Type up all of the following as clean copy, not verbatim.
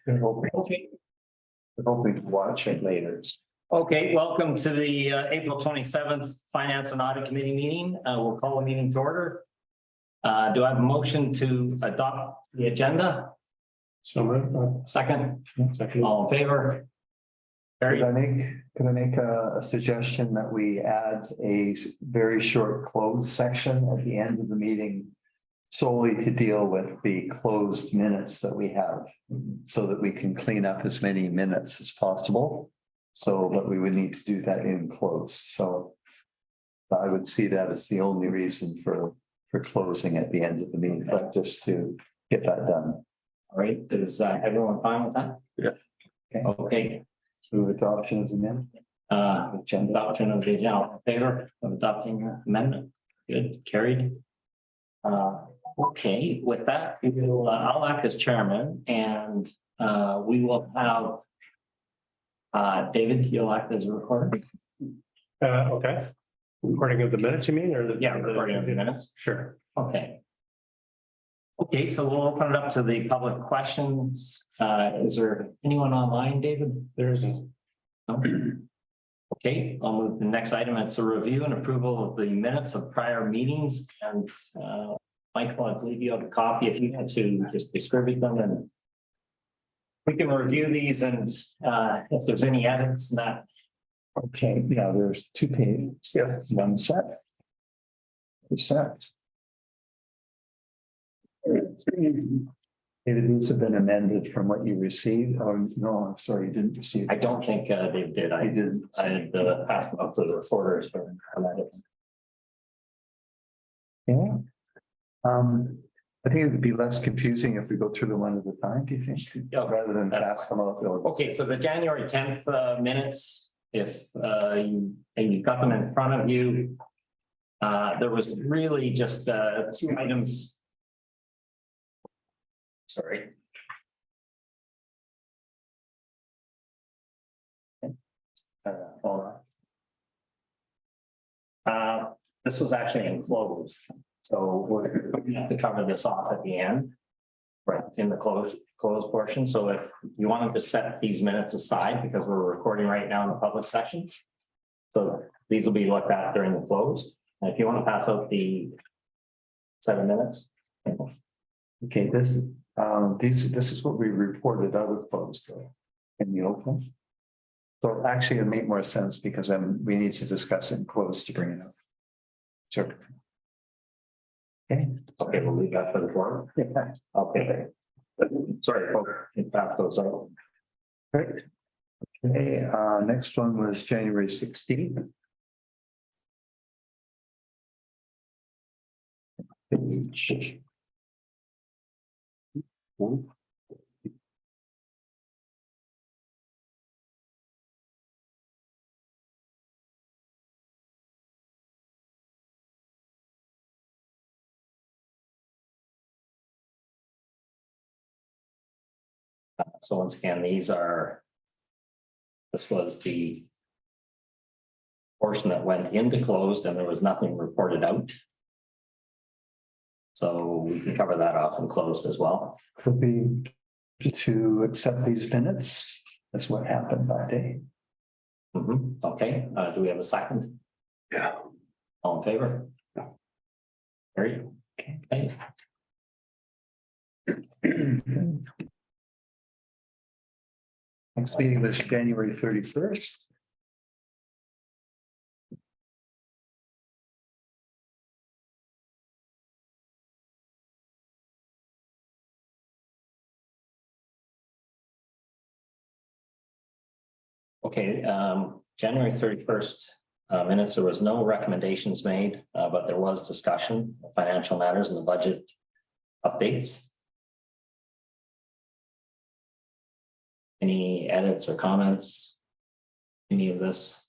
Okay. We're hoping to watch it later. Okay, welcome to the April 27th Finance and Audit Committee meeting. We'll call the meeting to order. Do I have a motion to adopt the agenda? So Second, second. all in favor? Very Could I make a suggestion that we add a very short closed section at the end of the meeting solely to deal with the closed minutes that we have, so that we can clean up as many minutes as possible. So, but we would need to do that in closed. So I would see that as the only reason for closing at the end of the meeting, but just to get that done. All right, is everyone fine with that? Yeah. Okay. So adoption is amendment. Agenda adoption of the agenda. All in favor of adopting the amendment? Good, carried. Okay, with that, we will, I'll act as chairman and we will have David, you'll act as a recorder. Okay. Recording of the minutes, you mean, or the? Yeah, recording of the minutes. Sure. Okay. Okay, so we'll open it up to the public questions. Is there anyone online, David? There isn't. No? Okay, I'll move to the next item. It's a review and approval of the minutes of prior meetings, and Michael, I believe you have a copy if you had to just distribute them, and we can review these, and if there's any edits in that. Okay, yeah, there's 2 pages. Yeah. One set. Maybe these have been amended from what you received. Oh, no, I'm sorry, you didn't receive. I don't think they did. I didn't. I had passed them up to the reporters, but Yeah. I think it would be less confusing if we go through them one at a time, do you think? Yeah. Rather than pass them out. okay, so the January 10th minutes, if you've got them in front of you. There was really just 2 items. Sorry. Hold on. This was actually enclosed, so we're going to have to cover this off at the end. Right, in the closed portion. So if you wanted to set these minutes aside, because we're recording right now in the public section. So these will be looked at during the closed. And if you want to pass out the 7 minutes. Okay, this is what we reported out of closed though. In the open. So actually it'll make more sense because then we need to discuss it in closed to bring it up. Sure. Okay, we'll leave that for the forum. Yeah. Okay. Sorry, folks, pass those out. Great. Okay, next one was January 16th. So once again, this was the portion that went into closed and there was nothing reported out. So we can cover that off and closed as well. Could be to accept these minutes. That's what happened that day. Okay, do we have a second? Yeah. All in favor? Very okay. Next meeting was January 31st. Okay, January 31st minutes, there was no recommendations made, but there was discussion of financial matters and the budget updates. Any edits or comments? Any of this?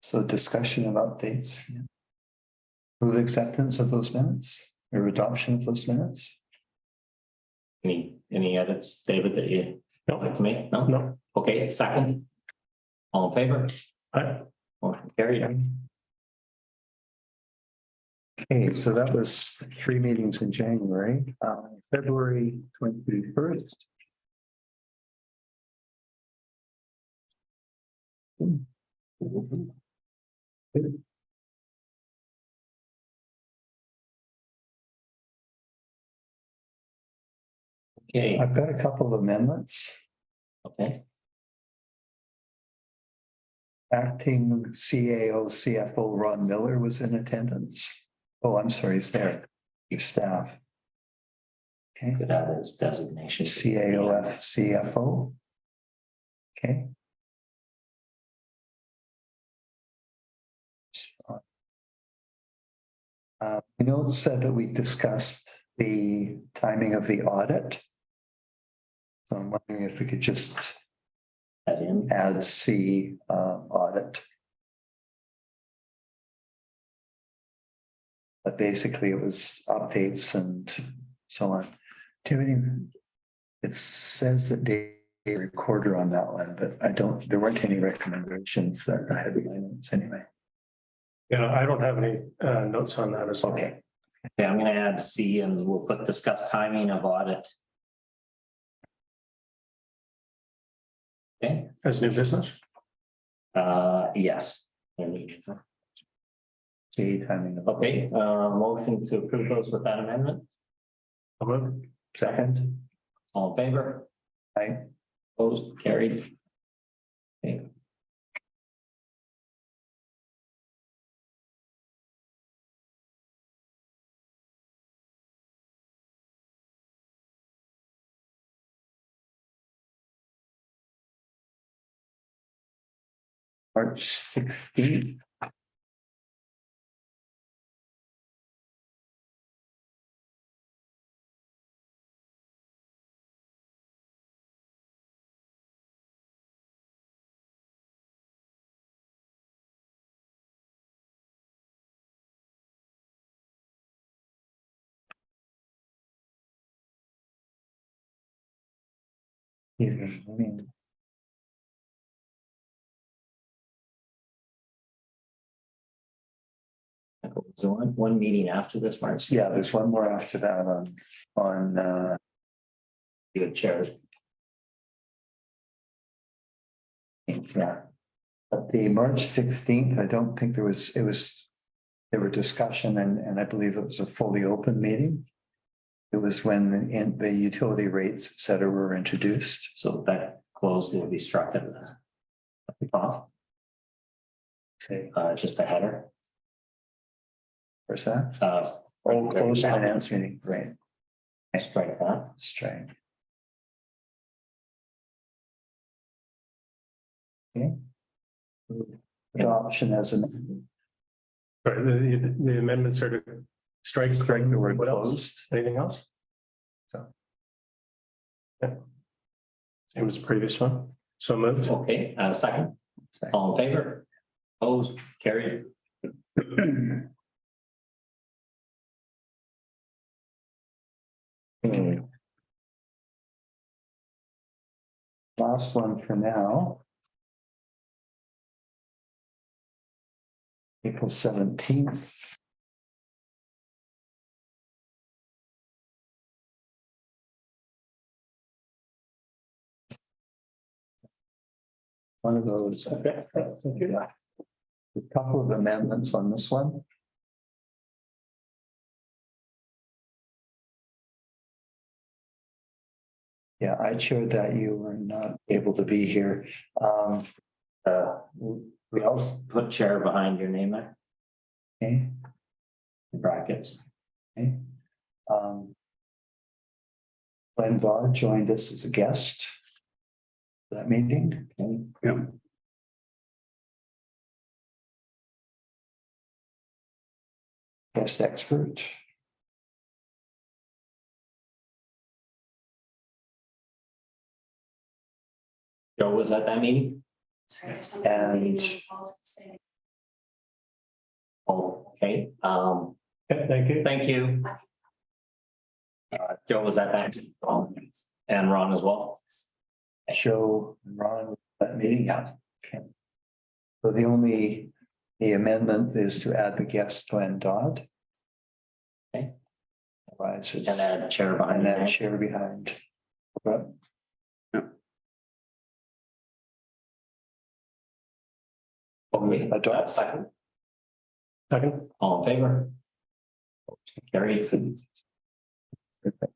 So discussion of updates. Yeah. Move acceptance of those minutes or adoption of those minutes. Any edits, David, that you don't like to make? No? No. Okay, second. All in favor? Aye. Motion carried. Okay, so that was 3 meetings in January. February 21st. Okay, I've got a couple of amendments. okay, Acting CAO CFO Ron Miller was in attendance. Oh, I'm sorry, he's there. Your staff. Okay, could add his designation. CAOF CFO. Okay. Notes said that we discussed the timing of the audit. So I'm wondering if we could just Add in. add C audit. But basically it was updates and so on. Do you have any? It says that they recorder on that one, but there weren't any recommendations that I had in my notes anyway. Yeah, I don't have any notes on that as well. Okay. Okay, I'm gonna add C and we'll put discuss timing of audit. Okay, As new business? yes. C timing of. Okay, motion to approve those with that amendment. I'll move. Second. All in favor? Aye. Opposed, carried. Okay. March 16th. So one meeting after this, March. Yeah, there's one more after that on Good chair. yeah. But the March 16th, I don't think there were discussion and I believe it was a fully open meeting. It was when the utility rates, et cetera, were introduced. So that closed will be struck at the top, Say, just a header. where's that? Uh, Oh, closed finance meeting, right, strike that. straight. Okay. Adoption as an Right, the amendments are to strike. strike the word What else? closed. Anything else? So. Yeah. Same as the previous one. So moved. Okay, second, all in favor? Opposed, carried. Last one for now. April 17th. One of those. Okay, thank you. A couple of amendments on this one. Yeah, I showed that you were not able to be here. We also, Put chair behind your name there, okay, in brackets. okay. Glenn Barr joined us as a guest for that meeting. Okay. Yeah. Guest expert. Joe was at that meeting? And Oh, okay, Okay, thank you. thank you. Joe was at that, and Ron as well. Joe and Ron at that meeting. Yeah. Okay. So the amendment is to add the guest Glenn Dodd. Okay. Right, And add chair behind and your that name. chair behind. But Okay, Adopt. second, Second. all in favor? Carried.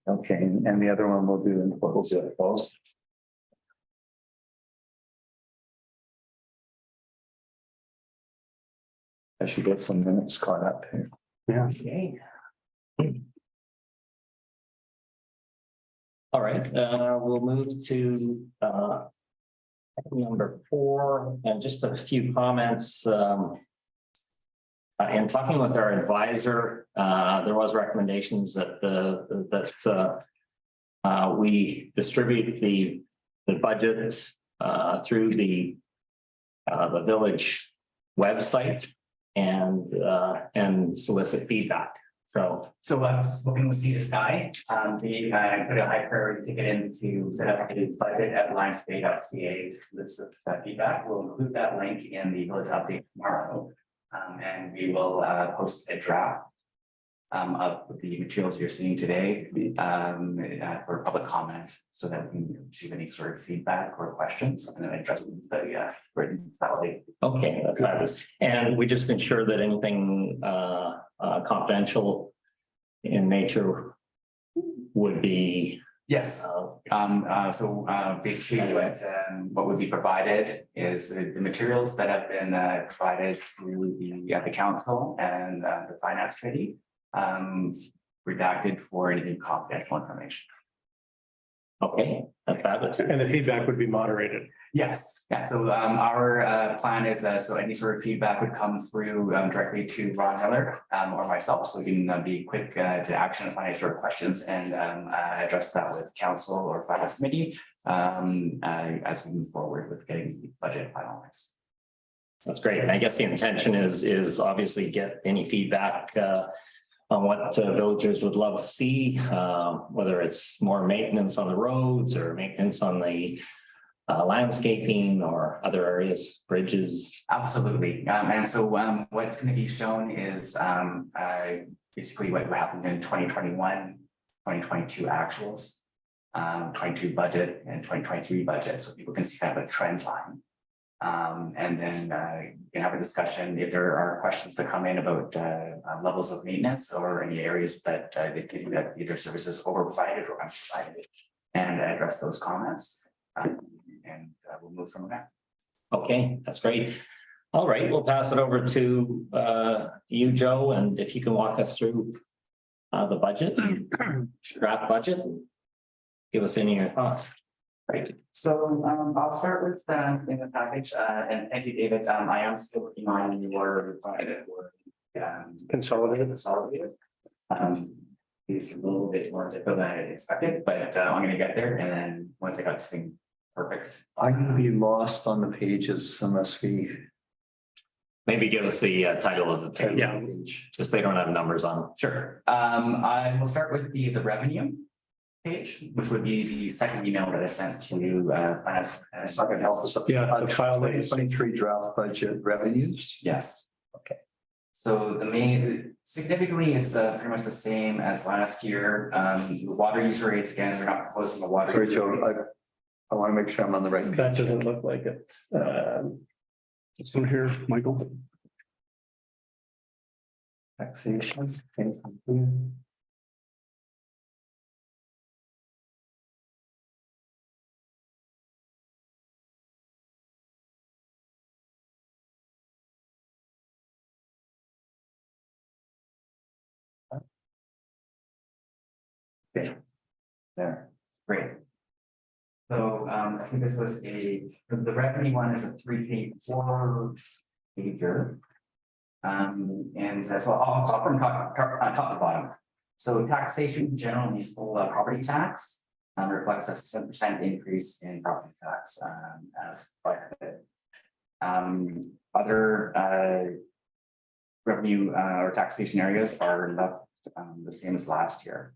Okay, and the other one we'll do in close. Opposed? I should get some minutes caught up here. Yeah. Okay. All right, we'll move to number 4, and just a few comments. In talking with our advisor, there was recommendations that we distribute the budgets through the village website and solicit feedback. So I was looking to see this guy. We put a high priority to get in to set up a budget at lionsbay.ca list of feedback. We'll include that link in the village update tomorrow. And we will post a draft of the materials you're seeing today for public comment so that we can receive any sort of feedback or questions and then address the written validate. okay, that's fabulous. And we just ensure that anything confidential in nature would be. Yes. Basically what would be provided is the materials that have been provided to the council and the finance committee. Redacted for any confidential information. Okay, that's fabulous. And the feedback would be moderated. Yes, yeah, so our plan is so any sort of feedback would come through directly to Ron Heller or myself, so we can be quick to action upon any sort of questions and address that with council or finance committee as we move forward with getting the budget finalized. That's great. And I guess the intention is obviously get any feedback on what villagers would love to see, whether it's more maintenance on the roads or maintenance on the landscaping or other areas, bridges. Absolutely. And so what's going to be shown is basically what happened in 2021, 2022 actuals, 22 budget and 2023 budget. So people can see kind of a trend line. And then you can have a discussion if there are questions to come in about levels of maintenance or any areas that they think that either services over provided or unprovided, and address those comments. And we'll move from there. Okay, that's great. All right, we'll pass it over to you, Joe, and if you can walk us through the budget, draft budget, give us any of your thoughts. Great. So I'll start with in the package and thank you, David. I am still working on your Consolidated. It's a little bit more difficult than I expected, but I'm going to get there. And then once I got this thing perfect. I'm gonna be lost on the pages unless we. Maybe give us the title of the page. Yeah. Just they don't have numbers on them. Sure. I will start with the revenue page, which would be the second email that I sent to finance. It's not gonna help us up. Yeah, the file name is- 2023 draft budget revenues. Yes. Okay. So the main significantly is pretty much the same as last year. The water user rates, again, we're not proposing the water. Sorry, user Joe, rate. I want to make sure I'm on the right. That page. doesn't look like it. This one here, Michael. Taxation. Okay. There, great. So I think this was the revenue one is a 3-4 pager. And so I'll start from top to bottom. So taxation, general municipal property tax reflects a 7% increase in property tax as budgeted. Other revenue or taxation areas are left the same as last year.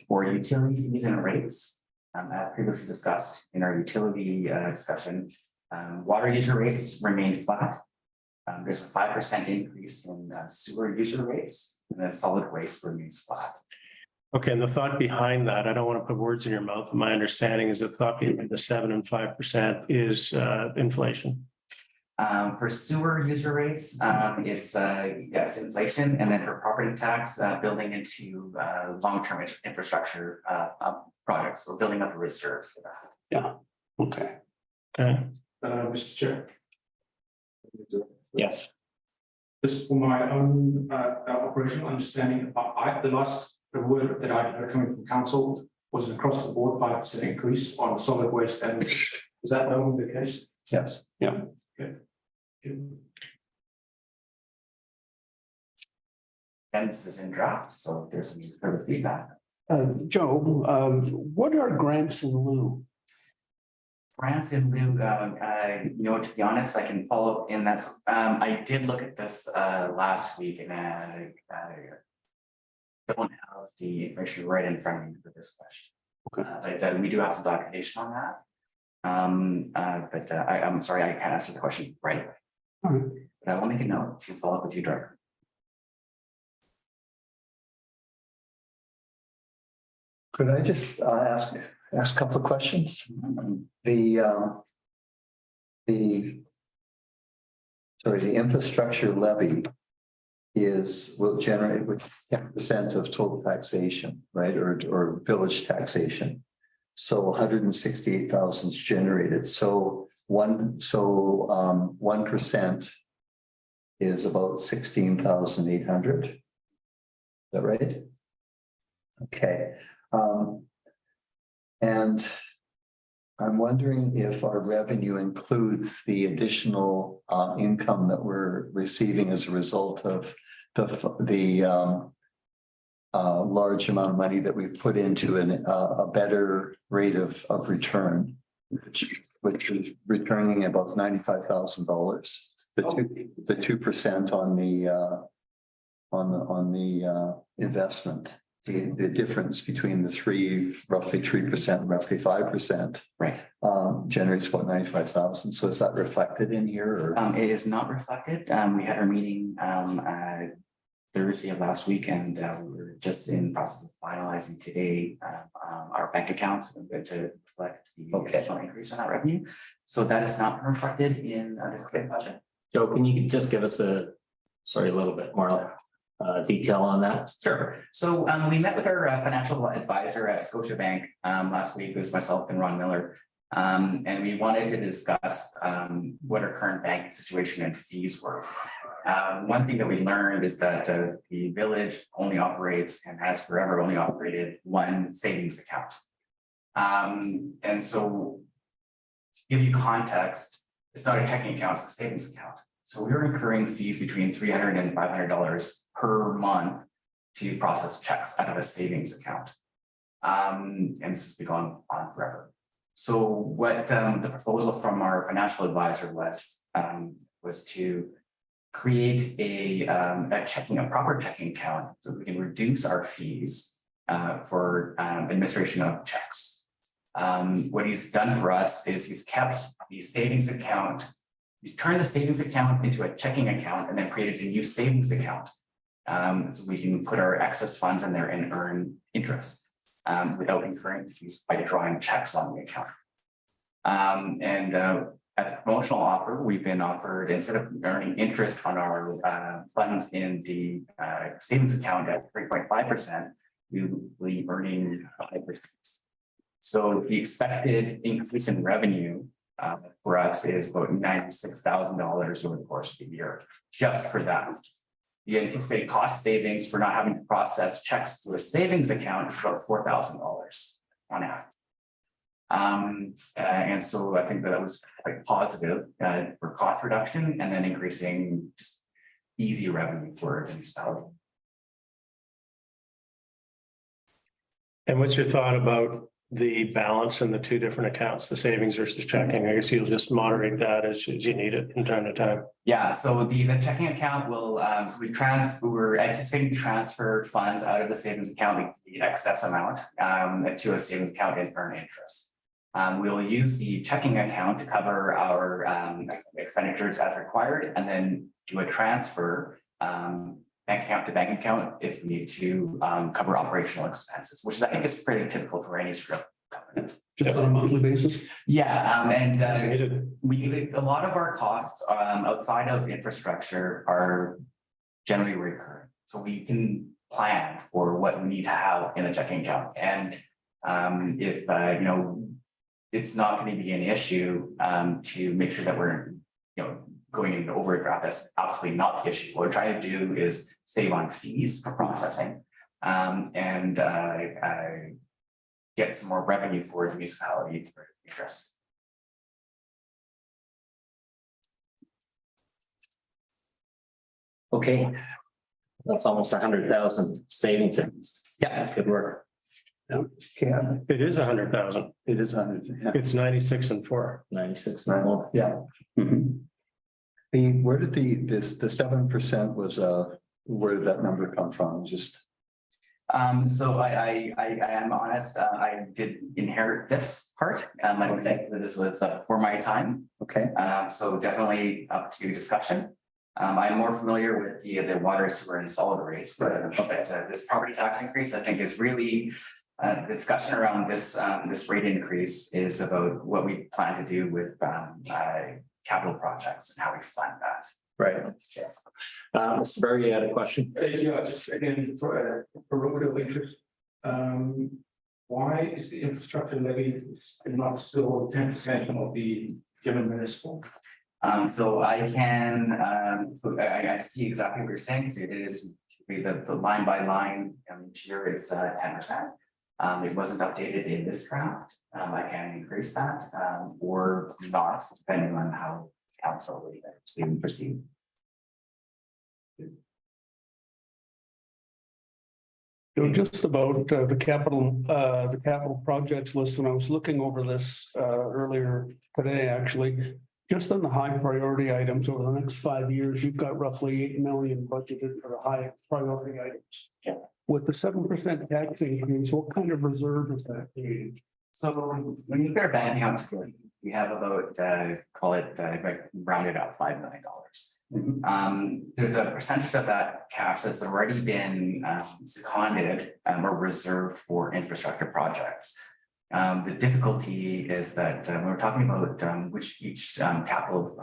For utility fees and rates, as previously discussed in our utility discussion, water user rates remain flat. There's a 5% increase in sewer user rates, and then solid waste remains flat. Okay, and the thought behind that, I don't want to put words in your mouth. My understanding is the thought behind the 7% and 5% is inflation. For sewer user rates, it's yes, inflation, and then for property tax, building into long-term infrastructure projects. We're building up a reserve for that. Yeah, okay. Okay, Mr. Chair. Yes. Just for my own operational understanding, the last word that I heard coming from council was an across the board 5% increase on solid waste, and is that no longer the case? Yes. yeah. And this is in draft, so if there's any further feedback. Joe, what are grants in lieu? Grants in lieu, to be honest, I can follow up in that. I did look at this last week, and I don't have the information right in front of me for this question. Okay. But we do have some documentation on that. But I'm sorry, I can't answer the question right away. All right. But I will make a note to follow up with you, Director. Could I just ask a couple of questions? The infrastructure levy will generate with 10% of total taxation, right? Or village taxation. So 168,000 is generated. So 1% is about 16,800. Is that right? Okay. And I'm wondering if our revenue includes the additional income that we're receiving as a result of the large amount of money that we put into a better rate of return, which is returning about $95,000. The 2% on the investment. The difference between the roughly 3%, roughly 5%, right, generates about 95,000. So is that reflected in here? Or? It is not reflected. We had our meeting Thursday of last week, and we're just in the process of finalizing today our bank accounts to reflect the additional increase in that revenue. So that is not reflected in the current budget. Joe, can you just give us a little bit more detail on that? Sure. So we met with our financial advisor at Scotiabank last week. It was myself and Ron Miller. And we wanted to discuss what our current bank situation and fees were. One thing that we learned is that the village only operates and has forever only operated one savings account. And so to give you context, it's not a checking account, it's a savings account. So we were incurring fees between $300 and $500 per month to process checks out of a savings account. And this has been going on forever. So what the proposal from our financial advisor was to create a proper checking account so we can reduce our fees for administration of checks. What he's done for us is he's kept the savings account. He's turned the savings account into a checking account and then created a new savings account. So we can put our excess funds in there and earn interest without incurring fees by drawing checks on the account. As a promotional offer, we've been offered, instead of earning interest on our funds in the savings account at 3.5%, we will be earning 5%. So the expected increase in revenue for us is about $96,000 over the course of the year, just for that. The anticipated cost savings for not having to process checks through a savings account is about $4,000 on average. And so I think that was quite positive for cost reduction and then increasing just easy revenue for the municipality. And what's your thought about the balance in the two different accounts, the savings versus checking? I guess you'll just moderate that as you need it from time to time. Yeah, so the checking account will, we're anticipating to transfer funds out of the savings account, the excess amount, to a savings account and earn interest. We will use the checking account to cover our expenditures as required, and then do a transfer bank account to bank account if we need to cover operational expenses, which I think is pretty typical for any sort of company. just on a monthly basis? Yeah, and As needed. a lot of our costs outside of infrastructure are generally recurring. So we can plan for what we need to have in a checking account. And if you know, it's not going to be an issue to make sure that we're, you know, going into overdraft. That's absolutely not the issue. What we're trying to do is save on fees for processing and get some more revenue for the municipality for interest. Okay. That's almost 100,000 savings. Yeah, good work. Okay, It is 100,000. it is 100, yeah. It's 96 and 4. 96 now. Yeah. Where did the 7% was, where did that number come from? Just, So I am honest, I did inherit this part. I would think that this was for my time. okay, So definitely up to discussion. I'm more familiar with the water, sewer and solid rates, but this property tax increase, I think is really the discussion around this rate increase is about what we plan to do with capital projects and how we fund that. right. Mr. Berry, you had a question? Yeah, just again, for a little bit of interest. Why is the infrastructure levy not still 10% of the given municipal? So I can, so I see exactly what you're saying. So it is the line by line, each year it's 10%. It wasn't updated in this draft. I can increase that or not, depending on how council would proceed. So just about the capital projects list, when I was looking over this earlier today, actually, just on the high priority items over the next 5 years, you've got roughly 8 million budgeted for the high priority items. Yeah. With the 7% tax increase, what kind of reserve is that creating? So when you compare bank accounts, we have about call it rounded out $5 million. There's a percentage of that cash that's already been seconded or reserved for infrastructure projects. The difficulty is that when we're talking about which each capital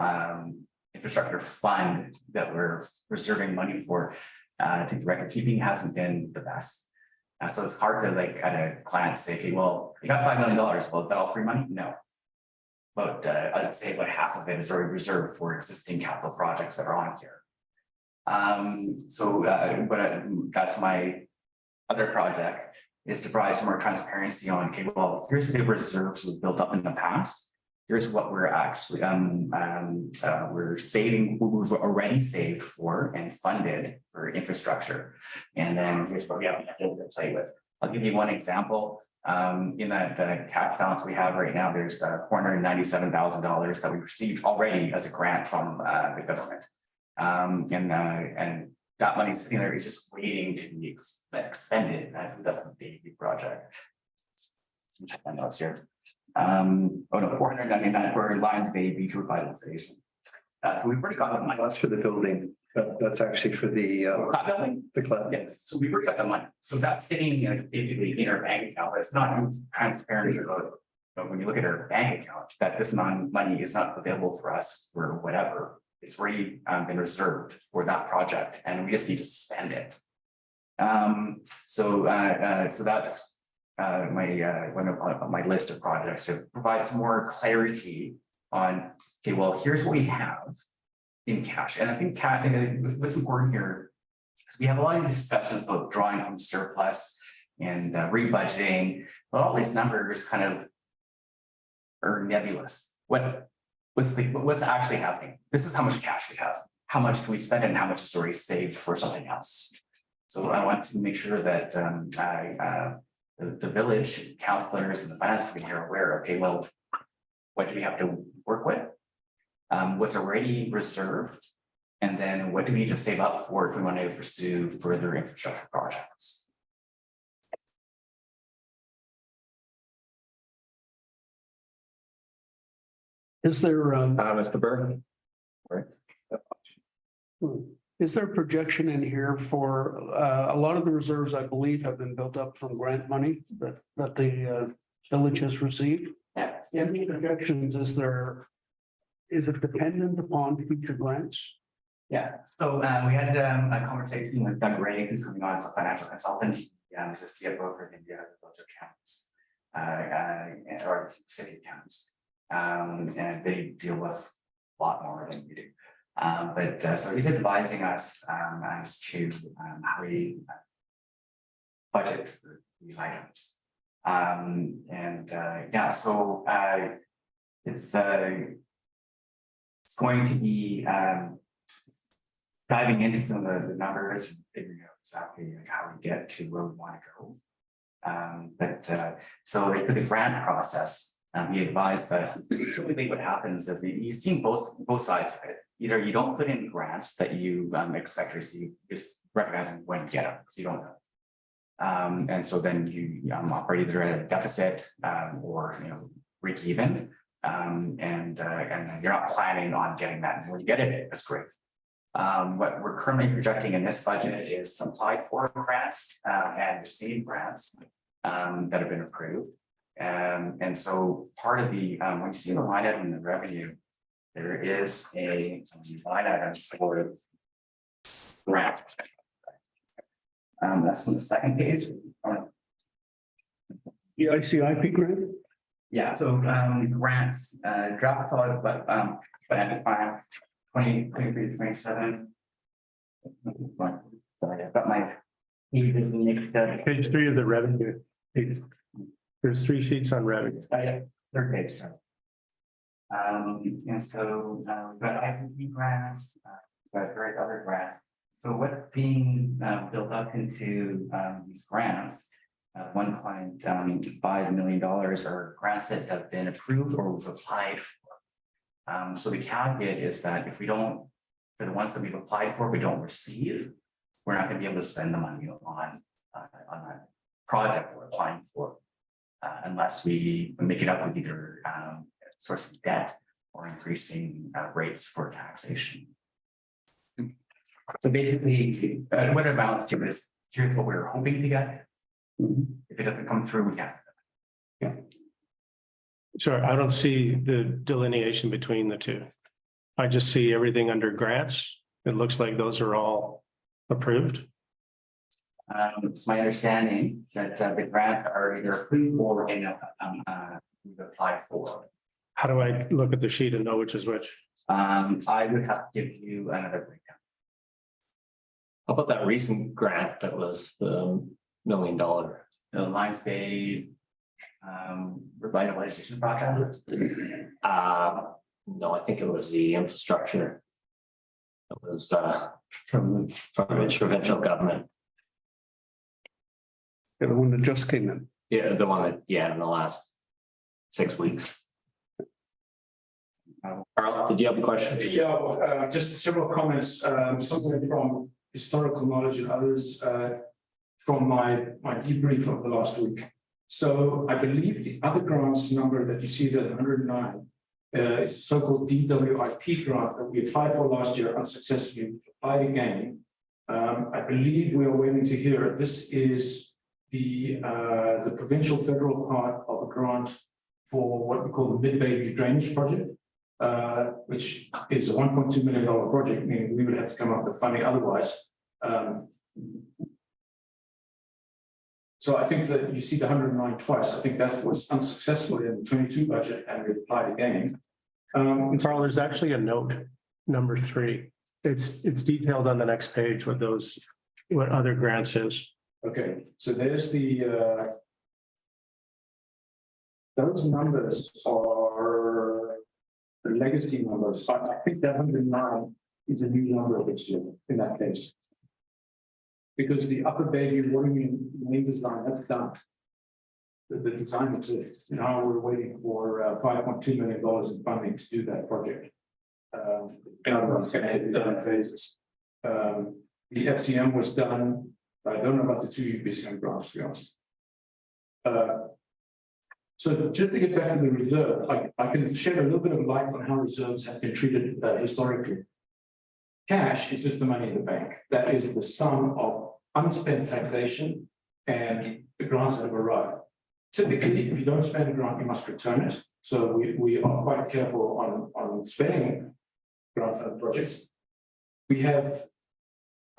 infrastructure fund that we're reserving money for, I think the record keeping hasn't been the best. So it's hard to like at a glance say, okay, well, you got $5 million. Well, is that all free money? No. But I'd say about half of it is already reserved for existing capital projects that are on here. That's my other project is to provide some more transparency on, okay, well, here's the reserves we've built up in the past. Here's what we're actually we're saving, we've already saved for and funded for infrastructure. And then here's what we have to play with. I'll give you one example. In that cash balance we have right now, there's $497,000 that we received already as a grant from the government. And that money's sitting there, it's just waiting to be expended. I think that's a big project. Check my notes here. Oh no, 499 for Lions Bay Beach revitalization. So we've already got the money. That's for the building. That's actually for the Clap building? the club. Yeah, so we've already got the money. So that's sitting basically in our bank account, but it's not transparent about, when you look at our bank account, that this money is not available for us for whatever. It's already been reserved for that project and we just need to spend it. So that's one of my list of projects to provide some more clarity on, okay, well, here's what we have in cash. And I think what's important here is we have a lot of these discussions about drawing from surplus and rebudgeting, but all these numbers kind of are nebulous. What's actually happening? This is how much cash we have. How much can we spend and how much is already saved for something else? So I want to make sure that the village councilors and the finance committee are aware, okay, well, what do we have to work with? What's already reserved? And then what do we need to save up for if we want to pursue further infrastructure projects? Is there, Mr. Berg? is there a projection in here for, a lot of the reserves, I believe, have been built up from grant money that the village has received. Yeah. Any projections, is it dependent upon future grants? Yeah, so we had a conversation with Doug Ray, who's coming on as a financial consultant. He's a CFO for the village accountants, or city accountants. And they deal with a lot more than we do. But so he's advising us as to how we budget for these items. Yeah, so it's going to be diving into some of the numbers and figuring out exactly like how we get to where we want to go. So for the grant process, we advised that typically what happens is you've seen both sides of it. Either you don't put in grants that you expect to receive, just recognizing when you get them because you don't know. And so then you operate either at a deficit or break even. And you're not planning on getting that. And when you get it, that's great. What we're currently projecting in this budget is applied for grants and received grants that have been approved. And so part of the when you see the line item in the revenue, there is a line item for grants. That's on the second page. The ICIP grant? Yeah, so grants, draft product, but financial plan 2023-27. Sorry, I've got my pages mixed up. Page 3 of the revenue. There's 3 sheets on revenue. Yeah, third page, sorry. And so we've got ICP grants, we've got various other grants. So what's being built up into these grants, $1.5 million are grants that have been approved or was applied for. So the caveat is that if we don't, for the ones that we've applied for, we don't receive, we're not going to be able to spend the money on that project we're applying for, unless we make it up with either source of debt or increasing rates for taxation. So basically, what it amounts to is here's what we were hoping to get. If it doesn't come through, we can't. Sorry, I don't see the delineation between the two. I just see everything under grants. It looks like those are all approved. It's my understanding that the grants are either approved or we've applied for. How do I look at the sheet and know which is which? I would have to give you another breakdown. How about that recent grant that was the $1 million? The Lions Bay revitalization project. No, I think it was the infrastructure. It was from the provincial government. The one that just came in. Yeah, the one that, in the last 6 weeks. Carl, did you have a question? Yeah, just several comments, some of them from historical knowledge and others from my debrief of the last week. So I believe the other grants number that you see there, 109, is a so-called DWIP grant that we applied for last year unsuccessfully. We applied again. I believe we are waiting to hear. This is the provincial federal part of a grant for what we call the Mid-Bay Drainage Project, which is a $1.2 million project, meaning we would have to come up with funding otherwise. So I think that you see the 109 twice. I think that was unsuccessful in the 22 budget, and we've applied again. Carl, there's actually a note, number 3. It's detailed on the next page what other grants is. Okay, so there's the those numbers are the legacy numbers. I think that 109 is a new number this year in that case. Because the upper baby watering main design, that's done. The design exists. Now we're waiting for $5.2 million in funding to do that project. In other words, going to hit done in phases. The FCM was done. I don't know about the 2 UPCM grants, to be honest. So just to get back to the reserve, I can shed a little bit of light on how reserves have been treated historically. Cash is just the money in the bank. That is the sum of unspent taxation and the grants that have arrived. Typically, if you don't spend a grant, you must return it. So we are quite careful on spending grant funded projects. We have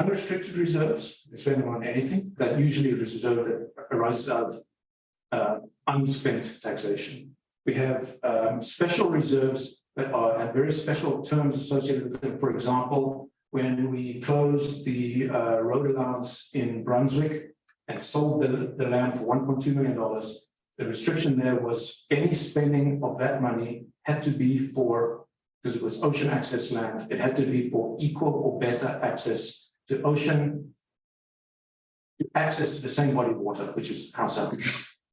unrestricted reserves, they spend them on anything, that usually a reserve that arises out of unspent taxation. We have special reserves that have very special terms associated with them. For example, when we closed the road allowance in Brunswick and sold the land for $1.2 million, the restriction there was any spending of that money had to be for, because it was ocean access land, it had to be for equal or better access to ocean, access to the same body of water, which is house up.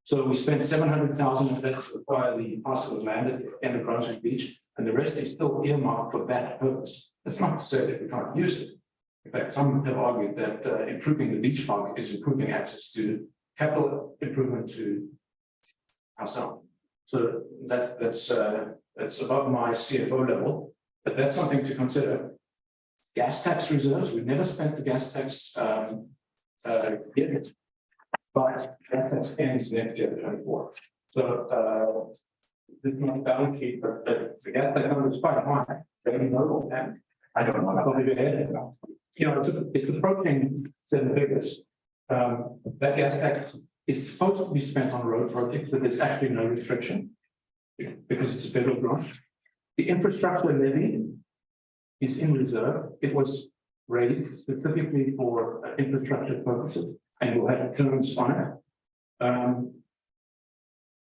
So we spent 700,000 of that to acquire the parcel of land at the end of Brunswick Beach, and the rest is still earmarked for that purpose. That's not to say that we can't use it. In fact, some have argued that improving the beach park is improving access to capital improvement to house up. So that's above my CFO level, but that's something to consider. Gas tax reserves, we've never spent the gas tax yet. But that's ends next year, 24. So this is not balance sheet, but the gas tax number is quite high. Very low, and I don't know. Probably ahead. You know, it's approaching the biggest. That gas tax is supposed to be spent on road projects, but there's actually no restriction because it's a federal grant. The infrastructure levy is in reserve. It was raised specifically for infrastructure purposes, and we'll have terms on it.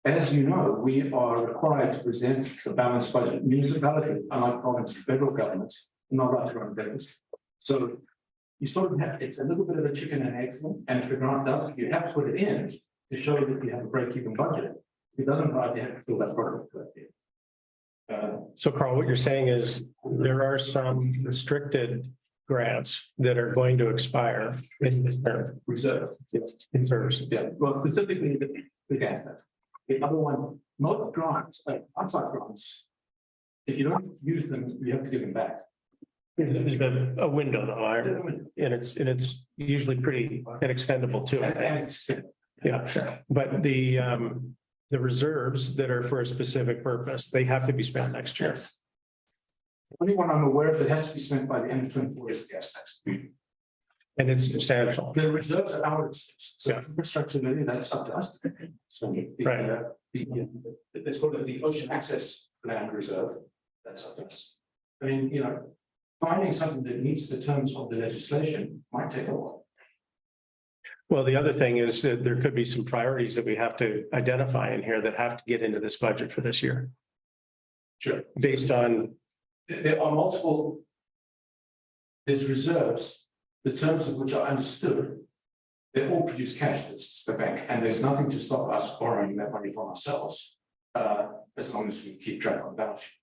As you know, we are required to present the balanced budget. Municipalities, unlike province and federal governments, are not allowed to run deficits. So you sort of have, it's a little bit of a chicken and egg thing, and if the grant does, you have to put it in to show that you have a break-even budget. If it doesn't arrive, you have to fill that product. So Carl, what you're saying is there are some restricted grants that are going to expire in this term. Reserve. It's in terms. Yeah, well, specifically the gas tax. The other one, most grants, like outside grants, if you don't use them, you have to give them back. There's a window though, and it's usually pretty inextendable too. And it's, Yeah, sure. But the reserves that are for a specific purpose, they have to be spent next year. yes. Only one I'm aware of that has to be spent by the end of 24 is the gas tax. And it's substantial. The reserves are our reserves. So Yeah. infrastructure, maybe that's up to us. So Right. it's called the ocean access land reserve. That's up to us. I mean, you know, finding something that meets the terms of the legislation might take a while. Well, the other thing is that there could be some priorities that we have to identify in here that have to get into this budget for this year. Sure. Based on, There are multiple. There's reserves, the terms of which are understood. They all produce cash that's the bank, and there's nothing to stop us borrowing that money from ourselves. As long as we keep track on the balance sheet.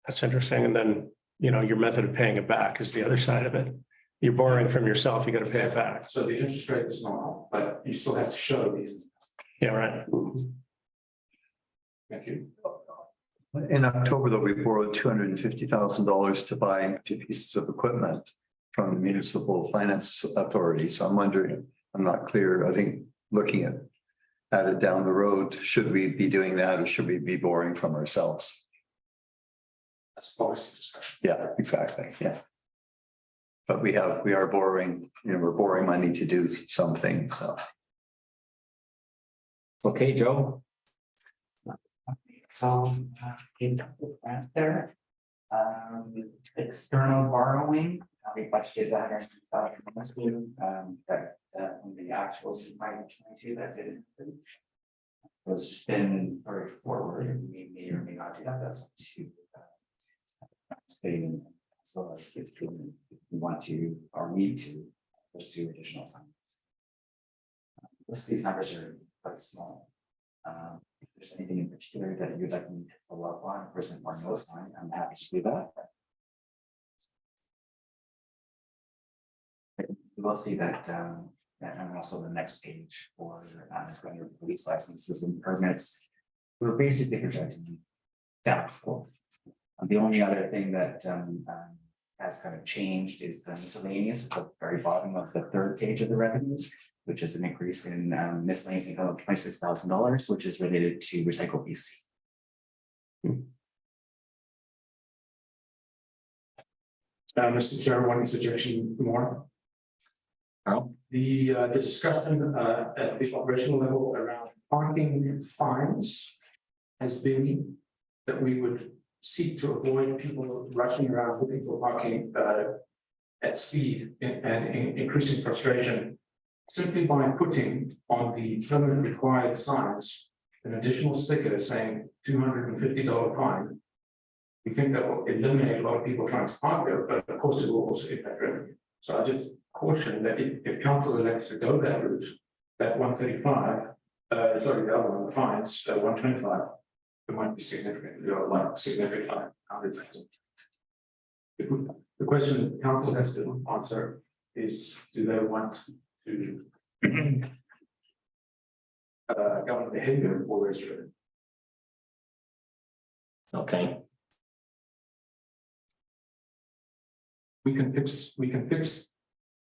that's interesting. And then, you know, your method of paying it back is the other side of it. You're borrowing from yourself, you got to pay it back. So the interest rate is normal, but you still have to show these. Yeah, right. Thank you. In October, though, we borrowed $250,000 to buy 2 pieces of equipment from the municipal finance authority. So I'm wondering, I'm not clear. I think looking at it down the road, should we be doing that or should we be borrowing from ourselves? That's a policy discussion. Yeah, exactly. Yeah. But we are borrowing, you know, we're borrowing money to do something. So. Okay, Joe. So, grants there. External borrowing, we budgeted $100,000, that on the actuals in 2022 that didn't. Was just been very forward, we may or may not do that, that's up to. Stating, so as we want to or need to pursue additional funds. Most of these numbers are quite small. If there's anything in particular that you'd like me to follow up on, present more notes on, I'm happy to do that. You will see that, and also the next page for police licenses and permits. We're basically projecting down school. The only other thing that has kind of changed is the miscellaneous at the very bottom of the third page of the revenues, which is an increase in miscellaneous income of $26,000, which is related to Recycle BC. Mr. Chair, one suggestion more. Carl? The discussion at the operational level around parking fines has been that we would seek to avoid people rushing around looking for parking at speed and increasing frustration simply by putting on the permit required signs an additional sticker saying $250 fine. We think that will eliminate a lot of people trying to park there, but of course it will also impact revenue. So I just caution that if council elects to go that route, that 135, sorry, the other one, the fines, 125, it might be significantly or like significant. The question council has to answer is, do they want to govern behavior or restrict? Okay, We can fix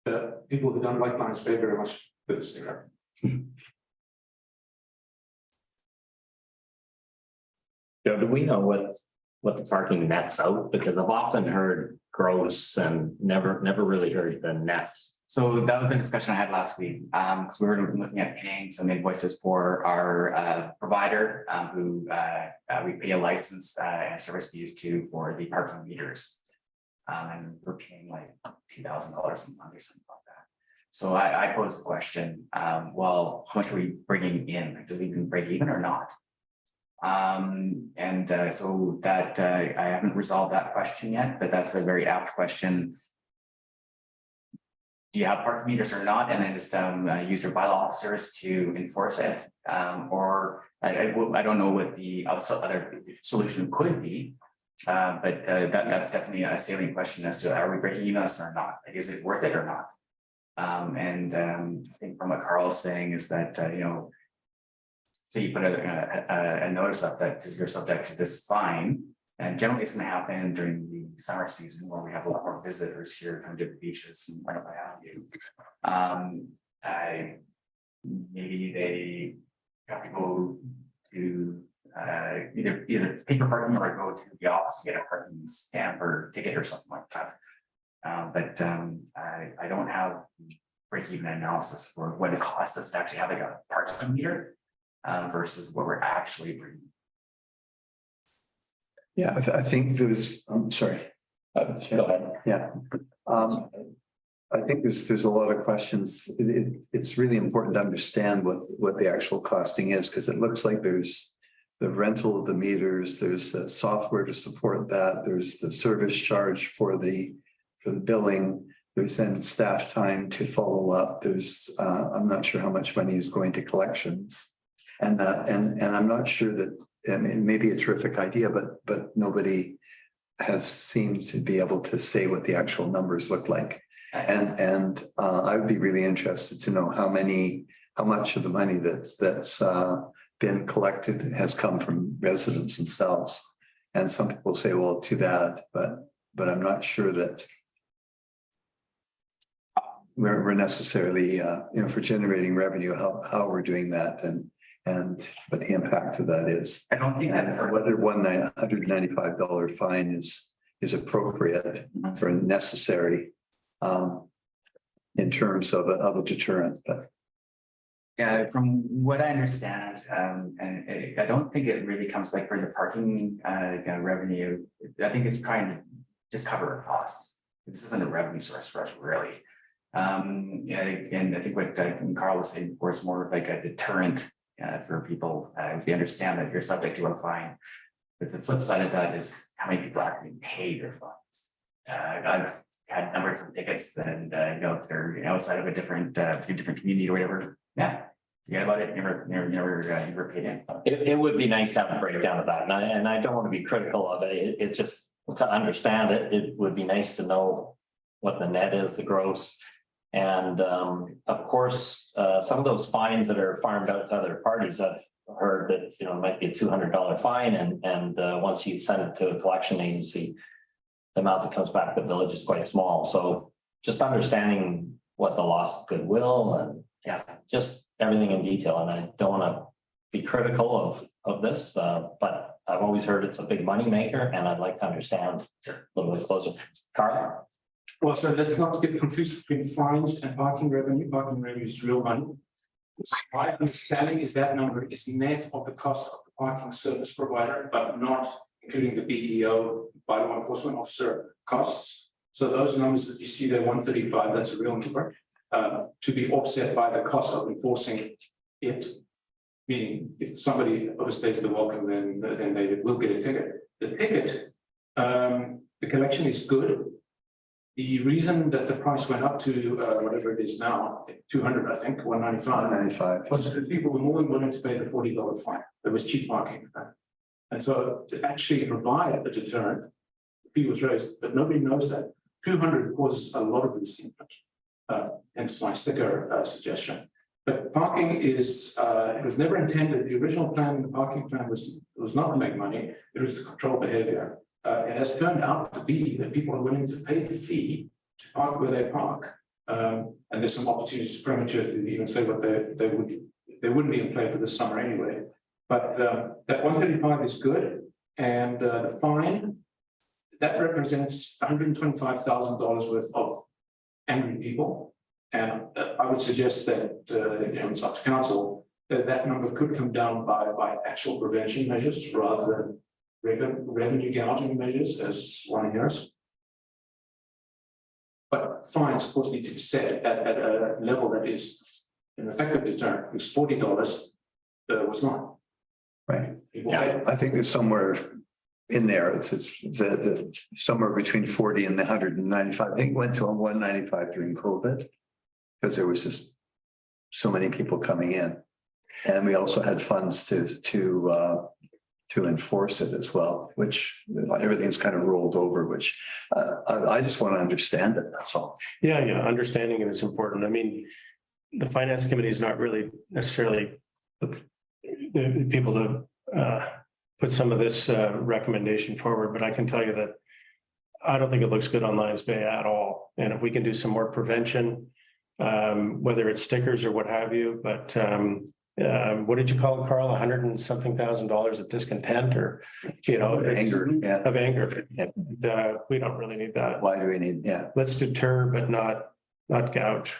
the people who don't like lines pay very much with a sticker. Joe, do we know what the parking nets out? Because I've often heard gross and never really heard the net. So that was a discussion I had last week, because we were looking at paying some invoices for our provider, who we pay a license and service fees to for the parking meters. And we're paying like $2,000 a month or something like that. So I posed the question, well, how much are we bringing in? Like, does it even break even or not? So that I haven't resolved that question yet, but that's a very apt question. Do you have parking meters or not? And then just use your bylaw officers to enforce it. Or I don't know what the other solution could be. But that's definitely a salient question as to are we breaking even or not? Like, is it worth it or not? I think from what Carl's saying is that say you put a notice up that you're subject to this fine, and generally it's going to happen during the summer season where we have a lot more visitors here from different beaches and what have you. Maybe they have to go to either pay for parking or go to the office to get a parking stamp or ticket or something like that. I don't have break-even analysis for what it costs us to actually have like a parking meter versus what we're actually bringing. Yeah, I think there's, I'm sorry. Go ahead. Yeah. I think there's a lot of questions. It's really important to understand what the actual costing is, because it looks like there's the rental of the meters, there's the software to support that, there's the service charge for the billing, there's then staff time to follow up. There's I'm not sure how much money is going to collections, and I'm not sure that, I mean, it may be a terrific idea, but nobody has seemed to be able to say what the actual numbers look like. And I would be really interested to know how much of the money that's been collected has come from residents themselves. And some people say, well, too bad, but I'm not sure that we're necessarily, for generating revenue, how we're doing that and what the impact of that is. I don't think that whether $195 fine is appropriate for necessary in terms of a deterrent, but. Yeah, from what I understand, and I don't think it really comes like for the parking revenue. I think it's trying to just cover costs. This isn't a revenue source for us, really. And I think what Carl was saying was more of like a deterrent for people if they understand that you're subject to a fine. But the flip side of that is how many people actually pay their fines. I've had numbers of tickets, and if they're outside of a different community or whatever, yeah, forget about it. Never paid in. It would be nice to have a breakdown of that, and I don't want to be critical of it. It just to understand it. It would be nice to know what the net is, the gross, and of course, some of those fines that are farmed out to other parties. I've heard that it might be a $200 fine, and once you send it to a collection agency, the amount that comes back to the village is quite small. So just understanding what the loss of goodwill and just everything in detail. And I don't want to be critical of this, but I've always heard it's a big money maker, and I'd like to understand a little bit closer. Carl? Well, so let's not get confused between fines and parking revenue. Parking revenue is real money. My understanding is that number is net of the cost of the parking service provider, but not including the BEO, bylaw enforcement officer costs. So those numbers that you see there, 135, that's a real number, to be offset by the cost of enforcing it. Meaning, if somebody overstays the welcome, then they will get a ticket. The ticket, the collection is good. The reason that the price went up to whatever it is now, 200, I think, 195. 95. Was because people were more than willing to pay the $40 fine. There was cheap parking for that. And so to actually provide a deterrent, the fee was raised, but nobody knows that. 200 causes a lot of resentment. Hence my sticker suggestion. But parking is, it was never intended, the original plan, the parking plan was not to make money, it was to control behavior. It has turned out to be that people are willing to pay the fee to park where they park. And there's some opportunities to premature to even say what they wouldn't be in play for this summer anyway. But that 135 is good. And the fine, that represents $125,000 worth of angry people. And I would suggest that, it's up to council, that number could come down by actual prevention measures rather than revenue gouging measures, as one hears. But fines, of course, need to be set at a level that is an effective deterrent, because $40 was not. Right. Yeah. I think there's somewhere in there, it's the somewhere between 40 and the 195. I think it went to a 195 during COVID because there was just so many people coming in, and we also had funds to enforce it as well, which everything's kind of rolled over. Which I just want to understand it. That's all. Yeah, understanding it is important. I mean, the finance committee is not really necessarily the people to put some of this recommendation forward, but I can tell you that I don't think it looks good on Lions Bay at all. And if we can do some more prevention, whether it's stickers or what have you, but what did you call it, Carl? $100 and something thousand of discontent, or Anger, yeah. of anger. And, we don't really need that. Why do we need? Yeah. Let's deter, but not gouge.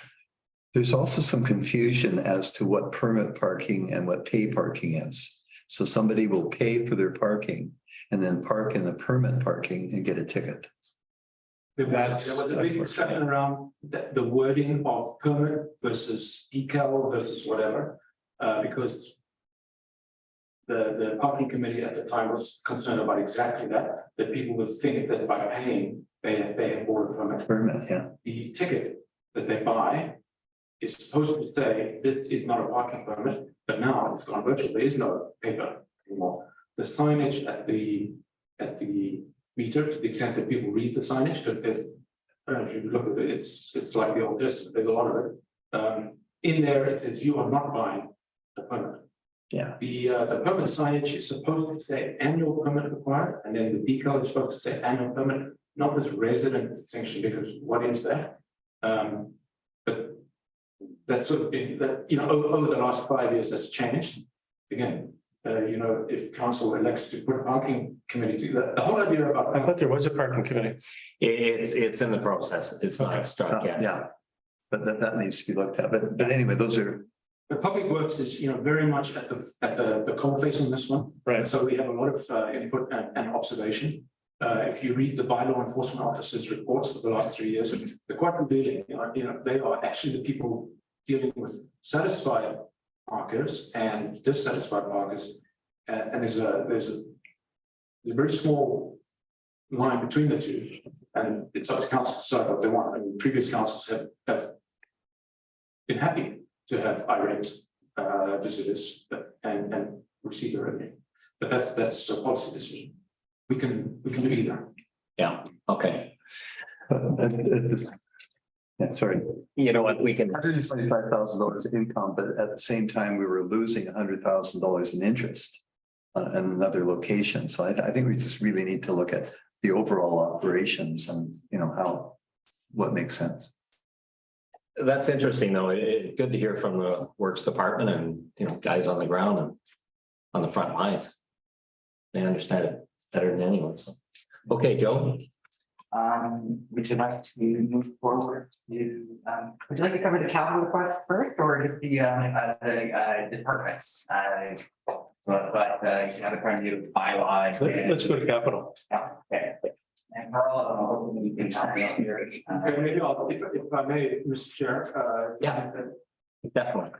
There's also some confusion as to what permit parking and what pay parking is. So somebody will pay for their parking and then park in the permit parking and get a ticket. There was a big discussion around the wording of permit versus decal versus whatever, because the parking committee at the time was concerned about exactly that people would think that by paying, they have bought a permit. Permit, yeah. The ticket that they buy is supposed to say this is not a parking permit, but now it's gone virtual. There is no paper anymore. The signage at the meter, to the extent that people read the signage, because there's, I don't know if you look at it, it's like the Old Testament. There's a lot of it. In there, it says you are not buying the permit. Yeah. The permit signage is supposed to say annual permit required, and then the decal is supposed to say annual permit, not this resident distinction, because what is that? But that's sort of been that, over the last 5 years, that's changed. Again, if council elects to put a parking committee together, the whole idea about. I thought there was a parking committee. It's in the process. It's not stuck yet. Yeah. But that needs to be looked at. But anyway, those are. The public works is, very much at the coal face on this one. Right. So we have a lot of input and observation. If you read the bylaw enforcement officers' reports for the last 3 years, they're quite revealing. They are actually the people dealing with satisfied parkers and dissatisfied parkers. And there's a very small line between the two, and it's up to council to decide what they want. I mean, previous councils have been happy to have irate visitors and receive the revenue, but that's a policy decision. We can do either. Yeah, okay. Yeah, sorry. You know what, we can. $125,000 income, but at the same time, we were losing $100,000 in interest in another location. So I think we just really need to look at the overall operations and, how, what makes sense. That's interesting, though. Good to hear from the Works Department and, guys on the ground and on the front lines. They understand it better than anyone, so. Okay, Joe? Would you like to move forward to, would you like to cover the capital request first or just the departments? But you should have a kind of bylaws. Let's go to capital. Okay. And Carl, we can talk about here. Okay, maybe if I may, Mr. Chair. Yeah. Definitely.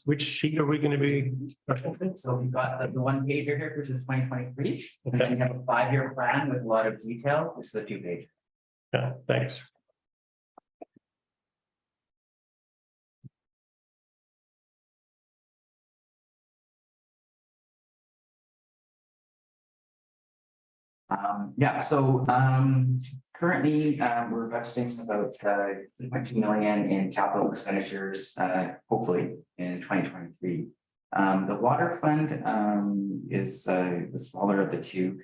Which sheet are we going to be? So we've got the one page here, which is 2023. And then we have a 5-year plan with a lot of detail, which is the 2 page. Yeah, thanks. Yeah, so currently we're budgeting about 3.2 million in capital expenditures, hopefully in 2023. The water fund is the smaller of the two.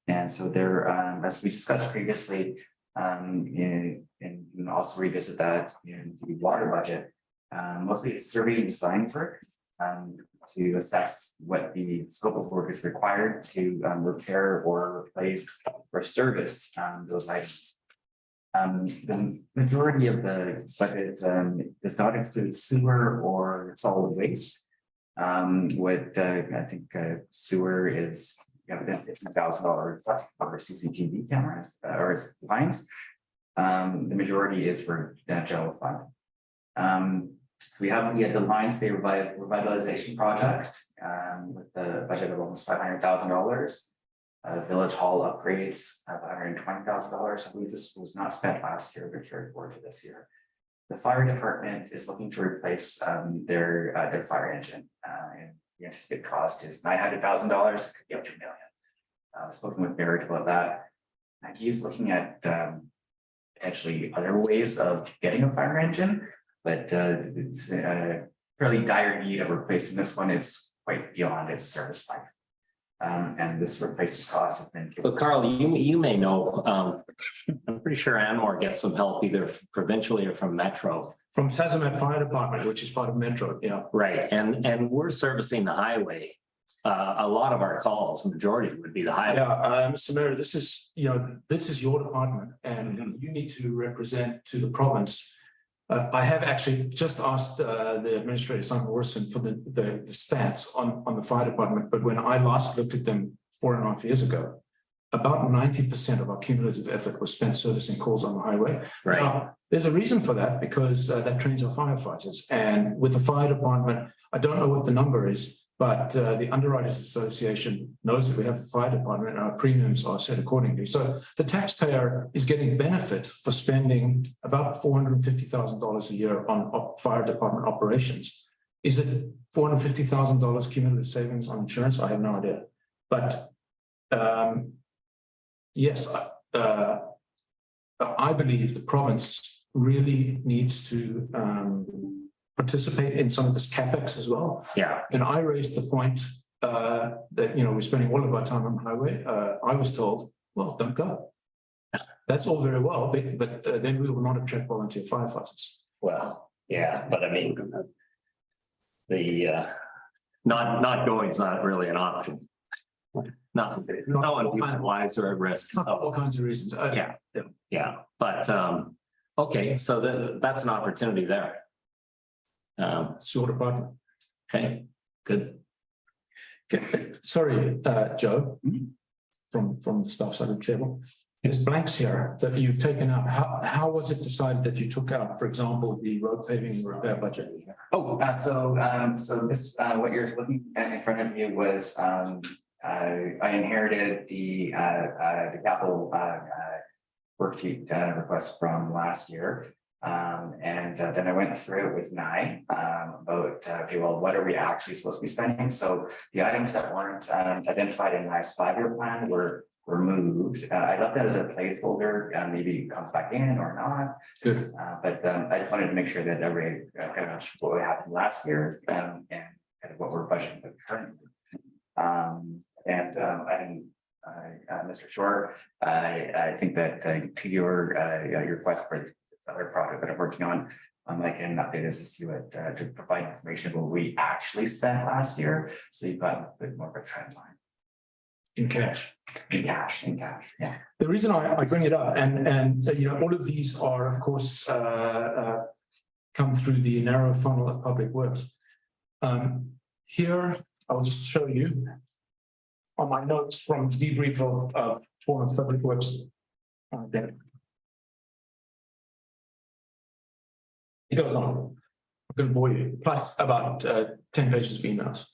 And so there, as we discussed previously, and also revisit that in the water budget, mostly it's survey and design work to assess what the scope of work is required to repair or replace or service those items. The majority of the budget does not include sewer or solid waste. I think sewer is $1,000 plus for CCTV cameras or lines. The majority is for the general fund. We have the Lions Bay revitalization project with the budget of almost $500,000. Village Hall upgrades of $120,000. I believe this was not spent last year, but carried forward to this year. The fire department is looking to replace their fire engine. And the anticipated cost is $900,000. It could be up to $1 million. I've spoken with Barrett about that. And he's looking at potentially other ways of getting a fire engine, but it's a fairly dire need of replacing this one. It's quite beyond its service life. And this replacement cost has been. So Carl, you may know, I'm pretty sure Anmore gets some help either provincially or from Metro. From Sazamet Fire Department, which is part of Metro, yeah. Right, and we're servicing the highway. A lot of our calls, majority would be the highway. Yeah, Mr. Mayor, this is your department and you need to represent to the province. I have actually just asked the administrator, Simon Morrison, for the stats on the fire department, but when I last looked at them 4.5 years ago, about 90% of our cumulative effort was spent servicing calls on the highway. Right. Now, there's a reason for that because that trains our firefighters. And with the fire department, I don't know what the number is, but the Underwriters Association knows that we have a fire department and our premiums are set accordingly. So the taxpayer is getting benefit for spending about $450,000 a year on fire department operations. Is it $450,000 cumulative savings on insurance? I have no idea. But yes, I believe the province really needs to participate in some of this CapEx as well. Yeah. And I raised the point that, we're spending all of our time on the highway. I was told, well, don't go. That's all very well, but then we will not attract volunteer firefighters. Well, yeah, but I mean, the not going is not really an option. No, people's lives are at risk. All kinds of reasons. Yeah, but okay, so that's an opportunity there. Sort of department. Okay, good. Okay. Sorry, Joe, from the staff side of the table. There's blanks here that you've taken out. How was it decided that you took out, for example, the road paving repair budget? Oh, so this what you're looking at in front of you was I inherited the capital worksheet request from last year. And then I went through it with Nye about, okay, well, what are we actually supposed to be spending? So the items that weren't identified in Nye's 5-year plan were removed. I left that as a placeholder, maybe it comes back in or not. Good. But I just wanted to make sure that everybody kind of what happened last year and kind of what we're budgeting for currently. And Mr. Shore. I think that to your request for this other project that I'm working on, I can update this to see what to provide information about what we actually spent last year. So you've got a bit more of a trend line. In cash. In cash, yeah. The reason I bring it up, and you know, all of these are, of course, come through the narrow funnel of public works. Here, I'll just show you on my notes from debrief of Forum of Public Works. There. It goes on. I'm going to bore you, plus about 10 pages of emails.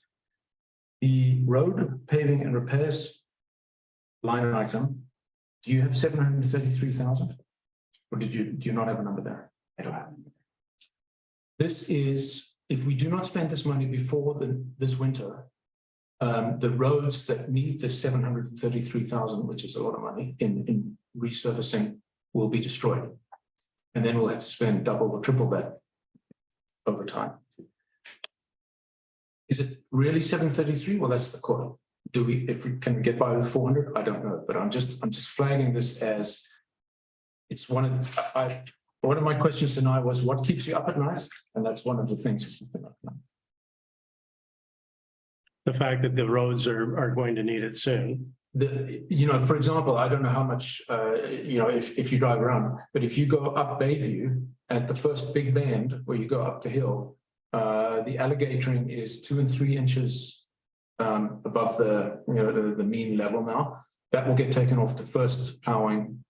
The road paving and repairs line item, do you have 733,000? Or do you not have a number there? I don't have. This is, if we do not spend this money before this winter, the roads that need the 733,000, which is a lot of money in resurfacing, will be destroyed. And then we'll have to spend double or triple that over time. Is it really 733? Well, that's the call. If we can get by with 400, I don't know, but I'm just flagging this as it's one of my questions tonight was what keeps you up at night, and that's one of the things. The fact that the roads are going to need it soon. You know, for example, I don't know how much you know if you drive around, but if you go up Bayview at the first big bend where you go up the hill, the alligatoring is 2 and 3 inches above the mean level now. That will get taken off the first plowing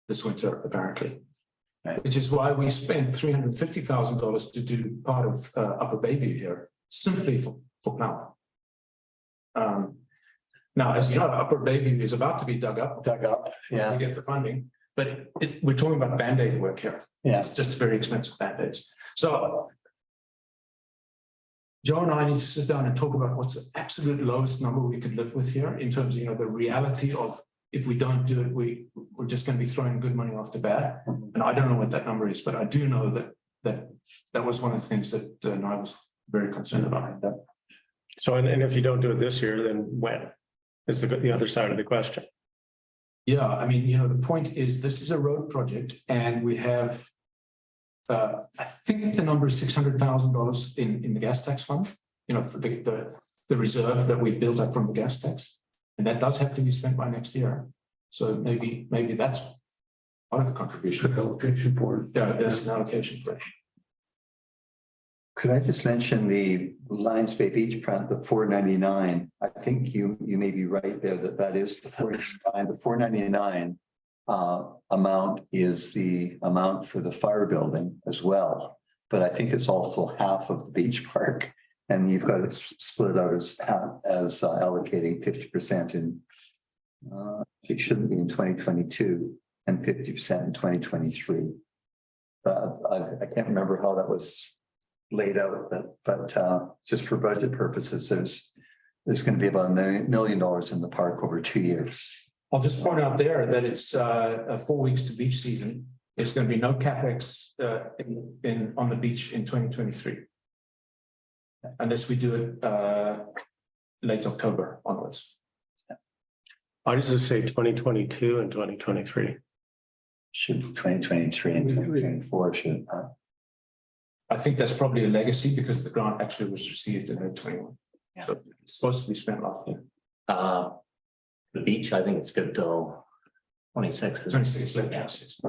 this winter, apparently. Right. Which is why we spent $350,000 to do part of Upper Bayview here, simply for plowing. Now, as you know, Upper Bayview is about to be dug up. Yeah. We get the funding, but we're talking about Band-Aid work here. Yeah. It's just very expensive Band-Aids. So Joe and I need to sit down and talk about what's the absolute lowest number we could live with here in terms of, you know, the reality of if we don't do it, we're just going to be throwing good money after bad. And I don't know what that number is, but I do know that was one of the things that I was very concerned about. So, and if you don't do it this year, then when is the other side of the question? Yeah, I mean, you know, the point is this is a road project and we have, I think the number is $600,000 in the gas tax fund, you know, for the reserve that we built up from the gas tax. And that does have to be spent by next year. So maybe that's part of the contribution. Allocation for it. Yeah, there's an allocation for it. Could I just mention the Lions Bay Beach plant, the 499? I think you may be right there that is the 499. The 499 amount is the amount for the fire building as well. But I think it's also half of the beach park. And you've got it split out as allocating 50% in, it shouldn't be in 2022 and 50% in 2023. But I can't remember how that was laid out, but just for budget purposes, there's going to be about $1 million in the park over 2 years. I'll just point out there that it's 4 weeks to beach season. There's going to be no CapEx on the beach in 2023. Unless we do it late October onwards. Why does it say 2022 and 2023? Should 2023 and 2024 should I think that's probably a legacy because the grant actually was received in 2021. Yeah. So it's supposed to be spent last year. The beach, I think it's good till 26. 26 late, yes.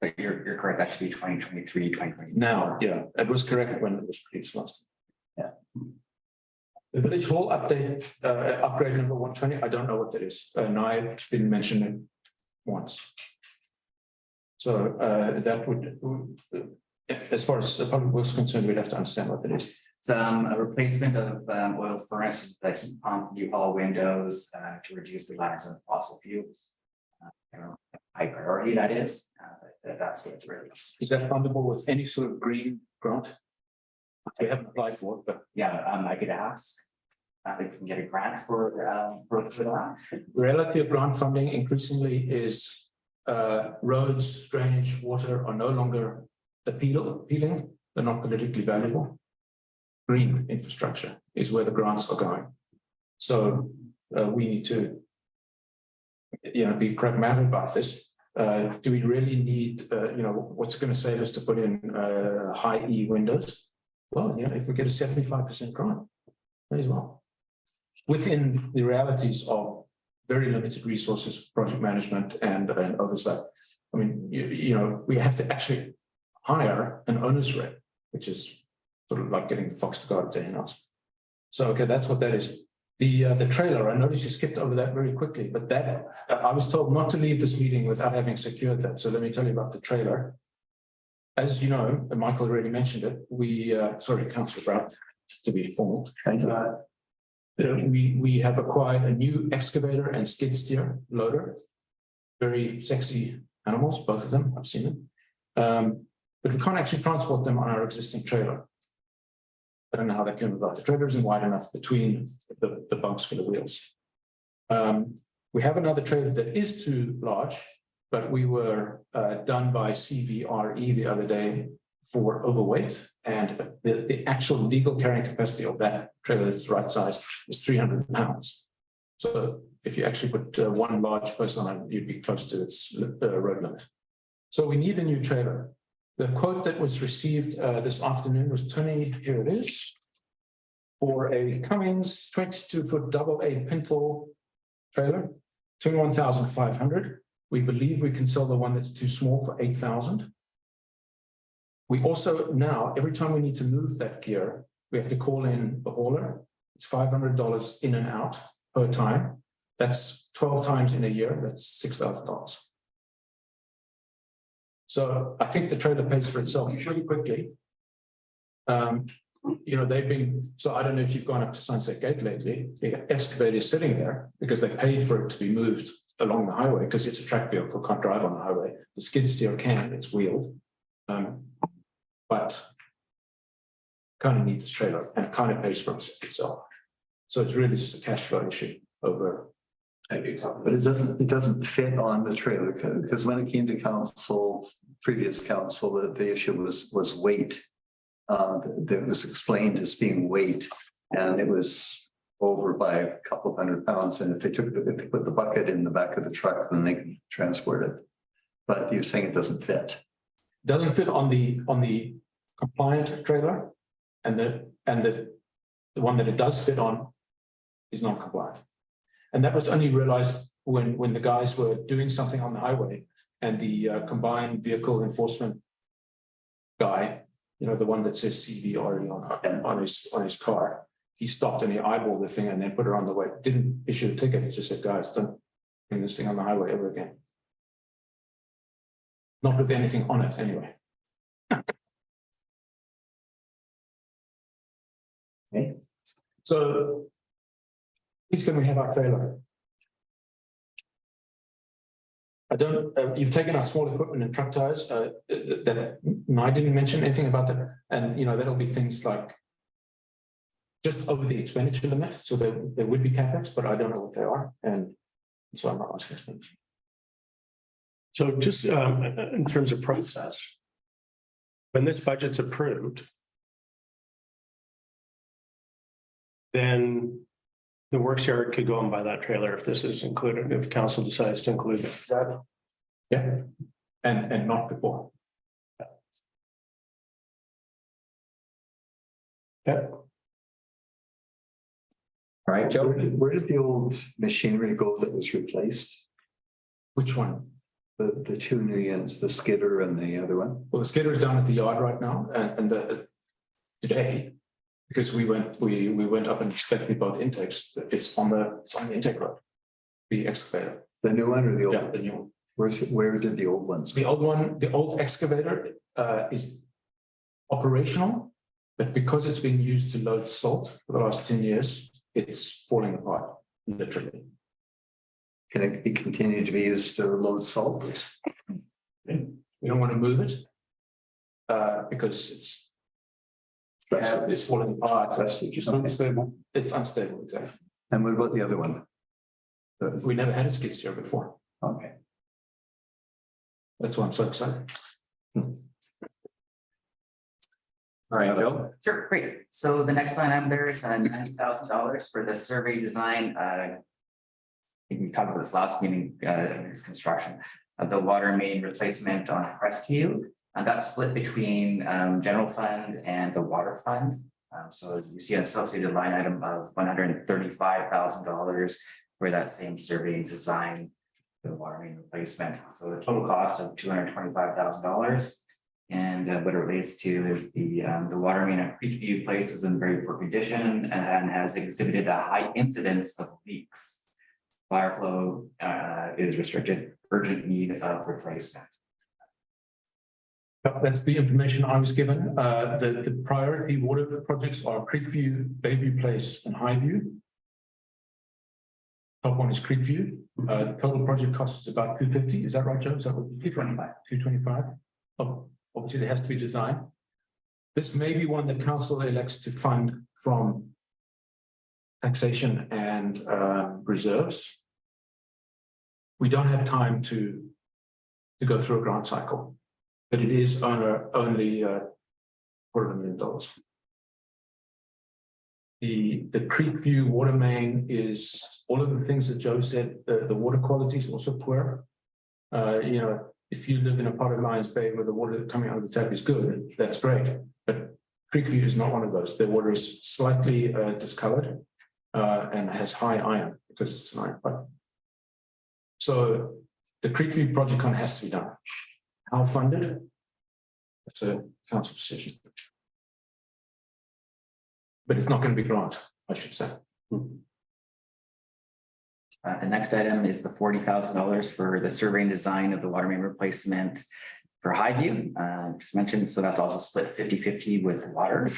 But you're correct, that should be 2023, 2024. Now, yeah, it was correct when it was produced last. Yeah. The village hall update, upgrade number 120, I don't know what that is. And I didn't mention it once. So that would, as far as the public works concerned, we'd have to understand what that is. It's a replacement of oil furnace, the heat pump, new hall windows to reduce reliance on fossil fuels. High priority that is, but that's what it's really. Is that fundable with any sort of green grant? We haven't applied for it, but Yeah, I could ask if we can get a grant for that. the reality of grant funding increasingly is roads, drainage, water are no longer appealing. They're not politically valuable. Green infrastructure is where the grants are going. So we need to be pragmatic about this. Do we really need, what's it going to save us to put in high E windows? Well, if we get a 75% grant, may as well. Within the realities of very limited resources for project management and oversight. I mean, we have to actually hire an owner's rep, which is sort of like getting the fox to guard a day house. So, okay, that's what that is. The trailer, I noticed you skipped over that very quickly, but that I was told not to leave this meeting without having secured that. So let me tell you about the trailer. As you know, and Michael already mentioned it, Councillor Brown, to be formal. We have acquired a new excavator and skid steer loader. Very sexy animals, both of them, I've seen them. But we can't actually transport them on our existing trailer. I don't know how that came about. The trailer isn't wide enough between the bunks for the wheels. We have another trailer that is too large, but we were done by CVRE the other day for overweight, and the actual legal carrying capacity of that trailer that's the right size is 300 pounds. So if you actually put one large person on it, you'd be close to its road limit. So we need a new trailer. The quote that was received this afternoon was here it is, for a Cummins 22-foot AA Pintle trailer, 21,500. We believe we can sell the one that's too small for 8,000. We also now, every time we need to move that gear, we have to call in the hauler. It's $500 in and out per time. That's 12 times in a year. That's $6,000. So I think the trailer pays for itself pretty quickly. They've been, so I don't know if you've gone up to Sunset Gate lately. The excavator is sitting there because they paid for it to be moved along the highway because it's a track vehicle, can't drive on the highway. The skid steer can, it's wheeled. But kind of need this trailer and it kind of pays for itself. So it's really just a cash flow issue over. But it doesn't fit on the trailer because when it came to council, previous council, the issue was weight. That was explained as being weight, and it was over by a couple of £100. And if they put the bucket in the back of the truck, then they can transport it. But you're saying it doesn't fit. Doesn't fit on the compliant trailer, and the one that it does fit on is not compliant. And that was only realized when the guys were doing something on the highway and the combined vehicle enforcement guy, the one that says CVRE on his car, he stopped and he eyeballed the thing and then put it on the way. Didn't issue a ticket. He just said, guys, don't bring this thing on the highway ever again. Not with anything on it anyway. Okay. So please can we have our trailer? You've taken our small equipment and truck tires, I didn't mention anything about that. And, that'll be things like just over the expenditure limit. So there would be CapEx, but I don't know what they are. And so I'm not asking expenditure. So just in terms of process, when this budget's approved, then the works yard could go and buy that trailer if this is included, if council decides to include that. Yeah, and not before. Yeah. All right, Joe. Where did the old machinery go that was replaced? Which one? The two new units, the skidder and the other one. Well, the skidder is down at the yard right now, and today, because we went up and inspected both intakes. It's on the intake road. The excavator. The new one or the old? Yeah, the new one. Where did the old ones? The old excavator is operational, but because it's been used to load salt for the last 10 years, it's falling apart, literally. Can it be continued to be used to load salt? We don't want to move it because it's falling apart. Just unstable. It's unstable, exactly. And what about the other one? We never had a skid steer before. Okay. That's why I'm so excited. All right, Joe. Sure, great. So the next line item there is $90,000 for the survey design think we talked about this last meeting, in this construction, the water main replacement on Crestview. And that's split between general fund and the water fund. So you see an associated line item of $135,000 for that same survey and design for the water main replacement. So the total cost of $225,000. And what it relates to is the water main at Creekview Place is in very poor condition and has exhibited a high incidence of leaks. Fire flow is restricted, urgent need of replacement. That's the information I was given. The priority water projects are Creekview, Bayview Place and Highview. Top one is Creekview. The total project cost is about 250. Is that right, Joe? Is that what? 225. Oh, obviously there has to be design. This may be one that council elects to fund from taxation and reserves. We don't have time to go through a grant cycle, but it is only $250,000. The Creekview water main is all of the things that Joe said. The water quality is also poor. You know, if you live in a part of Lions Bay where the water coming out of the tap is good, that's great. But Creekview is not one of those. The water is slightly discolored and has high iron because it's an iron pipe. So the Creekview project kind of has to be done. How funded? It's a council decision. But it's not going to be grant, I should say. The next item is the $40,000 for the survey and design of the water main replacement for Highview. Just mentioned, so that's also split 50-50 with water.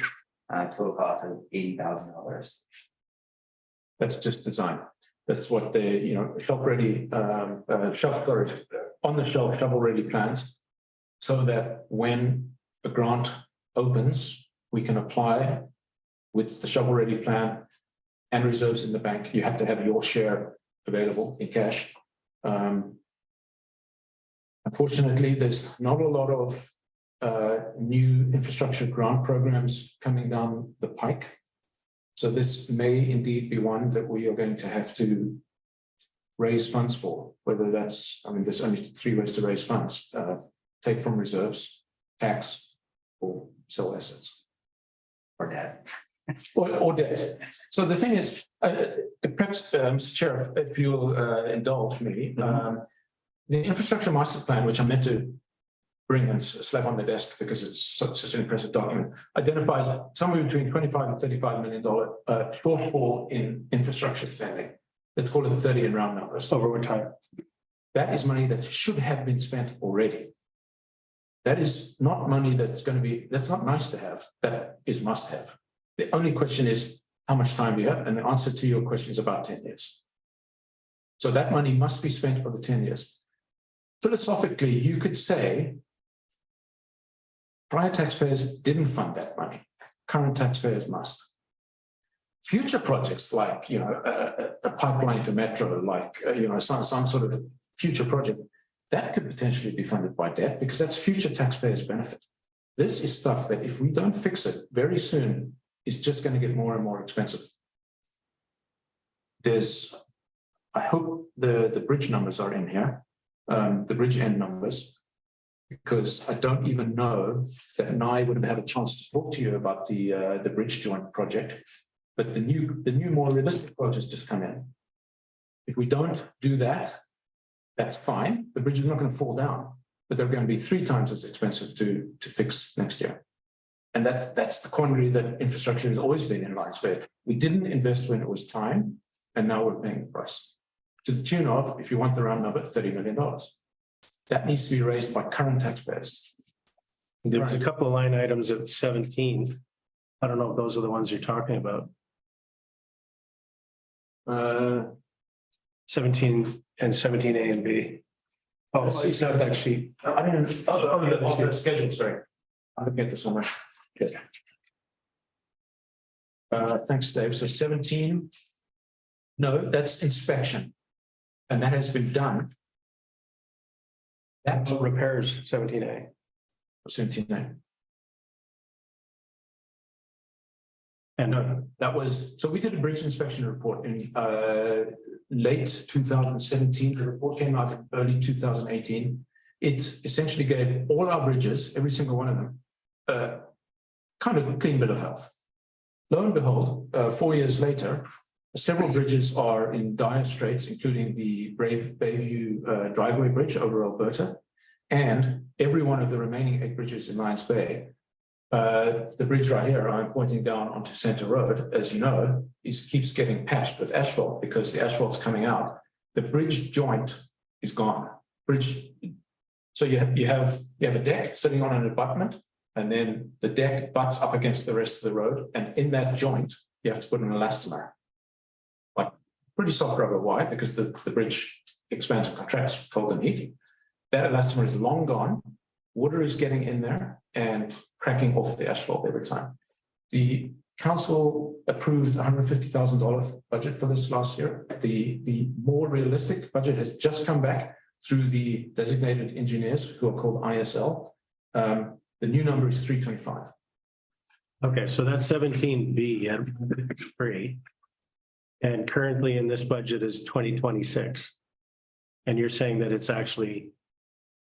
Total cost of $80,000. That's just design. That's what the, you know, shelf ready, shelf storage on the shelf, shovel ready plans. So that when a grant opens, we can apply with the shovel ready plan and reserves in the bank. You have to have your share available in cash. Unfortunately, there's not a lot of new infrastructure grant programs coming down the pike. So this may indeed be one that we are going to have to raise funds for, whether that's, I mean, there's only three ways to raise funds. Take from reserves, tax, or sell assets. Or debt. Or debt. So the thing is, perhaps, Mr. Chair, if you'll indulge me, the infrastructure master plan, which I meant to bring and slap on the desk because it's such an impressive document, identifies somewhere between $25 and $35 million shortfall in infrastructure spending. Let's call it 30 in round numbers. Over time. That is money that should have been spent already. That is not money that's going to be, that's not nice to have, that is must have. The only question is, how much time do you have? And the answer to your question is about 10 years. So that money must be spent over 10 years. Philosophically, you could say prior taxpayers didn't fund that money. Current taxpayers must. Future projects like, you know, a pipeline to metro, like, you know, some sort of future project, that could potentially be funded by debt because that's future taxpayers' benefit. This is stuff that if we don't fix it very soon, is just going to get more and more expensive. There's, I hope the bridge numbers are in here, the bridge end numbers, because I don't even know that I would have had a chance to talk to you about the bridge joint project, but the new more realistic projects just come in. If we don't do that, that's fine. The bridge is not going to fall down, but they're going to be 3 times as expensive to fix next year. And that's the quandary that infrastructure has always been in Lions Bay. We didn't invest when it was time, and now we're paying the price. To the tune of, if you want the round number, $30 million. That needs to be raised by current taxpayers. There's a couple of line items at 17. I don't know if those are the ones you're talking about. 17 and 17A and B. Oh, it's not that sheet. I don't know. The schedule, sorry. I'm looking at this somewhere. Okay. Thanks, Dave. So 17. No, that's inspection. And that has been done. That's repairs 17A. 17A. And No, that was, so we did a bridge inspection report in late 2017. The report came out in early 2018. It essentially gave all our bridges, every single one of them, kind of clean bill of health. Lo and behold, 4 years later, several bridges are in dire straits, including the Bayview driveway bridge over Alberta, and every one of the remaining 8 bridges in Lions Bay. The bridge right here, I'm pointing down onto Center Road, as you know, keeps getting patched with asphalt because the asphalt's coming out. The bridge joint is gone. So you have a deck sitting on an abutment, and then the deck butts up against the rest of the road, and in that joint, you have to put an elastomer. Like pretty soft rubber. Why? Because the bridge expands and contracts cold and heat. That elastomer is long gone. Water is getting in there and cracking off the asphalt every time. The council approved $150,000 budget for this last year. The more realistic budget has just come back through the designated engineers who are called ISL. The new number is 325. okay, so that's 17B and 3. And currently in this budget is 2026. And you're saying that it's actually,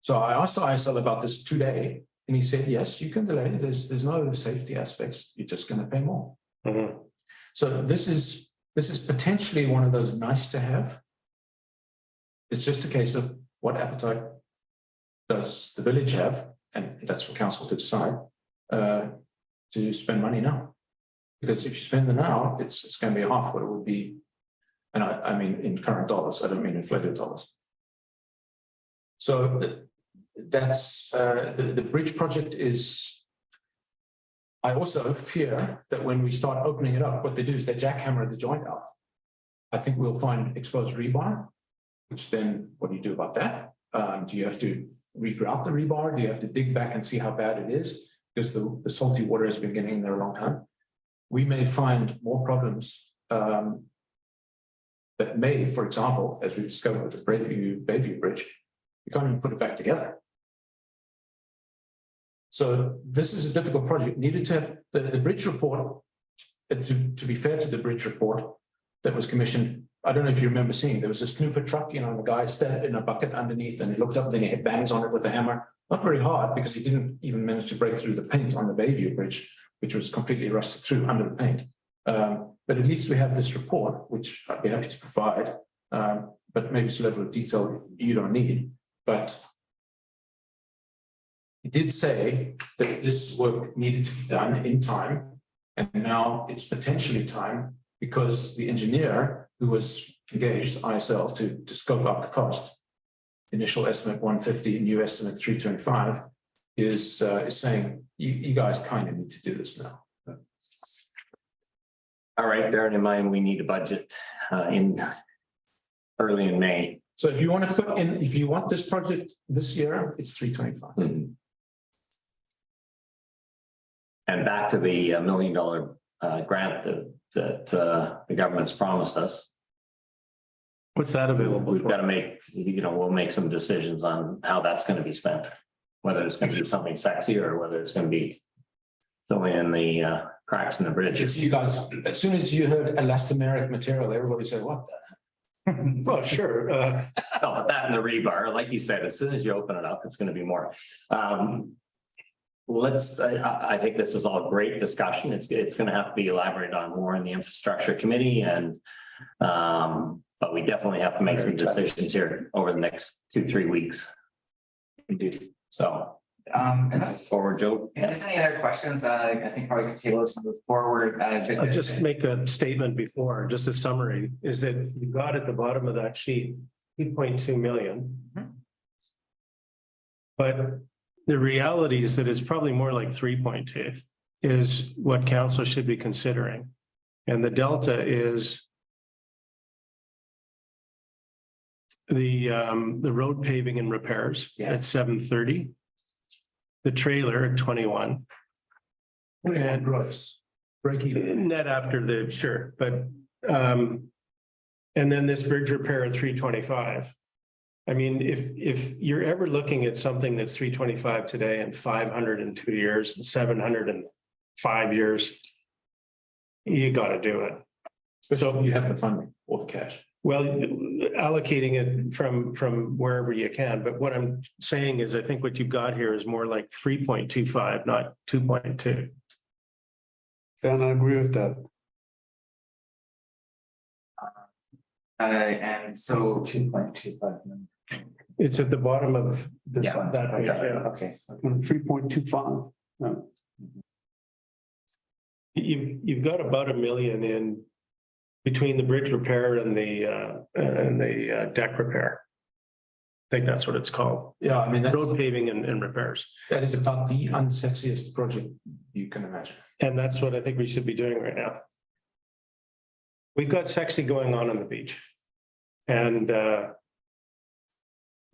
So I asked ISL about this today, and he said, yes, you can delay. There's no safety aspects. You're just going to pay more. So this is potentially one of those nice to have. It's just a case of what appetite does the village have, and that's for council to decide, to spend money now. Because if you spend it now, it's going to be half what it would be. And I mean, in current dollars, I don't mean inflated dollars. So that's the bridge project is. I also fear that when we start opening it up, what they do is they jackhammer the joint out. I think we'll find exposed rebar, which then what do you do about that? Do you have to regrout the rebar? Do you have to dig back and see how bad it is? Because the salty water has been getting in there a long time. We may find more problems that may, for example, as we discovered with the Bayview Bridge, you can't even put it back together. So this is a difficult project. Needed to have the bridge report, to be fair to the bridge report that was commissioned. I don't know if you remember seeing, there was a snooper truck, and the guy stepped in a bucket underneath and he looked up and then he hit bangs on it with a hammer. Not very hard because he didn't even manage to break through the paint on the Bayview Bridge, which was completely rusted through under the paint. But at least we have this report, which I'd be happy to provide, but maybe it's a level of detail you don't need. But it did say that this work needed to be done in time, and now it's potentially time because the engineer who was engaged, ISL, to scope up the cost, initial estimate 150, new estimate 325, is saying you guys kind of need to do this now. All right, bearing in mind, we need a budget early in May. So if you want to put in, if you want this project this year, it's 325. And back to the $1 million grant that the government's promised us. what's that available We've for? got to make, we'll make some decisions on how that's going to be spent. Whether it's going to be something sexy or whether it's going to be filling in the cracks in the bridge. It's you guys, as soon as you heard elastomeric material, everybody said, what the? Well, sure. Oh, but that and the rebar, like you said, as soon as you open it up, it's going to be more. I think this is all great discussion. It's going to have to be elaborated on more in the infrastructure committee, and but we definitely have to make some decisions here over the next 2-3 weeks. So And that's, forward, Joe. if there's any other questions, I think probably could table this and move forward. I'll just make a statement before, just a summary, is that you got at the bottom of that sheet, 2.2 million. But the reality is that it's probably more like 3.2 is what council should be considering. And the delta is the road paving and repairs at 730. The trailer at 21. And gross, break even. Net after the, sure, but and then this bridge repair at 325. I mean, if you're ever looking at something that's 325 today and 500 in 2 years and 700 in 5 years, you gotta do it. So you have the funding or the cash. Well, allocating it from wherever you can, but what I'm saying is, I think what you've got here is more like 3.25, not 2.2. Dan, I agree with that. And so, 2.25. It's at the bottom of this Yeah, one, that page, yeah. okay, 3.25. You've got about $1 million in between the bridge repair and the deck repair. I think that's what it's called. Yeah, I mean, that's, Road paving and repairs. that is about the unsexiest project you can imagine. And that's what I think we should be doing right now. We've got sexy going on the beach. And,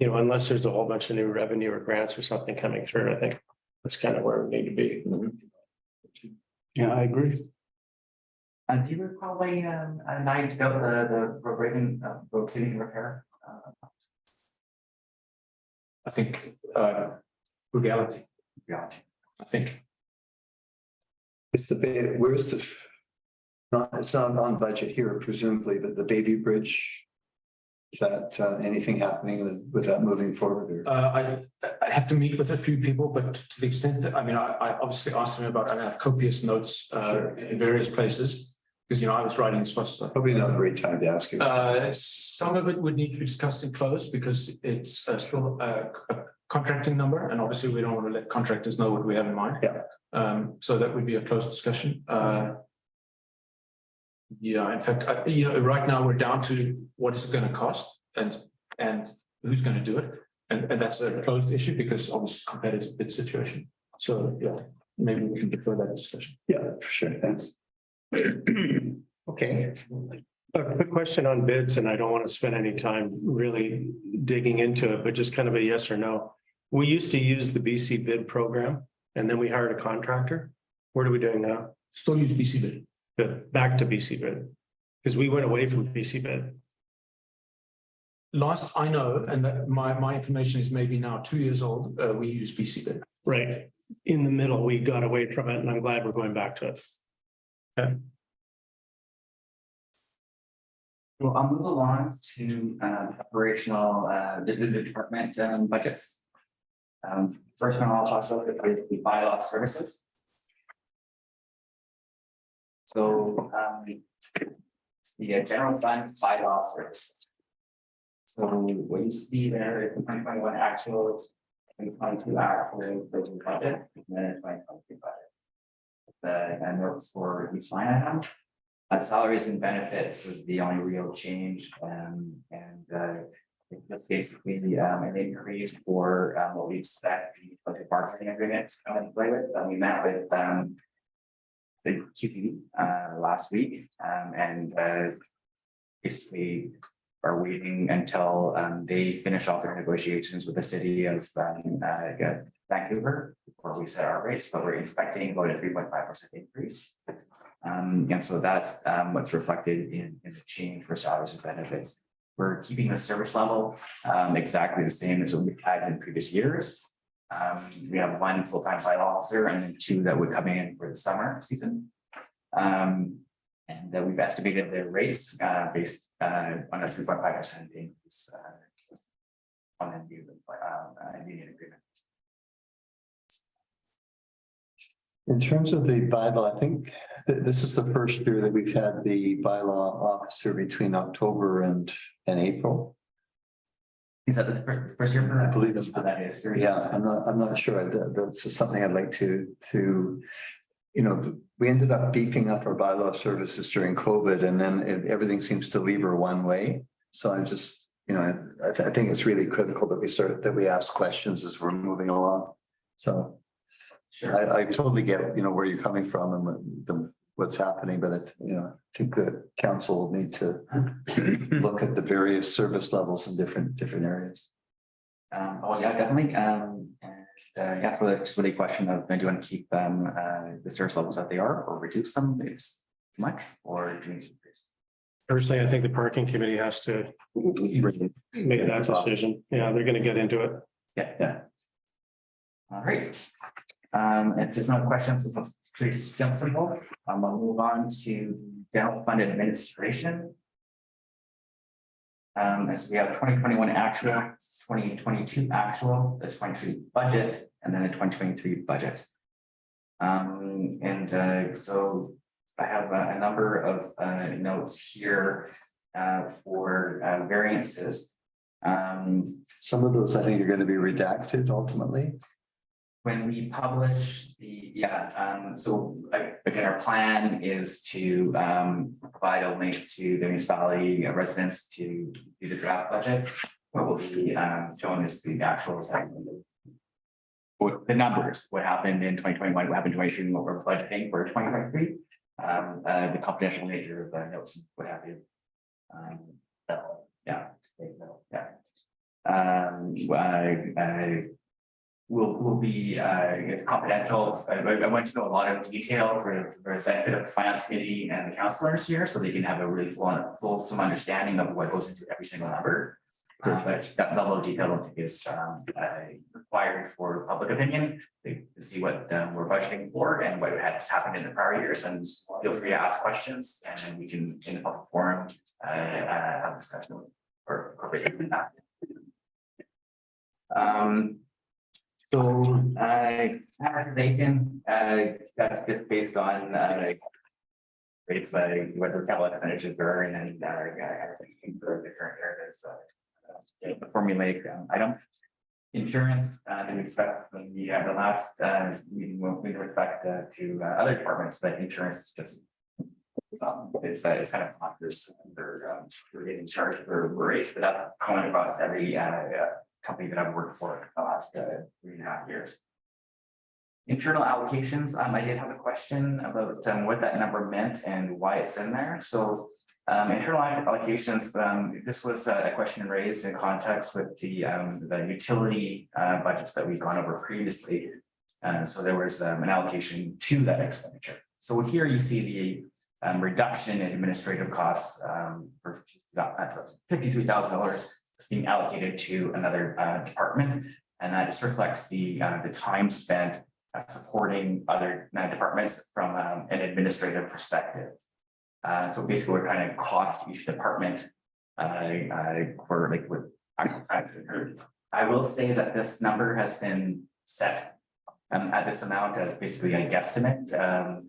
unless there's a whole bunch of new revenue or grants or something coming through, I think that's kind of where we need to be. Yeah, I agree. do you recall when a night ago the rotating repair? I think, frugality, Yeah. I think. It's where's it's not on budget here presumably, but the Baby Bridge. Is that anything happening with that moving forward? Or? I have to meet with a few people, but to the extent that, I obviously asked him about, I have copious notes in various places. Because, I was writing this stuff. Probably not a great time to ask you. Some of it would need to be discussed in close because it's still a contracting number, and obviously we don't want to let contractors know what we have in mind. Yeah. So that would be a close discussion. Yeah, in fact, right now we're down to what is it going to cost and who's going to do it, and that's a closed issue because obviously competitive bid situation. So yeah, maybe we can defer that discussion. Yeah, for sure. Thanks. Okay. A quick question on bids, and I don't want to spend any time really digging into it, but just kind of a yes or no. We used to use the BC bid program and then we hired a contractor. What are we doing now? Still use BC bid. Good. Back to BC bid. Because we went away from BC bid. Last I know, and that my information is maybe now 2 years old, we use BC bid. Right. In the middle, we got away from it and I'm glad we're going back to it. Okay. Well, I'll move along to operational the department budgets. First one I'll toss up is the bylaw services. So the general fund bylaw service. So what you see there is the 2021 actuals, 2022 actuals, the budget, and then 2023 budget. The notes for each line item. Salaries and benefits is the only real change, it's basically an increase for what we expect the bargaining agreement to come into play with. We met with the QP last week and basically are waiting until they finish off their negotiations with the city of Vancouver before we set our rates, but we're expecting about a 3.5% increase. And so that's what's reflected in the change for salaries and benefits. We're keeping the service level exactly the same as what we've had in previous years. We have one full-time bylaw officer and then 2 that would come in for the summer season. And we've estimated their rates based on a 3.5% increase on the new union agreement. In terms of the bylaw, I think this is the first year that we've had the bylaw officer between October and April. Is that the first year? I believe it's the- that is. Yeah, I'm not sure. That's something I'd like to we ended up beefing up our bylaw services during COVID, and then everything seems to lever one way. So I'm just, I think it's really critical that we ask questions as we're moving along. So Sure. I totally get, where you're coming from and what's happening, but I think the council will need to look at the various service levels in different areas. Oh yeah, definitely. Yeah, so it's really a question of, do you want to keep the service levels that they are, or reduce them? Is too much, or do you need to increase? Personally, I think the parking committee has to make that decision. Yeah, they're going to get into it. Yeah. All right. If there's no questions, let's pretty simple. I'll move on to general fund administration. As we have 2021 actual, 2022 actual, the 2023 budget, and then the 2023 budget. So I have a number of notes here for variances. Some of those I think are going to be redacted ultimately. When we publish so again, our plan is to provide a link to the municipality residents to do the draft budget. What will be shown is the actual the numbers, what happened in 2021, what happened in 2022, what we're budgeting for 2023, the confidential nature of the notes, and what have you. Will be it's confidential. I went to a lot of detail for the benefit of the finance committee and the councilors here, so they can have a really fulsome understanding of what goes into every single number. But that level of detail I think is required for public opinion to see what we're budgeting for and what has happened in the prior years. And feel free to ask questions, and then we can in the public forum have a discussion or incorporate that. So amortization, that's just based on rates whether capital expenditures are and then everything for the current areas. Formulaic item. Insurance, we expect from the last meeting with respect to other departments, but insurance is just it's kind of obvious for getting charged for rates, but that's common across every company that I've worked for the last 3.5 years. Internal allocations, I did have a question about what that number meant and why it's in there. So internal allocations, this was a question raised in context with the utility budgets that we've gone over previously. So there was an allocation to that expenditure. So here you see the reduction in administrative costs for $53,000 is being allocated to another department, and that just reflects the time spent supporting other departments from an administrative perspective. So basically, we're trying to cost each department for like with actual time. I will say that this number has been set at this amount as basically a guesstimate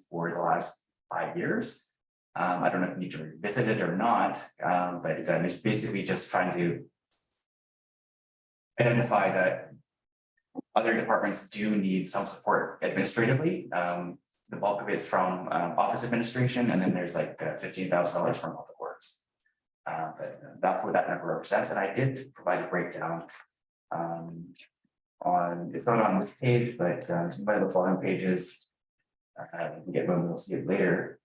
for the last 5 years. I don't know if you need to revisit it or not, but it's basically just trying to identify that other departments do need some support administratively. The bulk of it's from office administration, and then there's like $15,000 from public works. But that's what that number represents. And I did provide a breakdown on it's not on this page, but some of the following pages. You can get one, we'll see it later.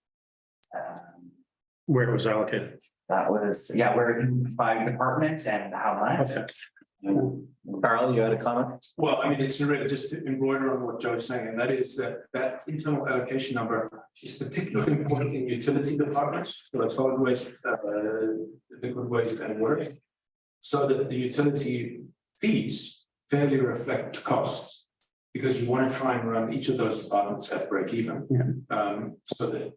Where it was allocated. That was where by department and how much. Okay. Carl, you had a comment? Well, I mean, it's really just to embroider on what Joe's saying, and that is that internal allocation number is particularly important in utility departments, so solid waste, liquid waste and water, so that the utility fees fairly reflect costs, because you want to try and run each of those departments at break even, so that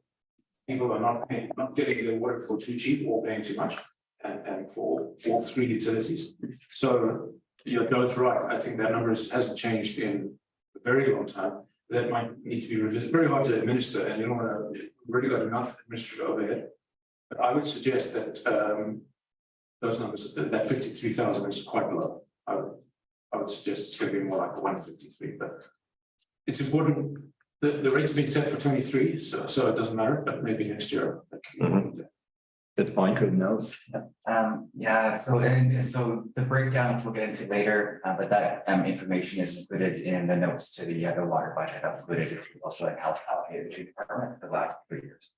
people are not getting their water for too cheap or paying too much. And for all 3 utilities. So Joe's right. I think that number hasn't changed in a very long time. That might need to be revisited. Very hard to administer, and you don't want to. We've already got enough administrative overhead. But I would suggest that those numbers, that 53,000 is quite low. I would suggest it's going to be more like 153. But it's important. The rate's been set for 23, so it doesn't matter. But maybe next year. Good point. Good note. So the breakdowns we'll get into later, but that information is included in the notes to the water budget. I've included also in health allocated to the department for the last 3 years.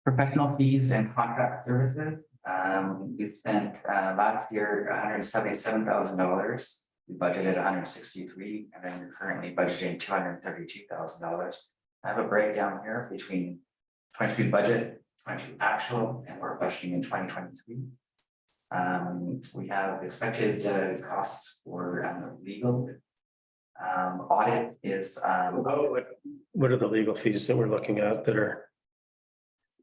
Professional fees and contract services. We spent last year $177,000. We budgeted $163,000, and then we're currently budgeting $232,000. I have a breakdown here between 22 budget, 22 actual, and we're budgeting in 2023. We have expected costs for legal. Audit is What are the legal fees that we're looking at that are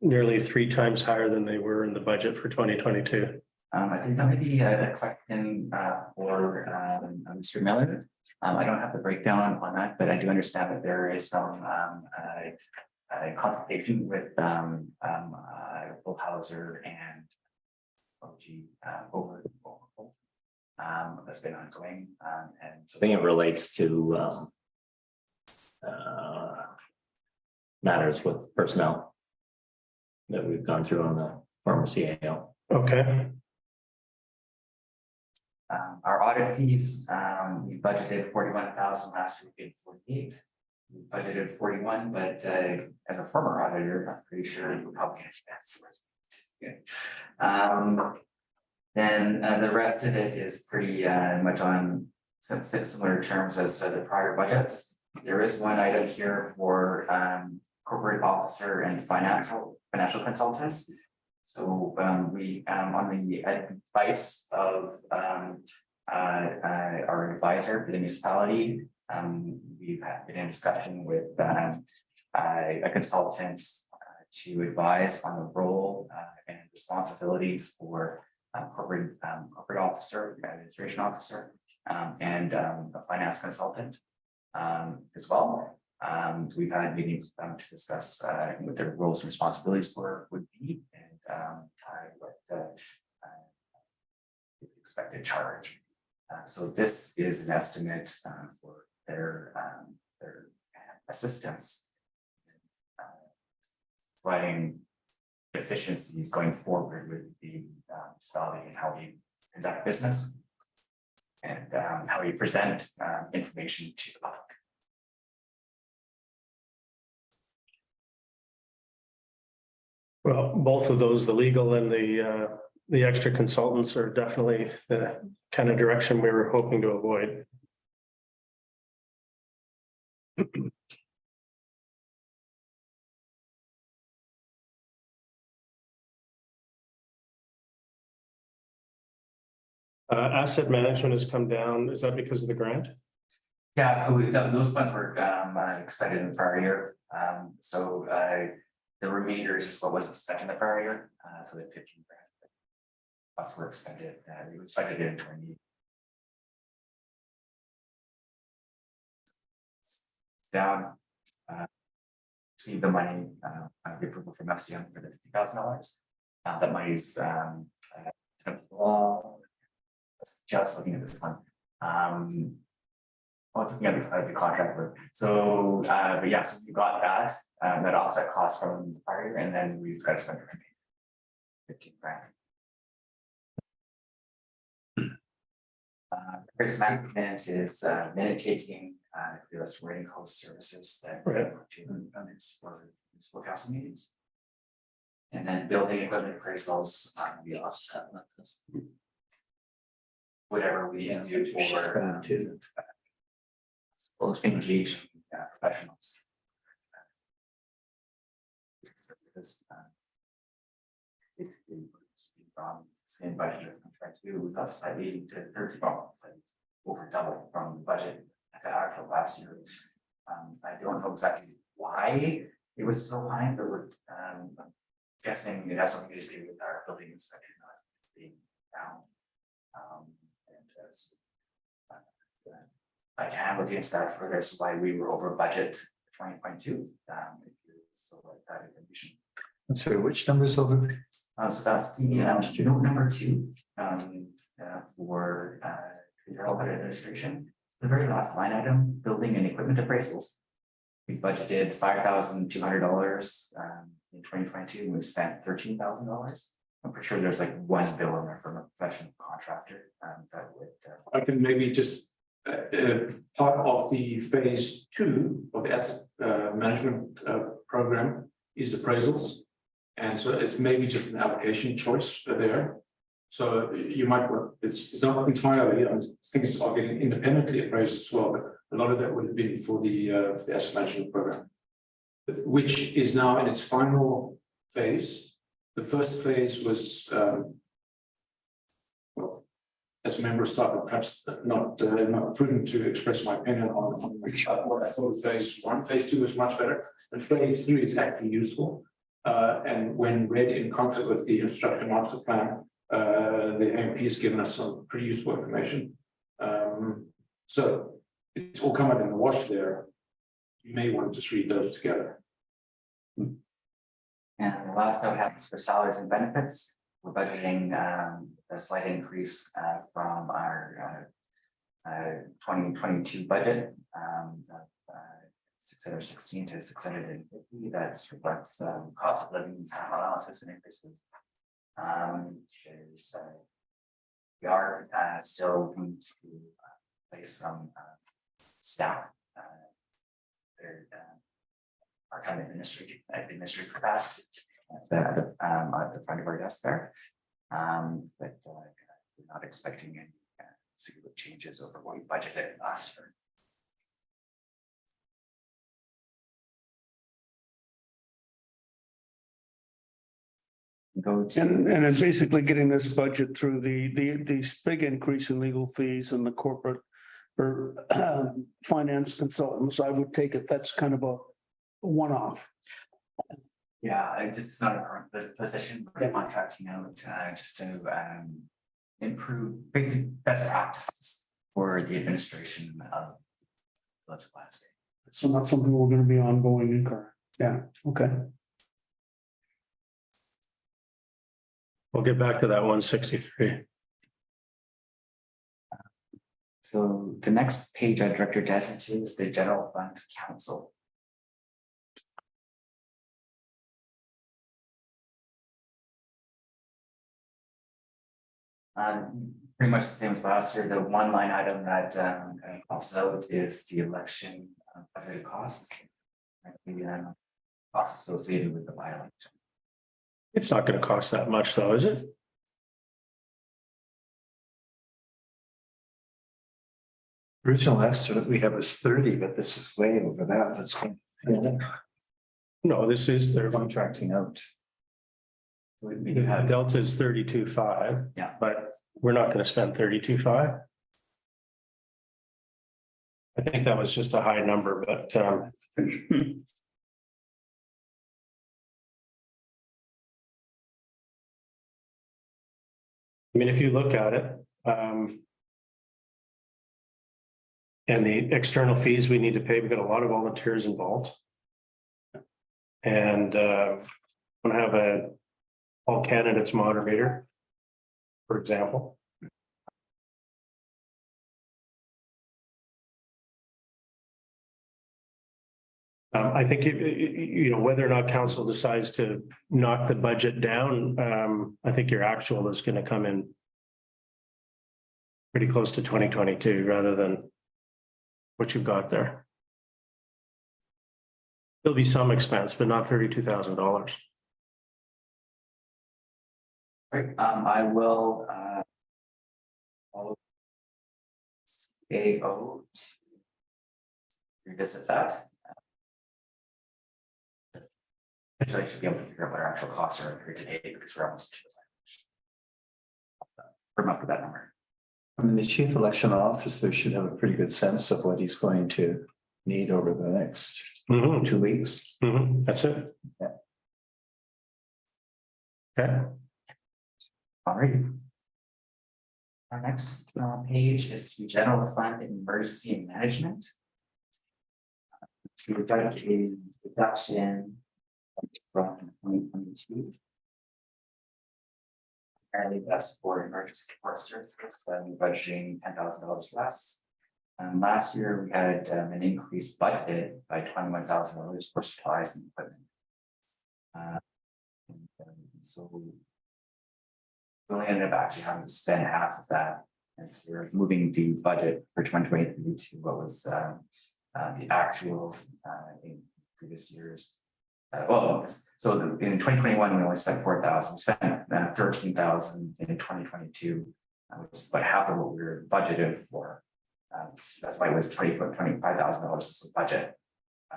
nearly 3 times higher than they were in the budget for 2022? I think that might be a question for Mr. Miller. I don't have the breakdown on that, but I do understand that there is some consultation with Bullhauser and over that's been ongoing, and so I think it relates to matters with personnel that we've gone through on the former CAO. Okay, our audit fees, we budgeted 41,000 last year, we paid 48. We budgeted 41, but as a former auditor, I'm pretty sure we're probably gonna get that. Then the rest of it is pretty much on similar terms as the prior budgets. There is one item here for corporate officer and financial consultants. So we on the advice of our advisor for the municipality, we've been in discussion with a consultant to advise on the role and responsibilities for corporate officer, administration officer, and a finance consultant as well. We've had meetings to discuss what their roles and responsibilities would be, and what the expected charge. So this is an estimate for their assistance, providing efficiencies going forward with the municipality and how we conduct business and how we present information to the public. well, both of those, the legal and the extra consultants, are definitely the kind of direction we were hoping to avoid. Asset management has come down. Is that because of the grant? Yeah, so those funds were expended in the prior year. So the remainder is just what wasn't spent in the prior year. So the 15 grand plus were expended. It was budgeted in 20. It's down. Received the money, the approval from FCM for the $50,000. That money's just looking at this one. Looking at the contract work. So, but yeah, so we got that, that offset cost from the prior year, and then we just got to spend 15 grand. Risk management is minute taking, the restoring host services that Right. for municipal council meetings. And then building equipment appraisals, we offset whatever we need to do for both engaged professionals. Same budget compared to, we got slightly to 30, over double from the budget at the actual last year. I don't know exactly why it was so high, but we're guessing it has something to do with our building inspection not being down. I can look into that further, so why we were over budget 2022. So like that information. So which numbers over? So that's the note number 2 for federal budget administration. The very last line item, building and equipment appraisals. We budgeted $5,200 in 2022, and we spent $13,000. I'm pretty sure there's like one bill in there from a professional contractor that would. I can maybe just part of the phase 2 of the asset management program is appraisals. And so it's maybe just an allocation choice there. So you might want, it's not entirely, I think it's all getting independently appraised as well, but a lot of that would have been for the asset management program, which is now in its final phase. The first phase was as a member of staff, perhaps not prudent to express my opinion on what I thought of phase one. Phase two was much better, and phase three is actually useful. And when read in conflict with the infrastructure master plan, the MP has given us some pretty useful information. So it's all come up in the wash there. You may want to just read those together. And the last note happens for salaries and benefits. We're budgeting a slight increase from our 2022 budget, 616 to 650. That just reflects cost of living allowances and increases. We are still going to place some staff. Our kind of administrative capacity at the front of our desk there. But we're not expecting any significant changes over what we budgeted last year. And then basically getting this budget through the big increase in legal fees and the corporate or finance consultants, I would take it that's kind of a one-off. Yeah, this is not a current position, we're contracting out just to improve basic best practices for the administration of budget landscape. So not something we're going to be ongoing in current. Yeah, okay. We'll get back to that 163. So the next page I direct your attention to is the general fund council. Pretty much the same as last year. The one line item that kind of pops out is the election budgeted costs. The costs associated with the by-election. It's not going to cost that much though, is it? Original estimate we have was 30, but this is way over that. That's No, this is their contracting out. We do have Delta is 32.5. Yeah. But we're not going to spend 32.5. I think that was just a high number, but I mean, if you look at it, and the external fees we need to pay, we've got a lot of volunteers involved. And I'm gonna have a all candidates moderator, for example. I think you know, whether or not council decides to knock the budget down, I think your actual is going to come in pretty close to 2022 rather than what you've got there. There'll be some expense, but not $32,000. Right, I will follow AO to revisit that. Actually, I should be able to figure out what our actual costs are here today because we're almost 2%. Firm up with that number. I mean, the chief election officer should have a pretty good sense of what he's going to need over the next 2 weeks. That's it. Yeah. Okay. All right. Our next page is the general fund and emergency management. So we've got a reduction from 2022. Apparently that's for emergency support services, budgeting $10,000 less. Last year we had an increased budget by $21,000 for supplies and equipment. So we only ended up actually having to spend half of that, and so we're moving the budget for 2023 to what was the actual in previous years. So in 2021 we only spent 4,000. We spent 13,000 in 2022, which is about half of what we were budgeted for. That's why it was $25,000 as a budget.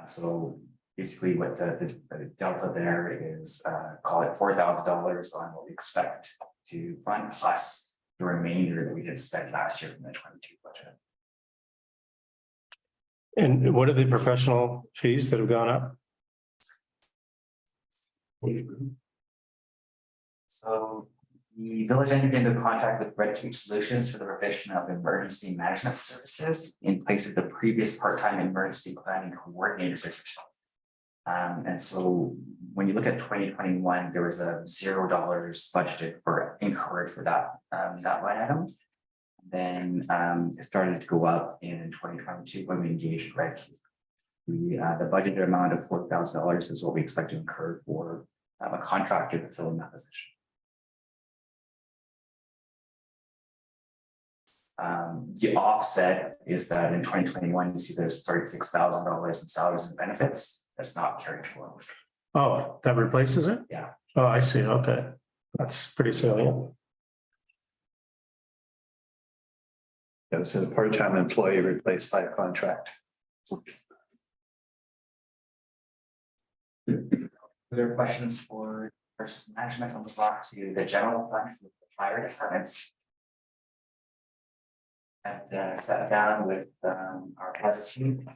So basically, what the delta there is, call it $4,000 on what we expect to fund plus the remainder that we did spend last year from the 22 budget. And what are the professional fees that have gone up? So the village entered into contract with Red Team Solutions for the provision of emergency management services in place of the previous part-time emergency planning coordinator position. And so when you look at 2021, there was a $0 budgeted for incurred for that line item. Then it started to go up in 2022 when we engaged Red Team. The budgeted amount of $4,000 is what we expect to incur for a contractor to fill in that position. The offset is that in 2021, you see there's $36,000 in salaries and benefits that's not carried forward. Oh, that replaces it? Yeah. Oh, I see. Okay. That's pretty salient. Yeah, so the part-time employee replaced by a contract. Other questions for person management on the block to the general fund for the fire department? And sat down with our test chief and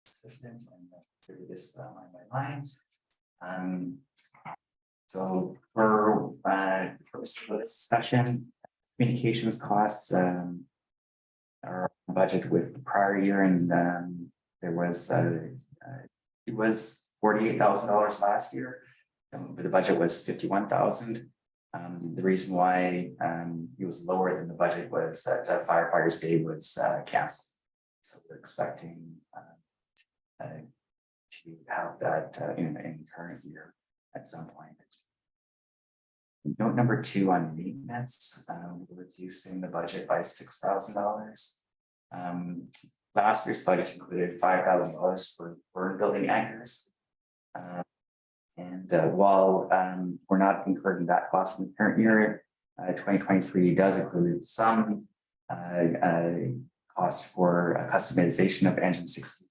assistants and through this line by line. So for this discussion, communications costs are budget with the prior year, and there was it was $48,000 last year, but the budget was $51,000. The reason why it was lower than the budget was that Firefighters Day was canceled. So we're expecting to have that in the current year at some point. Note number 2 on maintenance, we're reducing the budget by $6,000. Last year's budget included $5,000 for burn building anchors. And while we're not incurring that cost in the current year, 2023 does include some cost for customization of engine 60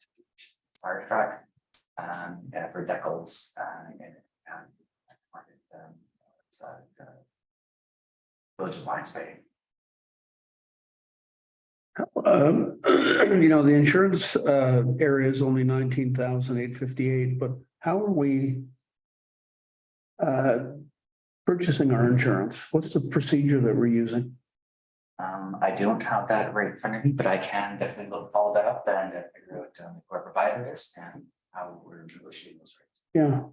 fire truck for decals Village of Lions Bay. The insurance area is only 19,858, but how are we purchasing our insurance? What's the procedure that we're using? I don't have that right in front of me, but I can definitely follow that up and figure out who our provider is and how we're negotiating those rates. Yeah.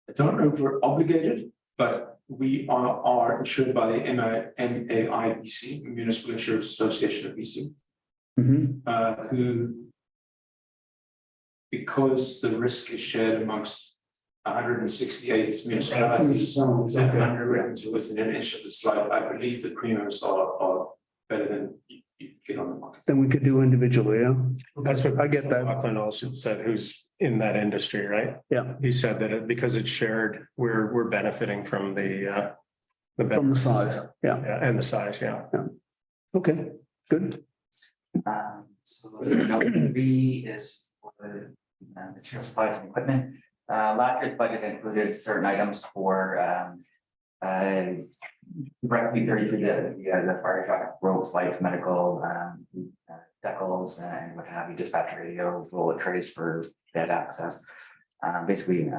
I don't know if we're obligated, but we are insured by the MAIBC, Municipal Insurance Association of BC, who, because the risk is shared amongst 168 municipalities and underwritten to within an inch of its life, I believe the premiums are better than you get on the market. Then we could do individually, yeah. That's what I get that. Lachlan also said, who's in that industry, right? Yeah. He said that because it's shared, we're benefiting from the From the size, yeah. and the size, yeah. Okay, good. So note 3 is for material supplies and equipment. Last year's budget included certain items for directly the fire truck, ropes, lights, medical, decals, and what have you, dispatch radio, bullet trays for bed access. Basically,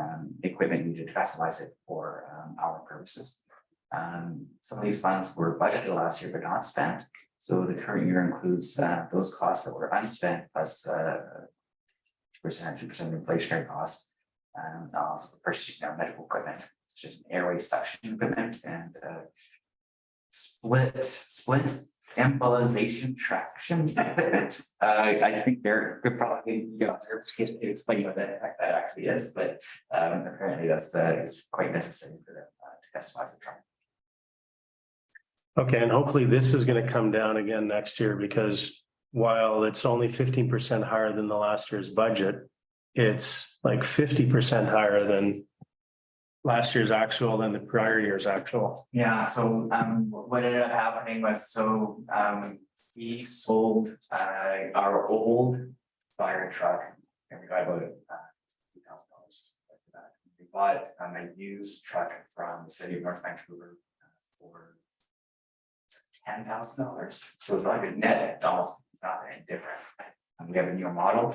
equipment needed to customize it for our purposes. Some of these funds were budgeted last year but not spent. So the current year includes those costs that were unspent plus 2% inflationary costs. Also purchasing medical equipment, such as airway suction equipment and split embolization traction equipment. I think they're could probably explain what that actually is, but apparently that's it's quite necessary for them to customize the truck. Okay, and hopefully this is going to come down again next year, because while it's only 15% higher than the last year's budget, it's like 50% higher than last year's actual than the prior year's actual. Yeah, so what ended up happening was we sold our old fire truck and we got about $2,000 for that. We bought a used truck from the city of North Vancouver for $10,000. So it's like a net almost not any difference. We have a newer model,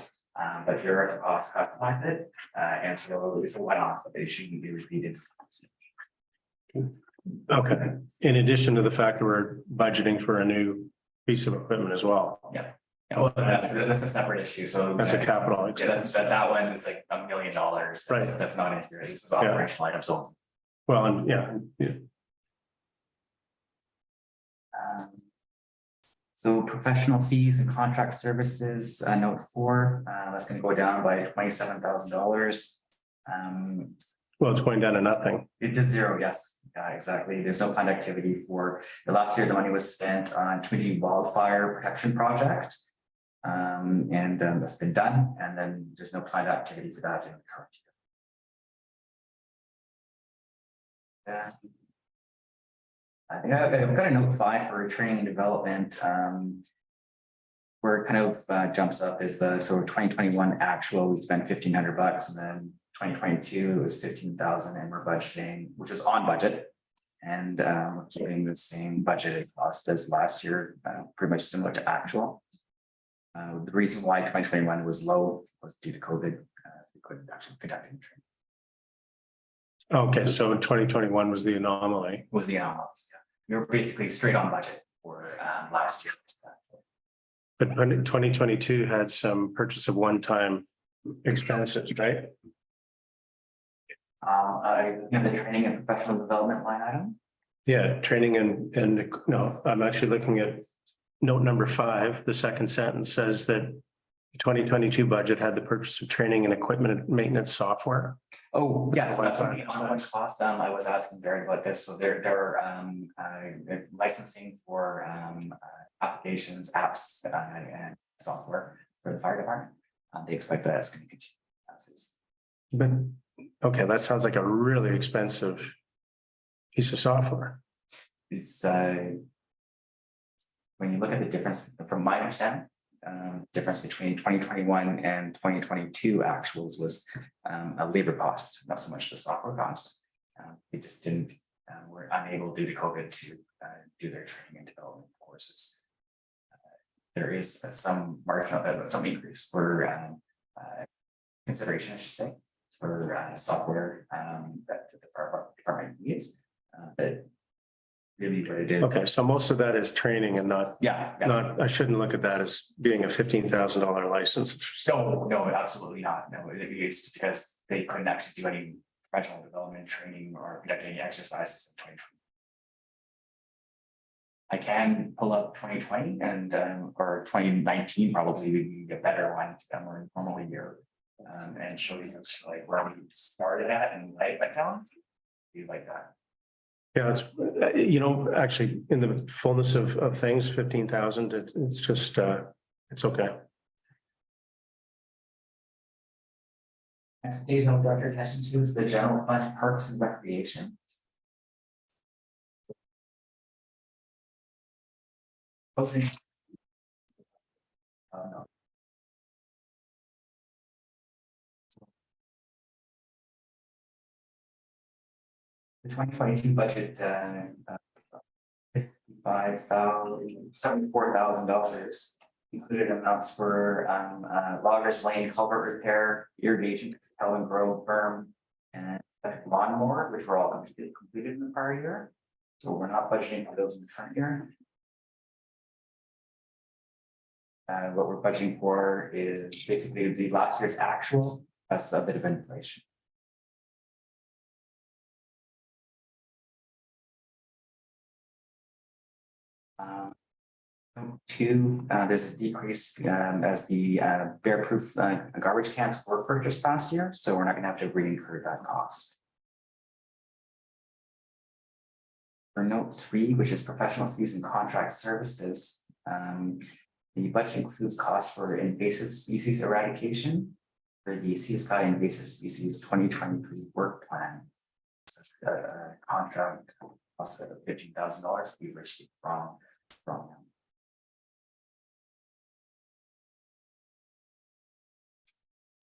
but here are the costs calculated, and so it's a one-off, but they shouldn't be repeated. Okay, in addition to the fact that we're budgeting for a new piece of equipment as well. Yeah, well, that's a separate issue, so. That's a capital Yeah, expense. that one is like $1 million. That's- Right. That's not in here. This is operational items only. Well, and yeah, So professional fees and contract services, note 4, that's gonna go down by $27,000. well, it's going down to nothing. It did 0, yes, exactly. There's no planned activity for, the last year, the money was spent on community wildfire protection project. And that's been done, and then there's no planned activity for that in the current year. I think I've got a note 5 for training and development. Where it kind of jumps up is the, so 2021 actual, we spent $1,500, and then 2022 it was 15,000, and we're budgeting, which was on budget. And we're keeping the same budgeted cost as last year, pretty much similar to actual. The reason why 2021 was low was due to COVID. We couldn't actually conduct any training. Okay, so 2021 was the anomaly. Was the anomaly. Yeah. We were basically straight on budget for last year. But 2022 had some purchase of one-time expenses, right? The training and professional development line item. Yeah, training and no, I'm actually looking at note number 5. The second sentence says that the 2022 budget had the purchase of training and equipment and maintenance software. Oh, yes, That's that's the what the ongoing cost. I was asking Barry about this. So they're licensing for applications, apps, and software for the fire department. They expect that it's going to continue. But okay, that sounds like a really expensive piece of software. It's when you look at the difference, from my understanding, difference between 2021 and 2022 actuals was a labor cost, not so much the software cost. They just didn't, were unable due to COVID to do their training and development courses. There is some marginal, some increase for consideration, I should say, for software that the fire department needs, but really what it is. Okay, so most of that is training and not, Yeah. I shouldn't look at that as being a $15,000 license. No, absolutely not. No, it's because they couldn't actually do any professional development training or conduct any exercises in 2020. I can pull up 2020 and or 2019, probably we can get a better one than we're normally here, and show you like where we started at and like down. You like that? Yeah, it's, actually in the fullness of things, 15,000, it's just, it's okay. Next page I'll draw your attention to is the general fund, parks and recreation. Okay. No. The 2022 budget, $74,000 included amounts for Loggers Lane culvert repair, irrigation, Helen Grove berm, and lawnmower, which were all completed in the prior year. So we're not budgeting for those in the current year. What we're budgeting for is basically the last year's actual, plus a bit of inflation. There's a decrease as the bear-proof garbage cans were purchased last year, so we're not going to have to re-incur that cost. For note 3, which is professional fees and contract services, the budget includes costs for invasive species eradication for the CSI invasive species 2023 work plan. That's a contract cost of $15,000 we received from them.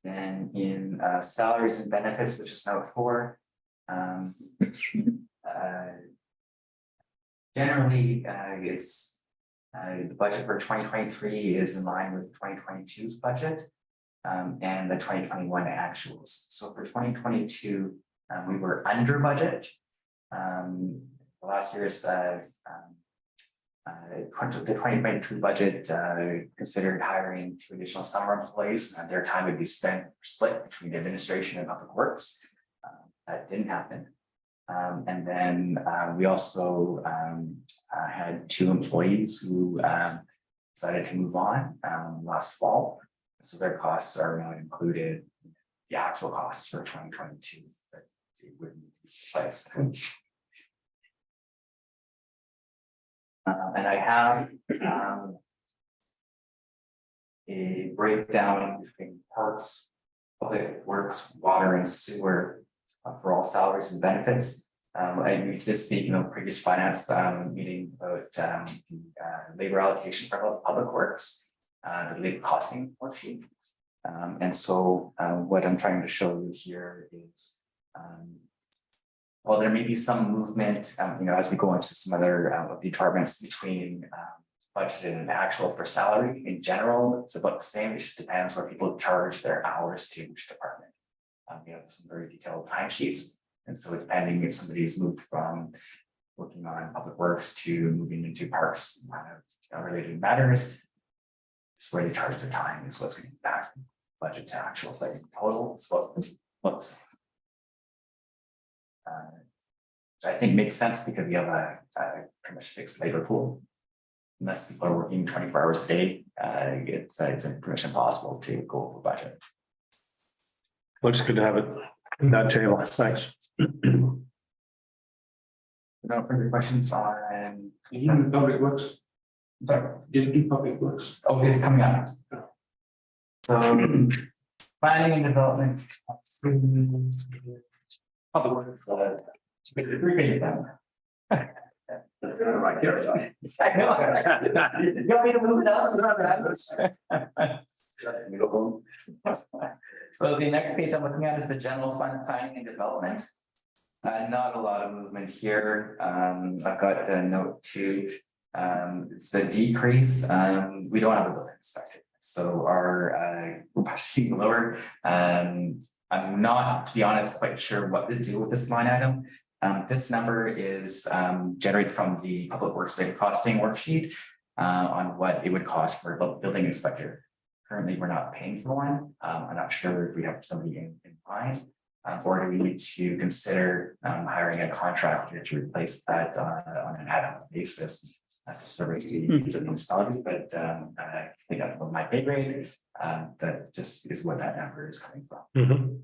Then in salaries and benefits, which is note 4, Generally, it's the budget for 2023 is in line with 2022's budget. And the 2021 actuals. So for 2022, we were under budget. Last year's the 2022 budget considered hiring 2 additional summer employees, and their time would be split between administration and public works. That didn't happen. And then we also had 2 employees who decided to move on last fall. So their costs are not included, the actual costs for 2022. But it wouldn't be replaced. And I have a breakdown between parks, public works, water and sewer for all salaries and benefits. I just speak, previous finance meeting about the labor allocation for public works, the labor costing worksheet. And so what I'm trying to show you here is while there may be some movement, as we go into some other departments between budgeted and actual for salary, in general, it's about the same. It just depends where people charge their hours to each department. We have some very detailed timesheets. And so depending if somebody's moved from working on public works to moving into parks related matters, it's where they charge their time is what's going to impact budget to actual, like total. So looks. Which I think makes sense because we have a pretty much fixed labor pool. Unless people are working 24 hours a day, it's pretty much impossible to go over budget. Looks good to have it in that table. Thanks. No further questions on Public Works. sorry. Did Public Works. Oh, it's coming up. So planning and development. Public works. 3 pages down. Right here. I know. You want me to move it up? So the next page I'm looking at is the general fund planning and development. Not a lot of movement here. I've got a note 2. It's a decrease. We don't have a building inspector, so our we're budgeting lower. I'm not, to be honest, quite sure what to do with this line item. This number is generated from the Public Works labor costing worksheet on what it would cost for a building inspector. Currently, we're not paying for one. I'm not sure if we have somebody in mind, or do we need to consider hiring a contractor to replace that on an ad hoc basis. That's a service we use in municipalities, but I think that's my pay grade. That just is what that number is coming from. Mm-hmm.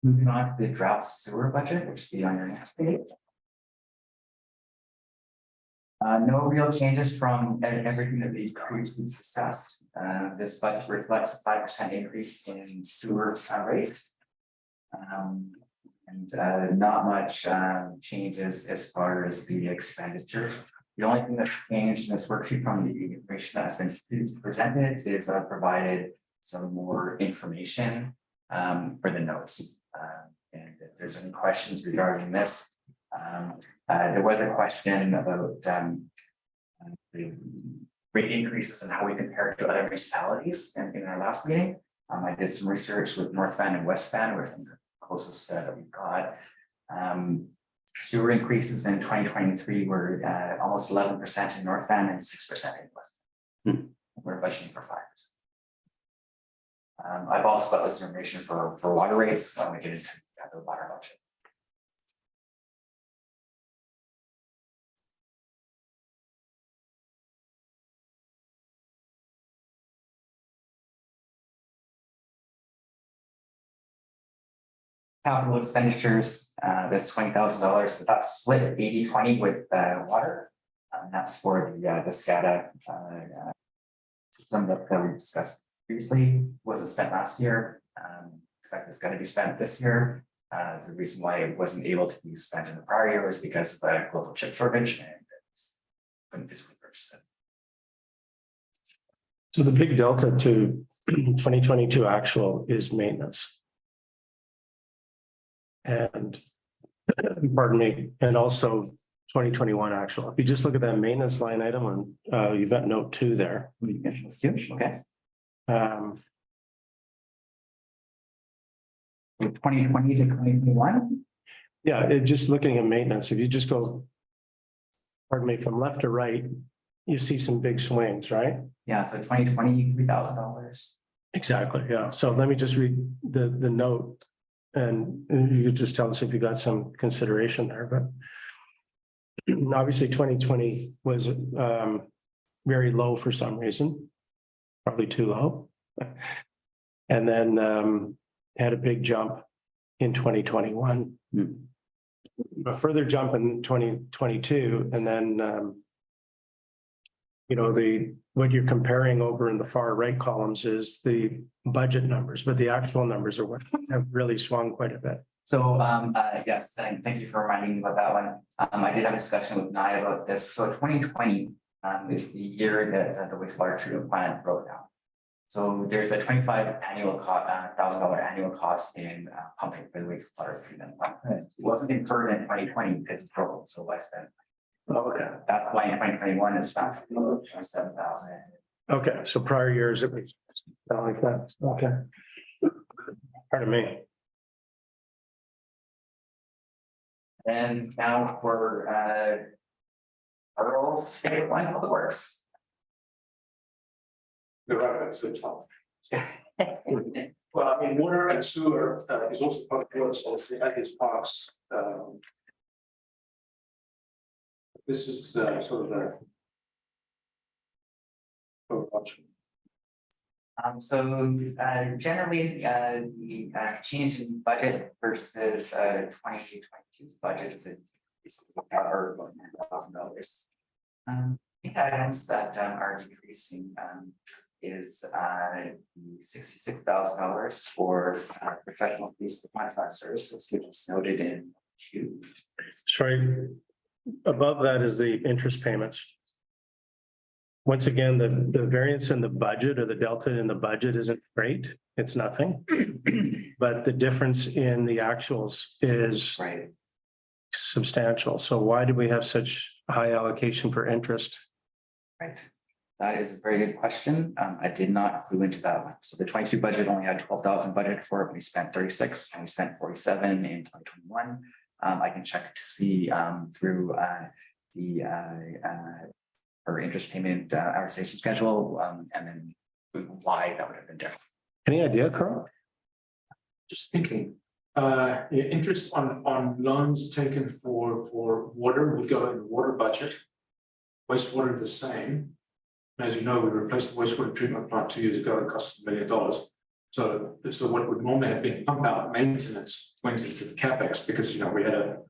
Moving on to the draft sewer budget, which will be on your next page. No real changes from everything that we've previously discussed. This budget reflects a 5% increase in sewer rates. And not much changes as far as the expenditures. The only thing that's changed in this worksheet from the information that's been presented is I've provided some more information for the notes. And if there's any questions regarding this, there was a question about the rate increases and how we compare it to other municipalities in our last meeting. I did some research with North Van and West Van, which are the closest that we've got. Sewer increases in 2023 were almost 11% in North Van and 6% in West Van. We're budgeting for 5%. I've also got this information for water rates when we get into the water budget. Capital expenditures, that's $20,000. That's split 80-20 with water. And that's for the SCADA system that we discussed previously. Wasn't spent last year. Expect it's going to be spent this year. The reason why it wasn't able to be spent in the prior year was because of a global chip shortage and couldn't physically purchase it. So the big delta to 2022 actual is maintenance. And pardon me, and also 2021 actual. If you just look at that maintenance line item and you've got note 2 there. Okay, Um, 2020 to 2021. yeah, just looking at maintenance, if you just go, pardon me, from left to right, you see some big swings, right? Yeah, so 2020, $3,000. Exactly, yeah. So let me just read the note. And you could just tell us if you got some consideration there, but obviously 2020 was very low for some reason, probably too low. And then had a big jump in 2021. A further jump in 2022, and then you know, what you're comparing over in the far right columns is the budget numbers, but the actual numbers are what have really swung quite a bit. So, yes, thank you for reminding me about that one. I did have a discussion with Nye about this. So 2020 is the year that the wastewater treatment plant broke down. So there's a $25,000 annual cost in pumping for the wastewater treatment plant. It wasn't incurred in 2020 because it's broken, so less than. Okay. That's why in 2021 it's back to 7,000. Okay, so prior years it was not like that. Okay. Pardon me. And now for Earl's favorite one, Public Works. The right, that's the top. Well, I mean, water and sewer is also public works, obviously, at his parks. This is sort of the. Generally, the change in budget versus 2022 budget is over $1,000. The items that are decreasing is the $66,000 for professional fees, the contract services, which is noted in 2. Sorry, above that is the interest payments. Once again, the variance in the budget or the delta in the budget isn't great. It's nothing. But the difference in the actuals is Right. substantial. So why do we have such high allocation for interest? Right. That is a very good question. I did not clue into that one. So the 22 budget only had 12,000 budget for it. We spent 36 and we spent 47 in 2021. I can check to see through the or interest payment amortization schedule and then why that would have been different. Any idea, Carl? Just thinking, interest on loans taken for water would go in the water budget. Wastewater the same. As you know, we replaced the wastewater treatment plant 2 years ago. It cost $1 million. So what would normally have been pump out maintenance went into the capex because we had a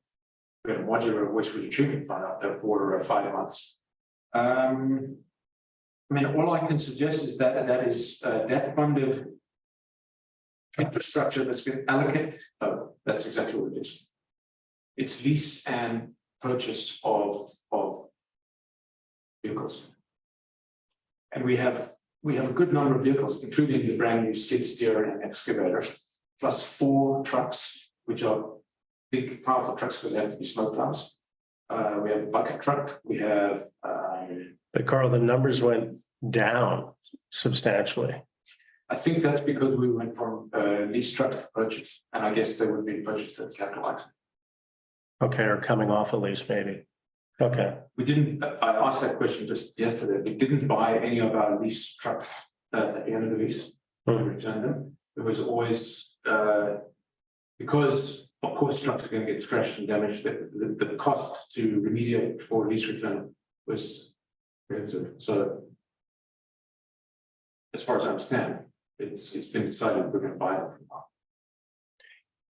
modular wastewater treatment plant out there for 5 months. I mean, all I can suggest is that is debt funded infrastructure that's been allocated. Oh, that's exactly what it is. It's lease and purchase of vehicles. And we have a good number of vehicles, including the brand new skid steer and excavator, plus 4 trucks, which are big, powerful trucks because they have to be snow plows. We have a bucket truck. We have. But Carl, the numbers went down substantially. I think that's because we went from lease truck to purchase, and I guess they would be purchased as capital item. Okay, or coming off a lease, maybe. Okay. We didn't. I asked that question just yesterday. We didn't buy any of our lease trucks at the end of the lease. We returned them. It was always because. Of course, trucks are going to get scratched and damaged. The cost to remediate for lease return was expensive. So, as far as I understand, it's been decided we're going to buy them from now.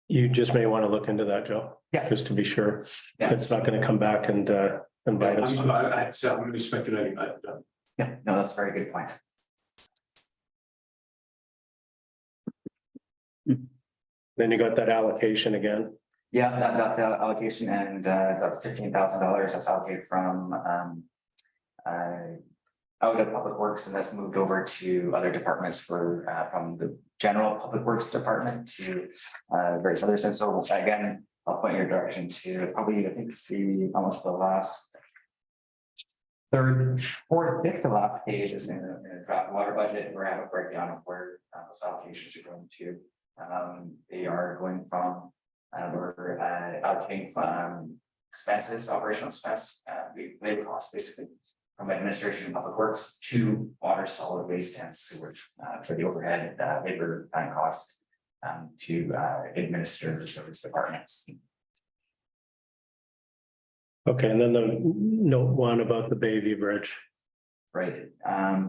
You just may want to look into that, Joe. Yeah. Just to be sure. Yeah. It's not going to come back and bite us. I'm really speculating. Yeah, no, that's a very good point. Then you got that allocation again. Yeah, that's the allocation, and that's $15,000 that's allocated from out of Public Works, and that's moved over to other departments for, from the general Public Works department to various others. And so again, I'll point your direction to probably, I think, see almost the last third, fourth, fifth to last page is in a draft water budget, where I have a breakdown of where those allocations are going to. They are going from, we're allocating from expenses, operational expense, labor costs, basically from administration and public works to water, solid waste, and sewage for the overhead labor and costs to administer those departments. Okay, and then the note one about the Bayview Bridge. Right,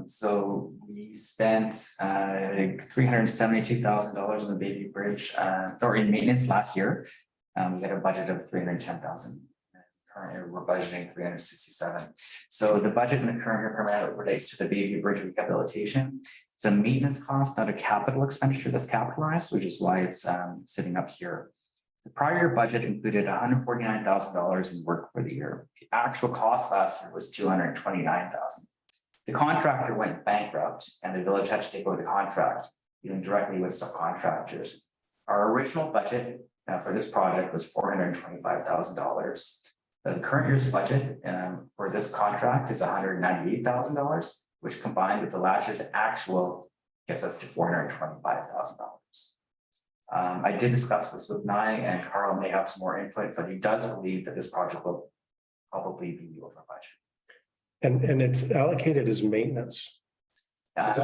so we spent $372,000 on the Bayview Bridge or in maintenance last year. We had a budget of $310,000. Currently, we're budgeting $367,000. So the budget in the current year primarily relates to the Bayview Bridge rehabilitation. It's a maintenance cost, not a capital expenditure that's capitalized, which is why it's sitting up here. The prior year budget included $149,000 in work for the year. The actual cost last year was $229,000. The contractor went bankrupt and the village had to take over the contract, dealing directly with subcontractors. Our original budget for this project was $425,000. The current year's budget for this contract is $198,000, which combined with the last year's actual gets us to $425,000. I did discuss this with Nye, and Carl may have some more input, but he does believe that this project will probably be over budget. And it's allocated as maintenance. It's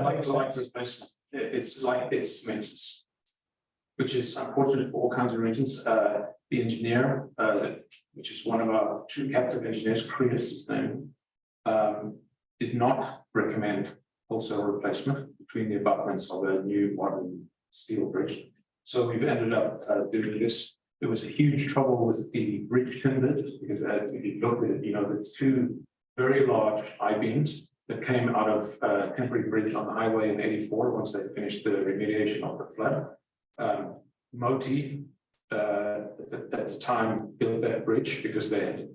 like it's maintenance, which is unfortunate for all kinds of reasons. The engineer, which is one of our two captive engineers, Chris, his name, did not recommend wholesale replacement between the abutments of a new modern steel bridge. So we've ended up doing this. There was a huge trouble with the bridge timbers because if you look at it, you know, the two very large I-beams that came out of temporary bridge on the highway in '84 once they finished the remediation of the flood. Moti at the time built that bridge because it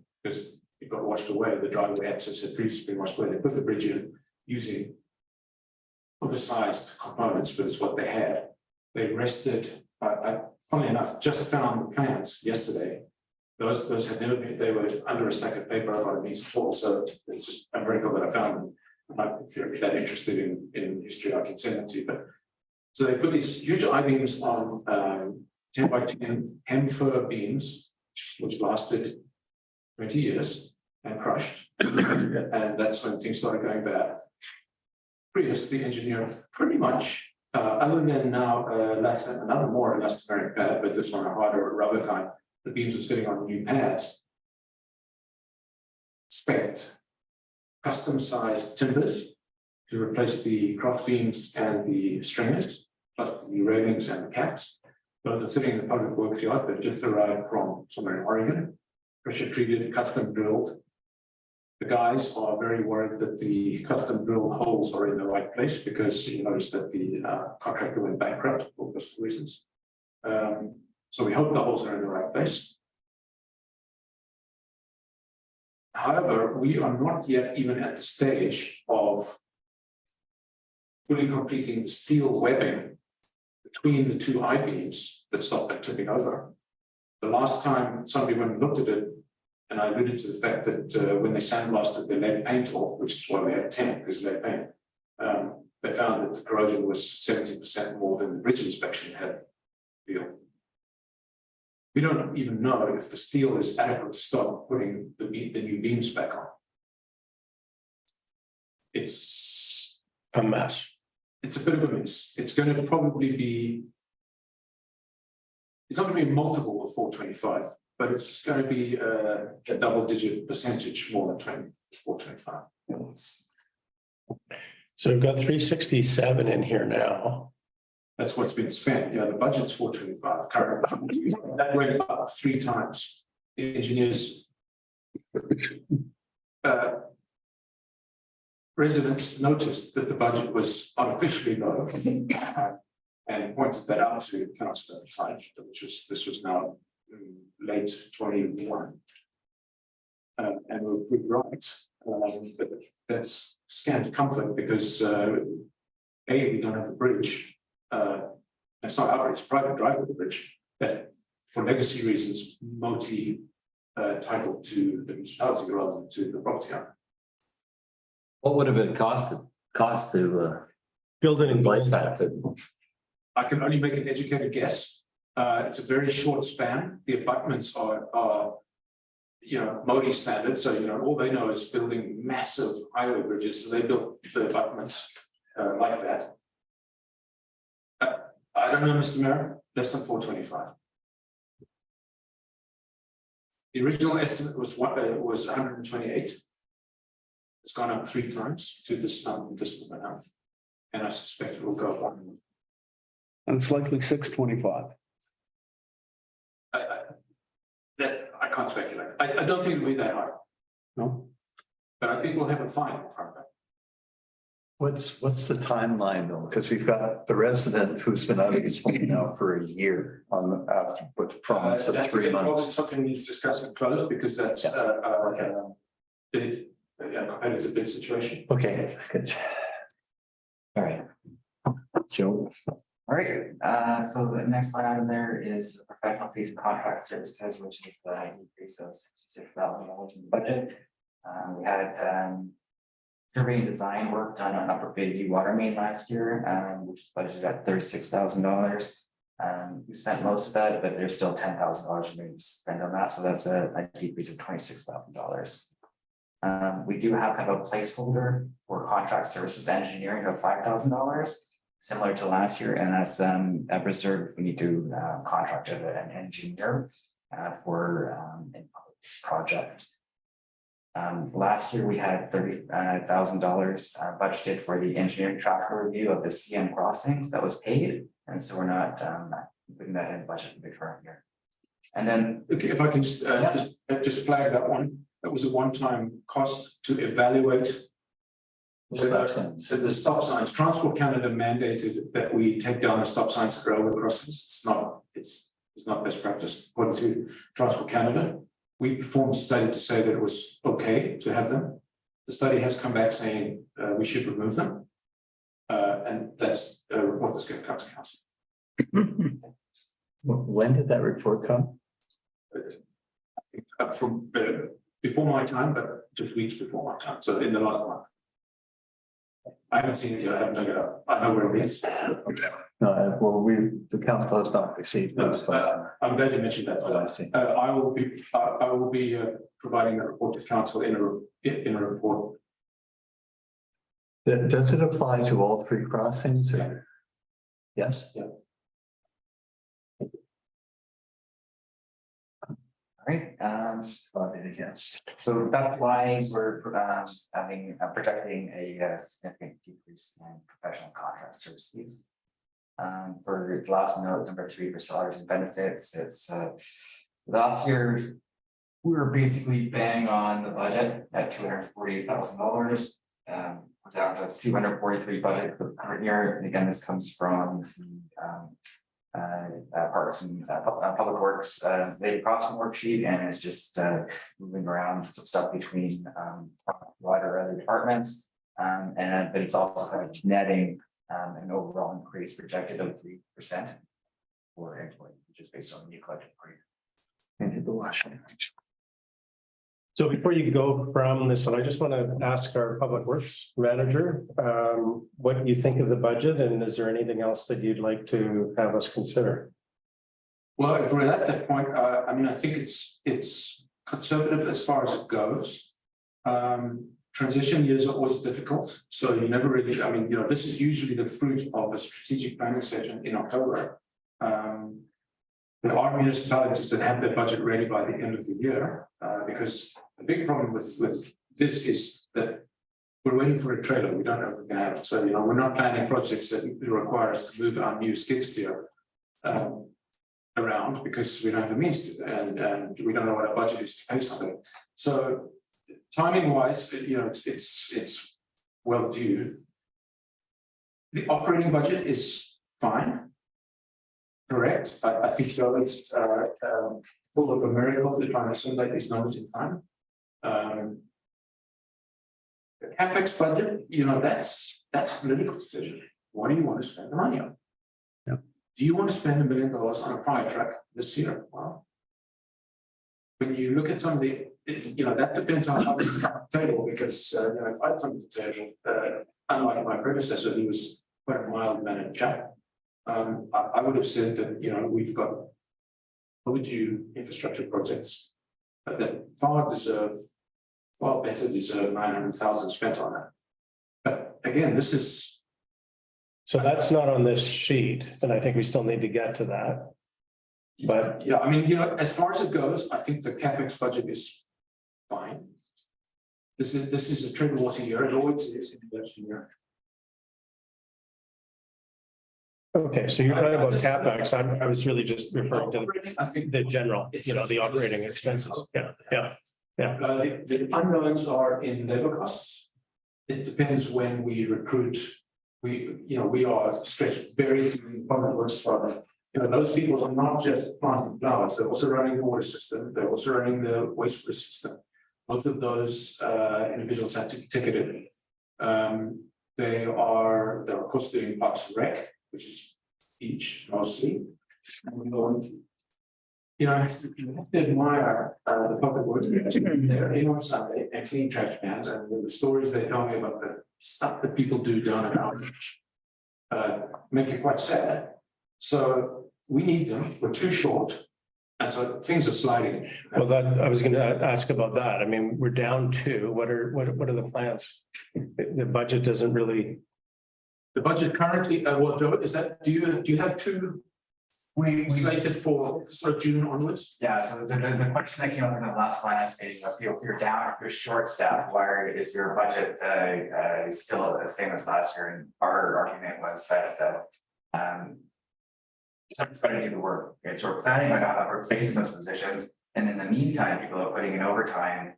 got washed away. The driveway access had previously been washed away. They put the bridge in using oversized components, but it's what they had. They rested. Funnily enough, just found the plans yesterday. Those had never been. They were under a stack of paper about a meter tall. So it's just a miracle that I found them. If you're that interested in history, I can send them to you. But so they put these huge I-beams on 10 by 10 hem-fir beams, which lasted 20 years and crushed. And that's when things started going bad. Prius, the engineer, pretty much, other than now another more elastomeric pad, but this one a harder rubber kind, the beams are sitting on new pads. Spec custom-sized timbers to replace the cross beams and the stringers, plus the railings and the caps. Those are sitting in the public works yard that just arrived from somewhere in Oregon, pressure treated, custom drilled. The guys are very worried that the custom drilled holes are in the right place because you notice that the contractor went bankrupt for those reasons. So we hope the holes are in the right place. However, we are not yet even at the stage of fully completing the steel webbing between the two I-beams that stop them tipping over. The last time somebody went and looked at it, and I alluded to the fact that when they sandblasted the lead paint off, which is why we have 10 because lead paint, they found that the corrosion was 70% more than the bridge inspection had revealed. We don't even know if the steel is adequate to start putting the new beams back on. It's A mess. It's a bit of a mess. It's going to probably be, it's not going to be a multiple of 425, but it's going to be a double-digit percentage more than 425. So we've got 367 in here now. That's what's been spent. Yeah, the budget's 425 currently. That went up 3 times. The engineers, residents noticed that the budget was artificially low and pointed that out to council at the time, this was now late 21. And we're right. But that's scant comfort because we don't have the bridge. It's not our bridge, it's private drive with the bridge that for legacy reasons, multi title to the municipality rather than to the property owner. What would have it cost to Build it in replace place. that? I can only make an educated guess. It's a very short span. The abutments are Modi standard. So, all they know is building massive highway bridges. So they built the abutments like that. I don't know, Mr. Mayor, less than 425. The original estimate was 128. It's gone up 3 times to this number now. And I suspect it will go up. And it's likely 625. I can't speculate. I don't think it'll be that high, No? but I think we'll have a fine from that. What's the timeline though? Because we've got the resident who's been out of his home now for a year after with the promise of That's 3 probably months. something we need to discuss and close because that's competitive bid situation. Okay, good. All right. Joe? All right, so the next line item there is professional fees and contract services, which is the increase of $66,000 in the budget. We had survey and design work done on Upper VoLB water main last year, which is budgeted at $36,000. We spent most of that, but there's still $10,000 remaining to spend on that, so that's a decrease of $26,000. We do have kind of a placeholder for contract services engineering of $5,000. Similar to last year, and that's a reserve. We need to contract an engineer for a project. Last year we had $30,000 budgeted for the engineering traffic review of the CN crossings that was paid, and so we're not putting that in the budget for the current year. And then, Okay, if I can just flag that one, that was a one-time cost to evaluate. Stop signs. So the stop signs, Transport Canada mandated that we take down the stop signs at railway crossings. It's not best practice according to Transport Canada. We performed a study to say that it was okay to have them. The study has come back saying we should remove them. And that's a report that's going to come to council. When did that report come? From before my time, but just weeks before my time. So in the last month. I haven't seen it yet. I haven't dug it up. I know where it is. No, well, the council has not received those. I'm glad you mentioned that. Oh, I see. I will be providing a report to council in a report. Does it apply to all 3 crossings? Or? Yes. Yeah. all right, Voted against. so that's why we're projecting a significant decrease in professional contract service fees. For the last note, number 3 for salaries and benefits, it's last year we were basically bang on the budget at $248,000. We're down to 243 budget for the current year, and again, this comes from Parks and Public Works data crossing worksheet, and it's just moving around some stuff between wider other departments, but it's also kind of netting an overall increase projected of 3% for employee, which is based on the new collective agreement. So before you go from this one, I just want to ask our public works manager, what you think of the budget, and is there anything else that you'd like to have us consider? Well, if we're at that point, I mean, I think it's conservative as far as it goes. Transition years are always difficult, so you never really, I mean, this is usually the fruit of a strategic planning session in October. There are municipalities that have their budget ready by the end of the year, because the big problem with this is that we're waiting for a trailer. We don't know if we're going to have it. So, we're not planning projects that require us to move our new skid steer around because we don't have the means to, and we don't know what our budget is to pay something. So timing wise, it's well due. The operating budget is fine. Correct. I think it's full of a miracle to try and assimilate these numbers in time. The CapEx budget, that's a political decision. What do you want to spend the money on? Yep. Do you want to spend $1 million on a fire truck this year? Well, when you look at some of the, that depends on how it's at the table, because, if I had something to the table, unlike my predecessor, who was quite a mild-mannered chap, I would have said that, we've got overdue infrastructure projects that far better deserve 900,000 spent on that. But again, this is. So that's not on this sheet, and I think we still need to get to that. But Yeah, I mean, as far as it goes, I think the CapEx budget is fine. This is a trigger water year, it always is in the election year. okay, so you're talking about CapEx. I was really just referring to I think the general, the operating expenses. Yeah. the unknowns are in labor costs. It depends when we recruit. We are stretched very thin public works for them. Those people are not just planting flowers, they're also running the water system, they're also running the wastewater system. Both of those individuals have to be ticketed. They are of course doing Parks and Rec, which is beach mostly. And you have to admire the public works. They're in on Sunday and clean trash cans, and the stories they tell me about the stuff that people do down at our beach make it quite sad. So we need them, we're too short, and so things are sliding. Well, I was going to ask about that. I mean, we're down to what are the plans? The budget doesn't really. The budget currently, do you have two we slated for sort of June onwards? Yeah, so the question that came up in the last finance meeting was, if you're down, if you're short staffed, why is your budget still the same as last year? And our argument was that someone's got to do the work. Okay, so we're planning on replacing those positions, and in the meantime, people are putting in overtime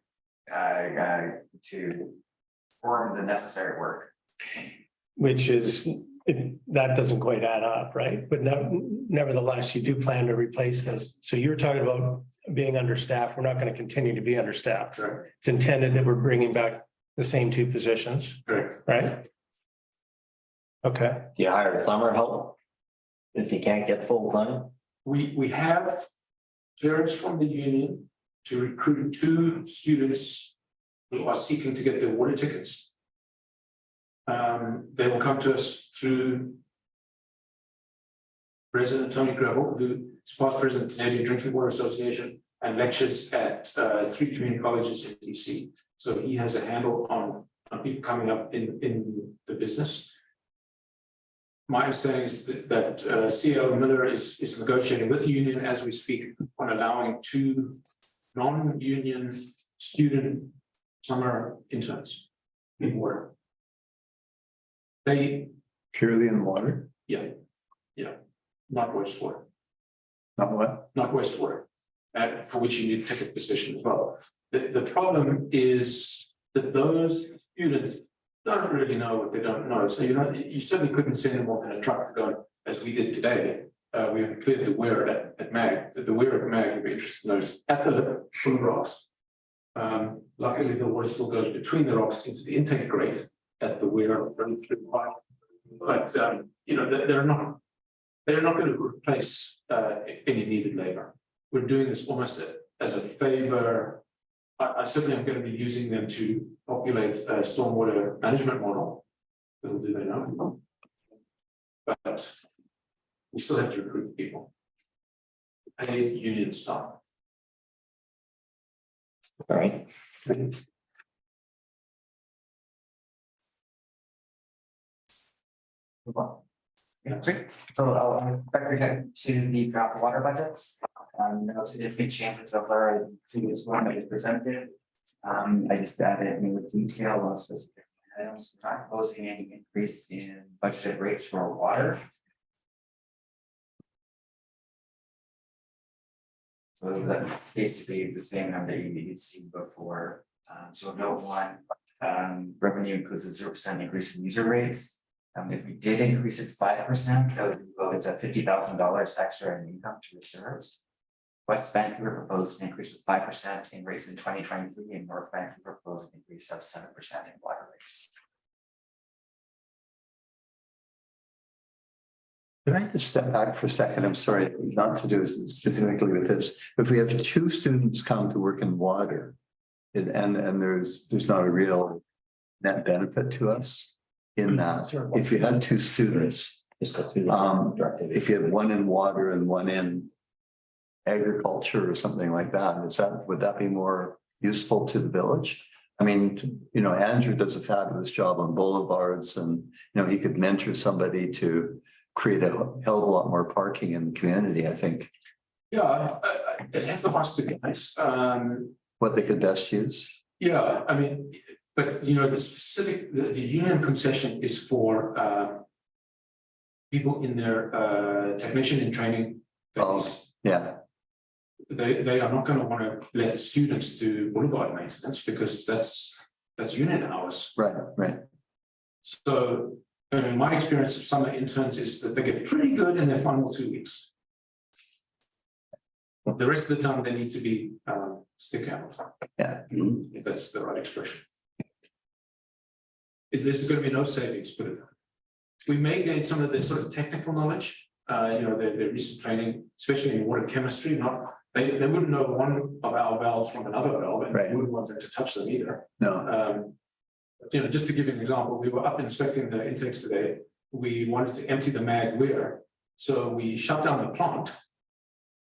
to perform the necessary work. Which is, that doesn't quite add up, right? But nevertheless, you do plan to replace those. So you're talking about being understaffed. We're not going to continue to be understaffed. Right. It's intended that we're bringing back the same two positions, Correct. right? Okay. Do you hire summer help if you can't get full time? We have clearance from the union to recruit 2 students who are seeking to get their water tickets. They will come to us through President Tony Gravel, who is past president of the Canadian Drinking Water Association and lectures at 3 community colleges in DC. So he has a handle on people coming up in the business. My understanding is that CEO Miller is negotiating with the union as we speak on allowing 2 non-union student summer interns in water. They Purely in water, not wastewater, not what? not wastewater, for which you need a ticket position as well. The problem is that those students don't really know what they don't know. So you certainly couldn't send them off in a truck to go, as we did today. We cleared the weir at MAG. The weir at MAG, you'd be interested to know, is at the full of rocks. Luckily, the water still goes between the rocks into the intake grate at the weir running through the pipe. But they're not going to replace any needed labor. We're doing this almost as a favor. I certainly am going to be using them to populate a stormwater management model. Little do they know. But we still have to recruit people. Paid union staff. All right. Great. So I'll back to the draft water budgets. No significant changes over to this one that is presented. I just added more detail on specific items. We're not proposing any increase in budgeted rates for water. So that's basically the same number you've seen before. So note 1, revenue includes a 0% increase in user rates. If we did increase it 5%, that would go into $50,000 extra in income to reserves. West Vancouver proposed an increase of 5% in rates in 2023, and North Vancouver proposed an increase of 7% in water rates. Can I just step back for a second? I'm sorry, not to do specifically with this. If we have two students come to work in water and there's not a real net benefit to us in that, if you had two students, Just go through the directive. if you have one in water and one in agriculture or something like that, would that be more useful to the village? I mean, you know, Andrew does a fabulous job on boulevards and, you know, he could mentor somebody to create a hell of a lot more parking in the community, I think. Yeah, it has to ask the guys. What they could best use. Yeah, I mean, but you know, the specific, the union concession is for people in their technician in training phase. Yeah, They are not going to want to let students do boulevard maintenance because that's unit hours. right. So my experience of summer interns is that they get pretty good in their final 2 weeks. The rest of the time they need to be stick out. Yeah. If that's the right expression. There's going to be no savings, put it that way. We may gain some of the sort of technical knowledge, you know, their recent training, especially in water chemistry. They wouldn't know one of our valves from another valve, and Right. we wouldn't want them to touch them either. No, You know, just to give you an example, we were up inspecting the intakes today. We wanted to empty the mag weir, so we shut down the plant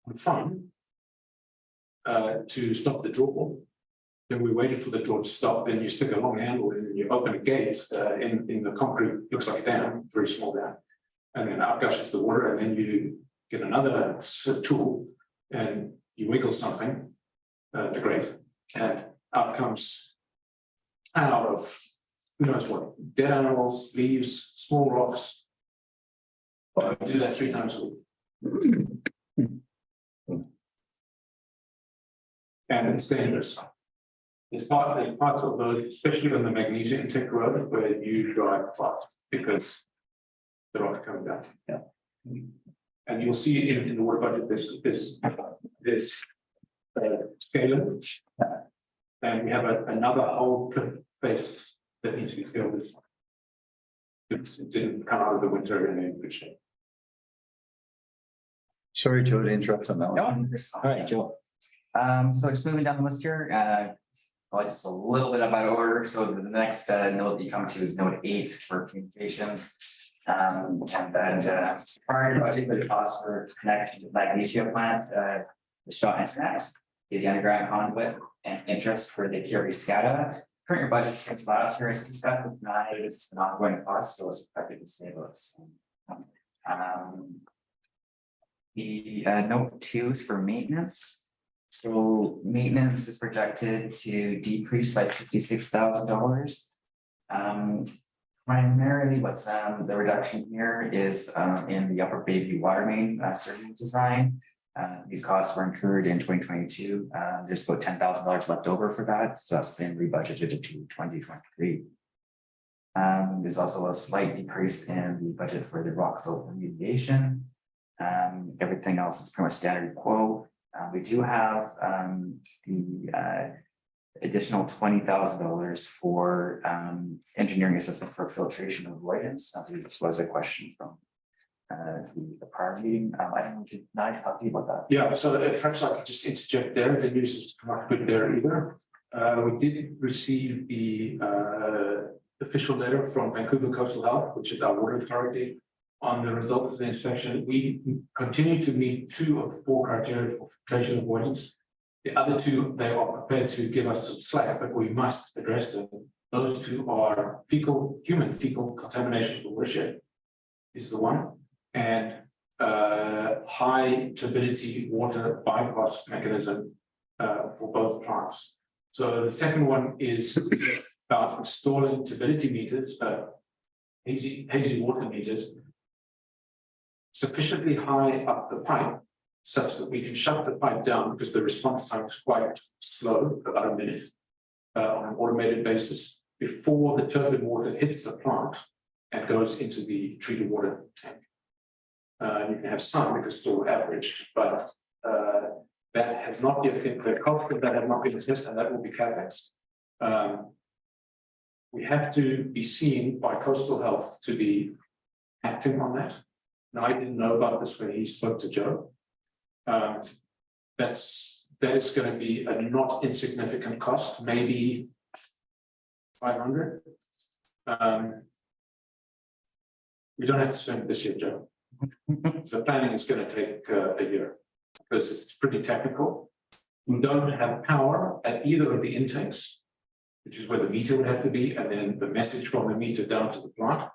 on phone to stop the draw. Then we waited for the draw to stop. Then you stick a long handle in and you open a gate in the concrete, looks like a dam, very small dam, and then out gushes the water. And then you get another tool and you wiggle something, the grate, and out comes out of who knows what, dead animals, leaves, small rocks. Do that 3 times a week. And it's dangerous. There's parts of those, especially on the magnesium intake road, where you drive fast because the rock's coming down. Yeah. And you'll see in the water budget, this scaler. And we have another whole face that needs to be scaled. It didn't come out of the winter in any good shape. sorry, Joe, to interrupt on that one. All right, Joe. So just moving down the list here, just a little bit about order. So the next note that you come to is note 8 for communications. And then prior to budget for the cost for connection to the magnesium plant, the shot internet, the underground conduit, and interest for the Curie SCADA. Current year budget since last year is discussed with NI, it's an ongoing cost, so it's expected to stay about the same. The note 2 is for maintenance. So maintenance is projected to decrease by $56,000. Primarily what's the reduction here is in the upper Bayview water main survey design. These costs were incurred in 2022. There's about $10,000 left over for that, so that's been rebudgeted to 2023. There's also a slight decrease in the budget for the rock slope remediation. Everything else is pretty much standard quo. We do have the additional $20,000 for engineering assessment for filtration avoidance. I believe this was a question from the prior meeting. I don't know, can I talk to you about that? Yeah, so perhaps I could just interject there. The news is not good there either. We did receive the official letter from Vancouver Coastal Health, which is our water authority, on the results of the inspection. We continue to meet 2 of the 4 criteria for filtration avoidance. The other 2, they are prepared to give us some slack, but we must address them. Those 2 are human fecal contamination for watershed is the one, and high turbidity water bypass mechanism for both plants. So the second one is about installing turbidity meters, hazy water meters, sufficiently high up the pipe such that we can shut the pipe down because the response time is quite slow, about a minute, on an automated basis, before the turbid water hits the plant and goes into the treated water tank. You can have some because it's all averaged, but That has not yet been, the cost of that have not been assessed, and that will be CapEx. We have to be seen by Coastal Health to be acting on that. Now, I didn't know about this when he spoke to Joe. That is going to be a not insignificant cost, maybe 500. We don't have to spend it this year, Joe. The planning is going to take a year because it's pretty technical. We don't have power at either of the intakes, which is where the meter would have to be, and then the message from the meter down to the plant.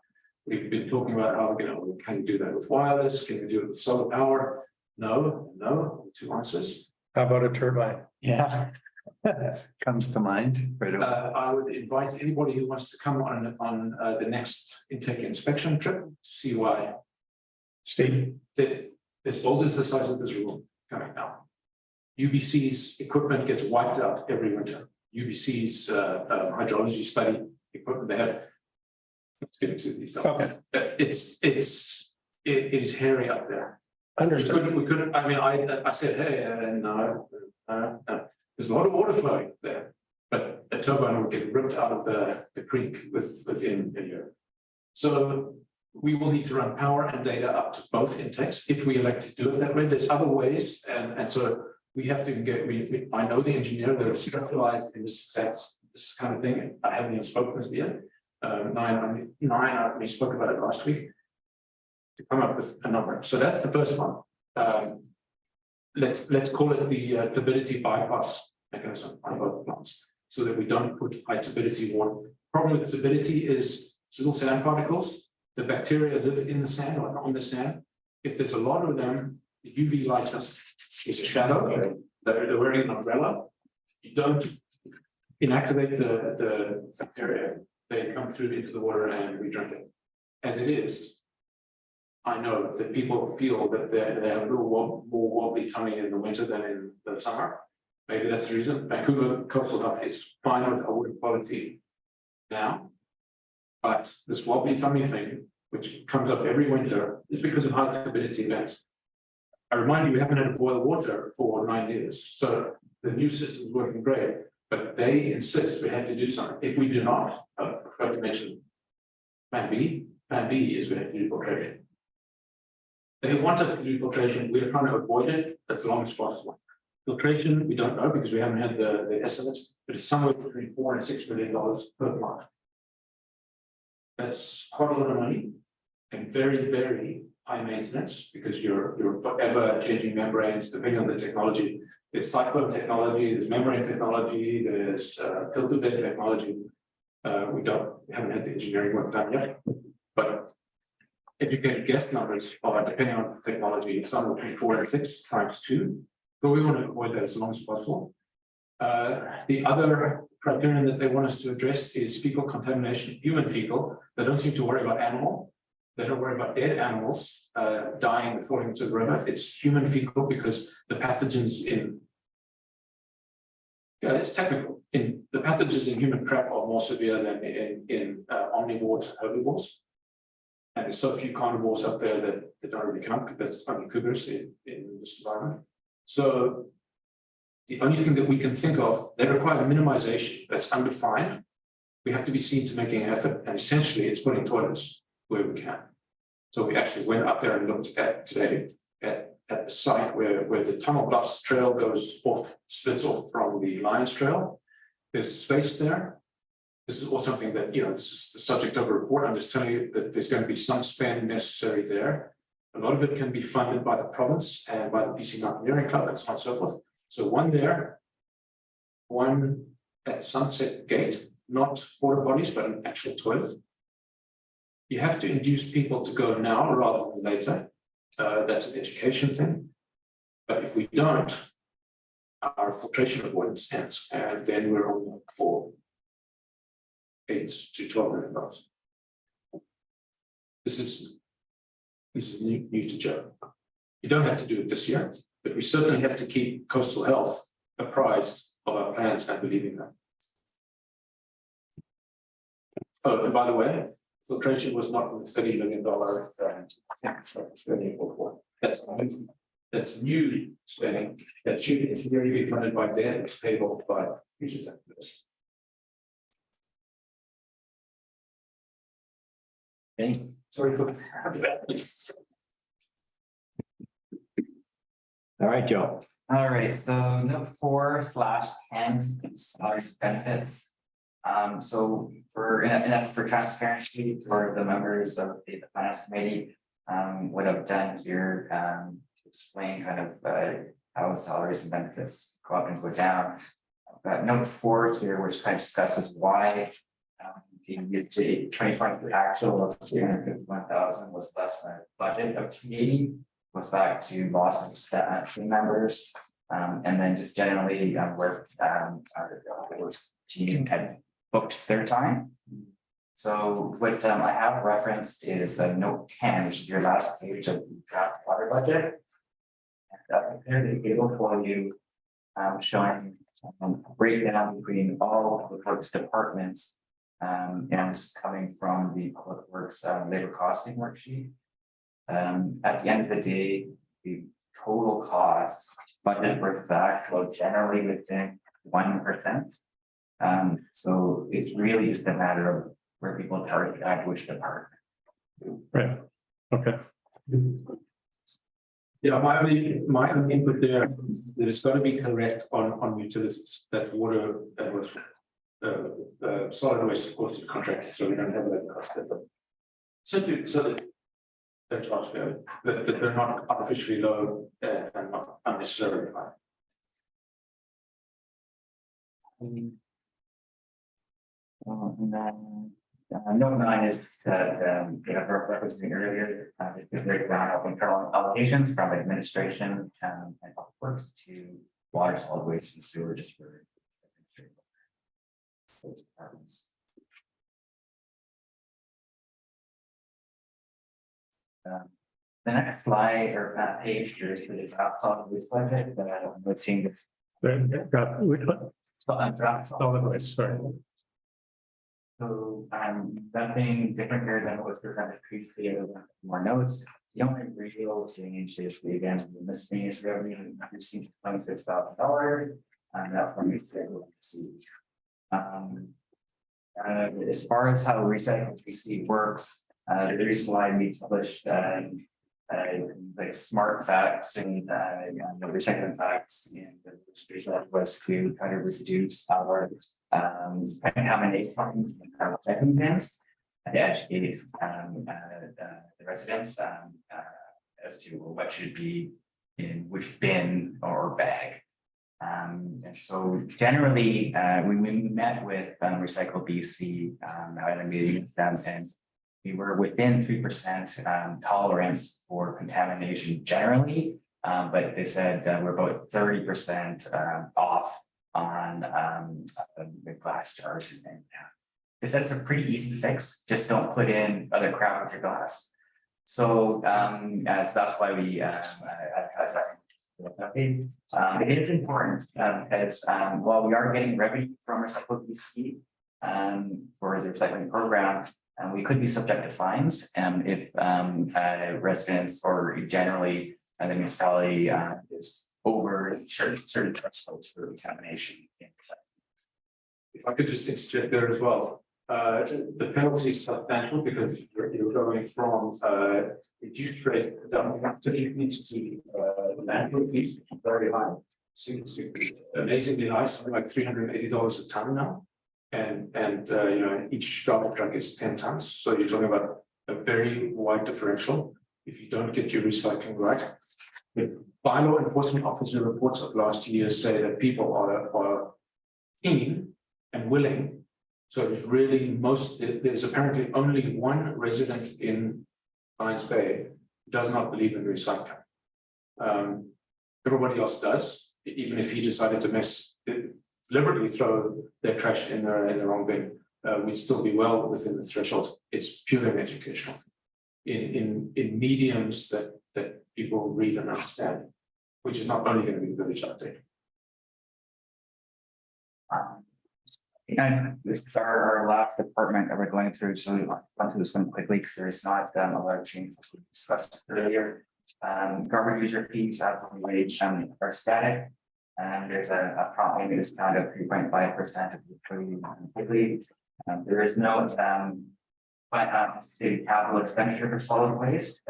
We've been talking about how we're going to, can you do that with wireless? Can we do it with solar power? No, two answers. How about a turbine? Yeah. Comes to mind right away. I would invite anybody who wants to come on the next intake inspection trip to see why. Steve? There's boulders the size of this room coming now. UBC's equipment gets wiped out every winter. UBC's hydrology study equipment, they have. Let's get into these. Okay. It is hairy up there. Understood. We couldn't, I mean, I said, hey, no. There's a lot of water flowing there, but a turbine would get ripped out of the creek within a year. So we will need to run power and data up to both intakes if we elect to do it that way. There's other ways, and so we have to get. I know the engineer that is specialized in this kind of thing. I haven't even spoken with yet. We spoke about it last week to come up with a number. So that's the first one. Let's call it the turbidity bypass mechanism on both plants, so that we don't put high turbidity water. Problem with turbidity is little sand particles. The bacteria live in the sand or on the sand. If there's a lot of them, the UV light is a shadow. They're wearing an umbrella. You don't inactivate the bacteria. They come through into the water and we drink it. As it is, I know that people feel that they have a little more wobbly tummy in the winter than in the summer. Maybe that's the reason. Vancouver Coastal Health is fine with our water quality now. But this wobbly tummy thing, which comes up every winter, is because of high turbidity events. I remind you, we haven't had to boil water for 9 years. So the new system is working great, but they insist we have to do something. If we do not, I forgot to mention Plan B. Plan B is we have to do filtration. They want us to do filtration. We're trying to avoid it as long as possible. Filtration, we don't know because we haven't had the estimates, but it's somewhere between $4 and $6 million per plant. That's quite a lot of money and very, very high maintenance because you're forever changing membranes depending on the technology. There's cyclone technology, there's membrane technology, there's filter bed technology. We haven't had the engineering work done yet, but educated guess numbers are depending on the technology, somewhere between 4 and 6 times 2. But we want to avoid that as long as possible. The other criterion that they want us to address is fecal contamination, human fecal. They don't seem to worry about animal. They don't worry about dead animals dying and falling into the river. It's human fecal because the pathogens it's technical. The pathogens in human crap are more severe than in omnivores and herbivores. And there's so few carnivores up there that don't really count because that's only cougars in this environment. So the only thing that we can think of, they require minimization that's undefined. We have to be seen to making an effort, and essentially it's putting toilets where we can. So we actually went up there and looked at today at the site where the Tunnel Bluffs Trail splits off from the Lions Trail. There's space there. This is also something that, this is the subject of a report. I'm just telling you that there's going to be some spend necessary there. A lot of it can be funded by the province and by the BC Mountaineering Club and so on and so forth. So one there, one at Sunset Gate, not porta potties, but an actual toilet. You have to induce people to go now rather than later. That's an education thing. But if we don't, our filtration avoidance ends, and then we're on the hook for $8 to $12 million. This is new to Joe. You don't have to do it this year, but we certainly have to keep Coastal Health apprised of our plans and believing them. Oh, and by the way, filtration was not in the $30 million grant. That's amazing. that's new spending, that should in theory be funded by debt, it's paid off by future taxpayers. Okay. Sorry for. All right, Joe. All right, so note 4/10, salaries and benefits. So for enough for transparency for the members of the finance committee, what I've done here, to explain kind of how salaries and benefits go up and go down. Note 4 here, which kind of discusses why the 2023 actual of 351,000 was less than a budget of 280, goes back to loss of staff team members, and then just generally where our team had booked their time. So what I have referenced is note 10, which is your last page of the draft water budget. And up there, the table for you showing a breakdown between all of the works departments. And it's coming from the Public Works labor costing worksheet. At the end of the day, the total costs budget versus the actual generally within 1%. So it's really just a matter of where people target at which department. Right, okay. Yeah, my only input there, that it's got to be correct on utilities, that water, that was solid waste, of course, is contracted, so we don't have that cost. So that they're transparent, that they're not artificially low and not unnecessarily high. And then note 9 is that referencing earlier, the breakdown of internal allocations from administration and public works to water, solid waste, and sewer, just for those departments. The next slide or page here is for the draft solid waste budget that I'm seeing this. Got which one? Draft Solid waste, sorry. So nothing different here than what was presented previously, other than more notes. The only real change is the again, the miscellaneous revenue received $26,000. And that's when we say we'll see. As far as how recycling PC works, the reason why we published like smart facts and the recycling facts and the was to try to reduce our contamination from recycling bins and to educate the residents as to what should be in which bin or bag. And so generally, when we met with Recycle BC, I had a meeting with them, and we were within 3% tolerance for contamination generally, but they said we're about 30% off on the glass jars and things. This is a pretty easy fix. Just don't put in other crap with your glass. So as that's why we advertise that. It is important because while we are getting revenue from Recycle BC for the recycling program, we could be subject to fines if residents or generally the municipality is over certain thresholds for contamination. If I could just interject there as well, the penalty is substantial because you're going from reduced rate to increase to landfill fees, very high. So it's amazingly high, something like $380 a ton now. And you know, each garbage truck is 10 tons. So you're talking about a very wide differential if you don't get your recycling right. The bylaw enforcement officer reports of last year say that people are keen and willing. So it's really there's apparently only one resident in Lions Bay who does not believe in recycling. Everybody else does, even if he decided to deliberately throw their trash in the wrong bin, we'd still be well within the threshold. It's purely educational in mediums that people read and understand, which is not only going to be the village update. And this is our last department that we're going through, so we want to do this one quickly because there is not a lot of change as we discussed earlier. Garbage user fees are static. And there's a prompt payment discount of 3.5% of the there is no state capital expenditure for solid waste,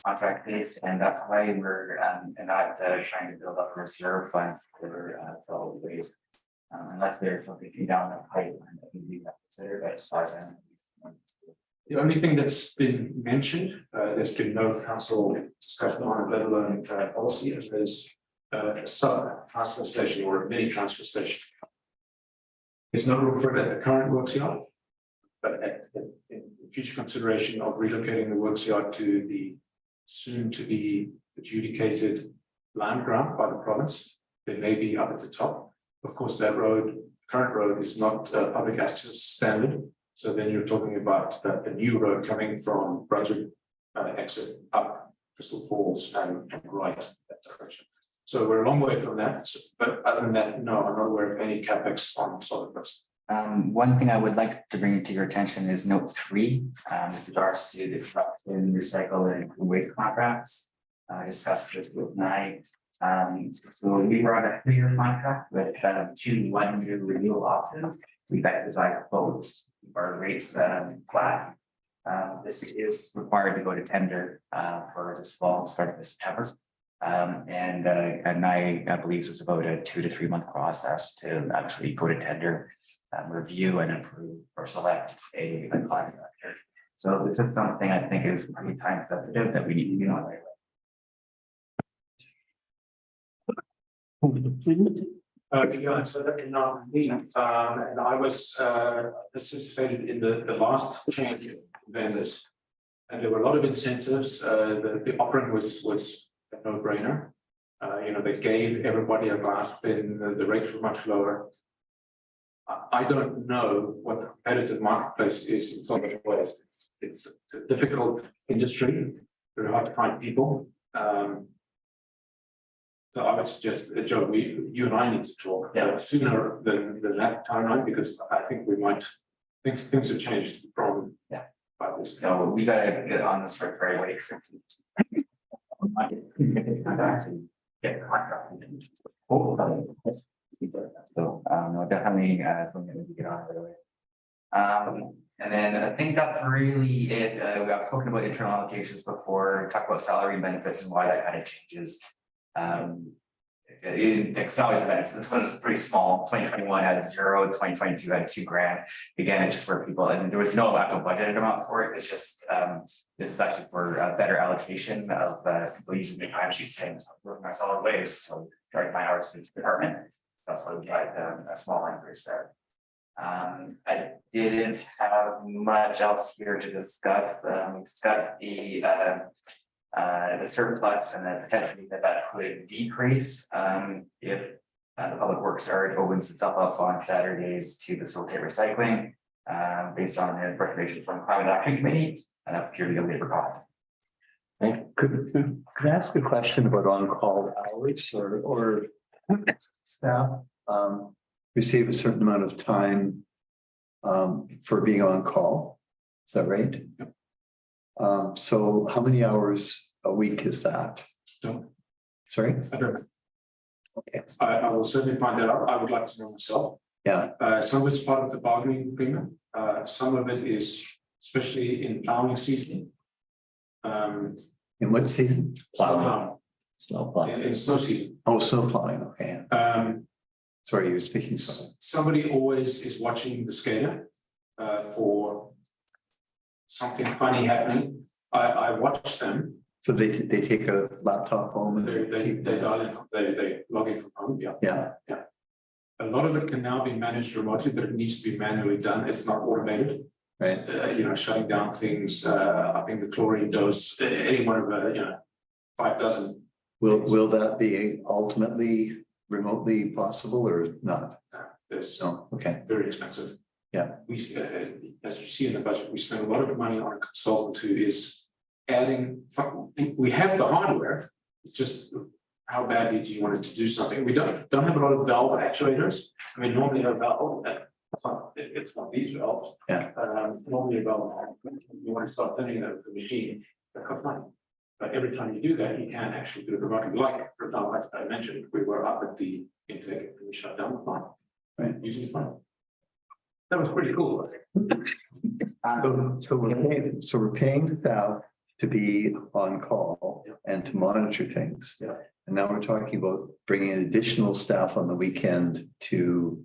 contract based, and that's why we're not trying to build up reserve funds for solid waste. Unless there's something down the pipeline that we have to consider, but as far as The only thing that's been mentioned, there's been no council discussion on it, let alone policy, and there's a sub transfer station or a mini transfer station. There's no room for it at the current works yard, but in future consideration of relocating the works yard to the soon to be adjudicated land grant by the province, there may be up at the top. Of course, that road, current road, is not public access standard. So then you're talking about a new road coming from Brunswick exit up Crystal Falls and right that direction. So we're a long way from that. But other than that, no, I'm not aware of any capex on solid waste. One thing I would like to bring to your attention is note 3, with regards to the truck and recycle and waste contracts. I discussed this with Nye. So we were on a 3-year contract with 2 1-year renewal options. We exercised both our rates flat. This is required to go to tender for this fall, start of September. And I believe it's about a 2 to 3 month process to actually go to tender, review and approve or select a contractor. So this is something I think is pretty time sensitive that we need to be on right away. Yeah, so that can not be, and I was participated in the last change of vendors. And there were a lot of incentives. The offering was a no-brainer. They gave everybody a glass bin, the rates were much lower. I don't know what the competitive marketplace is in solid waste. It's a difficult industry, very hard to find people. So I would suggest, Joe, you and I need to talk sooner than that timeline, because I think we might things have changed from 5 years ago. No, we gotta get on this right away. So no, definitely something that we get on right away. And then I think that's really it. I've spoken about internal allocations before, talked about salary and benefits and why that kind of changes. Salaries and benefits, this one's pretty small. 2021 had 0, 2022 had $2,000. Again, it's just for people, and there was no actual budgeted amount for it. It's just this is actually for a better allocation of people using the timesheet saying working my solid waste, so charging my hours to this department. That's why we had a small increase there. I didn't have much else here to discuss. We discussed the surplus and then potentially that could decrease if the public works yard opens itself up on Saturdays to facilitate recycling based on the recommendation from Climate Action Committee, and that's purely a labor cost. Could I ask a question about on-call hours or staff receive a certain amount of time for being on call? Is that right? Yep. So how many hours a week is that? Don't. Sorry? I don't. Okay. I will certainly find that out. I would like to know myself. Yeah. Some of it's part of the bargaining agreement. Some of it is, especially in plowing season. In what season? Snow Snowplow. in snow season. Oh, snow plowing. Okay. Sorry, you were speaking. Sorry. Somebody always is watching the skater for something funny happening. I watch them. So they take a laptop home and They dial in, they log in from home, yeah. A lot of it can now be managed remotely, but it needs to be manually done. It's not automated. Right. Shutting down things, upping the chlorine dose, any one of 5 dozen. Will that be ultimately remotely possible or not? There's No. Okay. very expensive. Yeah. We, as you see in the budget, we spend a lot of money on a consultant who is adding, we have the hardware, it's just how badly do you want it to do something? We don't have a lot of valve actuators. I mean, normally a valve, it's not these valves. Yeah. Normally a valve, you want to start turning the machine, that costs money. But every time you do that, you can actually do the running. Like, for example, as I mentioned, we were up at the intake and we shut down the plant. Right. Using the plant. That was pretty cool. So we're paying staff to be on call and to monitor things. Yeah. And now we're talking about bringing in additional staff on the weekend to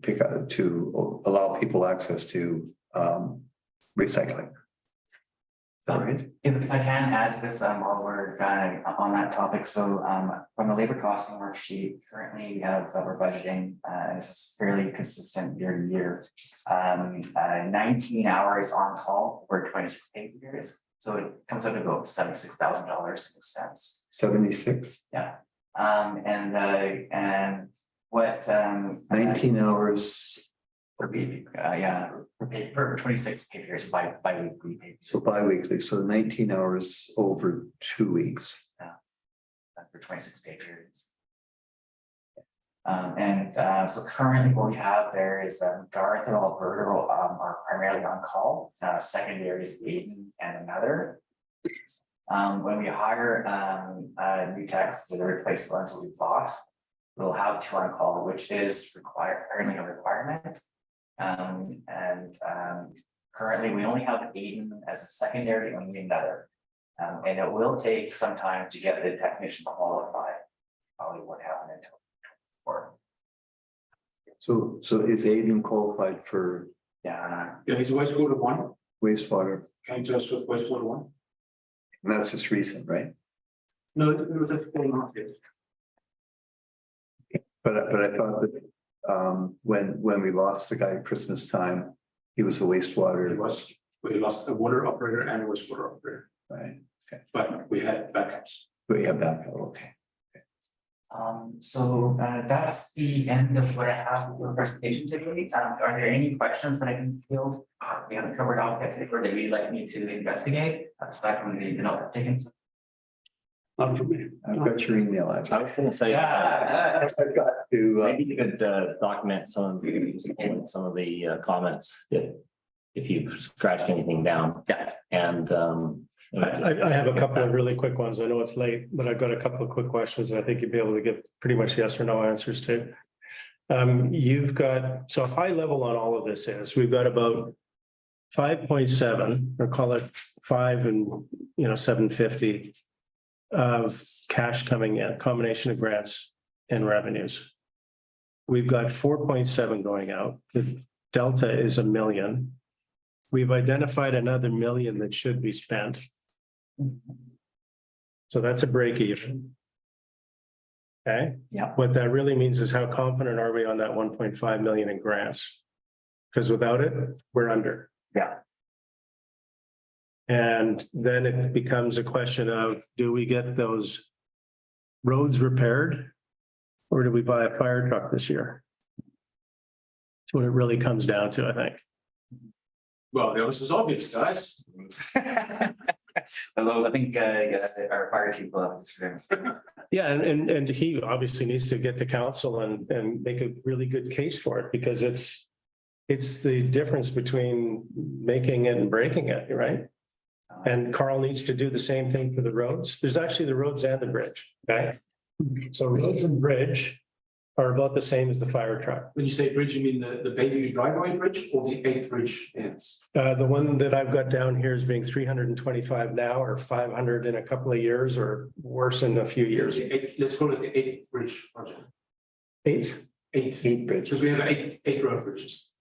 pick up, to allow people access to recycling. Is that right? If I can add to this, while we're kind of on that topic, so from the labor costing worksheet, currently we have, we're budgeting, and this is fairly consistent year to year. 19 hours on call for 26 pay periods, so it comes out to about $76,000 in expense. 76, Yeah, and what 19 hours, per week, yeah, for 26 pay periods bi-weekly pay. so bi-weekly, so 19 hours over 2 weeks. For 26 pay periods. So currently what we have there is Garth and Alberta are primarily on call. Secondary is Aiden and another. When we hire new techs to replace the ones that we've lost, we'll have 2 on call, which is currently a requirement. Currently we only have Aiden as a secondary and we another. And it will take some time to get the technician qualified. Probably won't happen until 4. So is Aiden qualified for Yeah, Yeah, he's wastewater 1, wastewater? came to us with wastewater 1. And that's just recent, right? No, it was a 4.5 years. But I thought that when we lost the guy at Christmas time, he was a wastewater, We lost a water operator and a wastewater operator, right? but we had backups. But yeah, back, okay. so that's the end of what I have for the presentation today. Are there any questions that I can field? We haven't covered off yet or that you'd like me to investigate? Aside from the note I've taken. Not for me. I've got your email I address. was gonna say, I've got to, maybe you could document some of the comments if you scratched anything down. Yeah. And I have a couple of really quick ones. I know it's late, but I've got a couple of quick questions that I think you'd be able to give pretty much yes or no answers to. You've got, so high level on all of this is, we've got about 5.7, or call it 5 and 750 of cash coming in, a combination of grants and revenues. We've got 4.7 going out. The delta is $1 million. We've identified another $1 million that should be spent. So that's a break even. Okay. Yeah. What that really means is how confident are we on that 1.5 million in grants? Because without it, we're under. Yeah. And then it becomes a question of, do we get those roads repaired? Or do we buy a fire truck this year? That's what it really comes down to, I think. Well, the answer is obvious, guys. Although I think our fire chief will have disagreements. Yeah, and he obviously needs to get to council and make a really good case for it, because it's the difference between making it and breaking it, right? And Carl needs to do the same thing for the roads. There's actually the roads and the bridge, okay? So roads and bridge are about the same as the fire truck. When you say bridge, you mean the Bayview driveway bridge or the 8th bridge ends? The one that I've got down here is being 325 now, or 500 in a couple of years, or worse in a few years. Let's call it the 8th bridge project. Eighth? 8 bridges. because we have eight road bridges.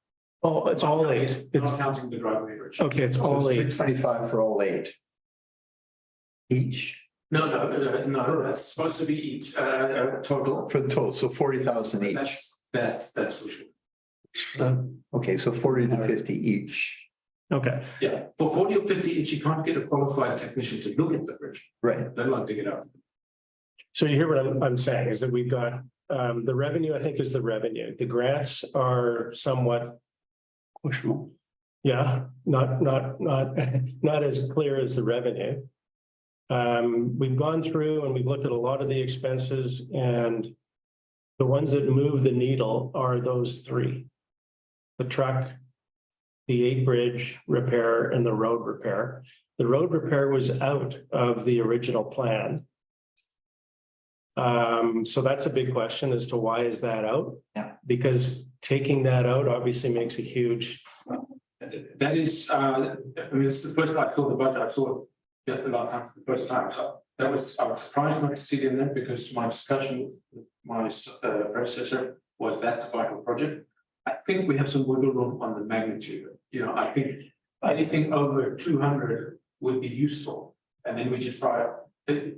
Oh, it's all 8. It's Not counting the driveway bridge. okay. It's all 8. 325 for all 8. Each No, that's supposed to be each, total. for the total, so 40,000 each. That's for sure. Okay, so 40 to 50 each. Okay. Yeah, for 40 or 50 each, you can't get a qualified technician to look at the bridge, Right. let alone dig it up. So you hear what I'm saying is that we've got the revenue, I think, is the revenue. The grants are somewhat Questionable. yeah, not as clear as the revenue. We've gone through and we've looked at a lot of the expenses, and the ones that move the needle are those 3. The truck, the 8 bridge repair, and the road repair. The road repair was out of the original plan. So that's a big question as to why is that out? Yeah. Because taking that out obviously makes a huge, That is, I mean, it's the first time I saw the budget, I saw it a lot of time for the first time, so that was, I was surprised not to see it in there, because my discussion with my predecessor was that vital project. I think we have some wiggle room on the magnitude, I think anything over 200 would be useful, and then we just try it.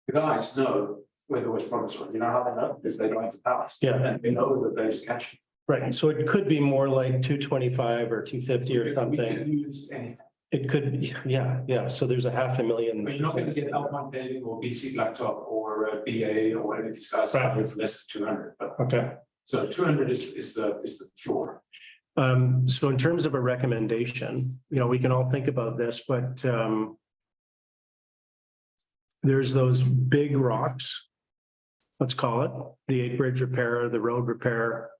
The guys know where there was problems, you know how they know, because they don't have the powers. Yeah. And they know that they're catching. right, so it could be more like 225 or 250 or We something. can use anything. It could, yeah, so there's a $500,000. But you're not going to get Alpine paving or BC Blacktop or BA or any of these guys Right. with less than 200, but Okay. so 200 is the floor. So in terms of a recommendation, we can all think about this, but there's those big rocks. Let's call it the 8 bridge repair, the road repair,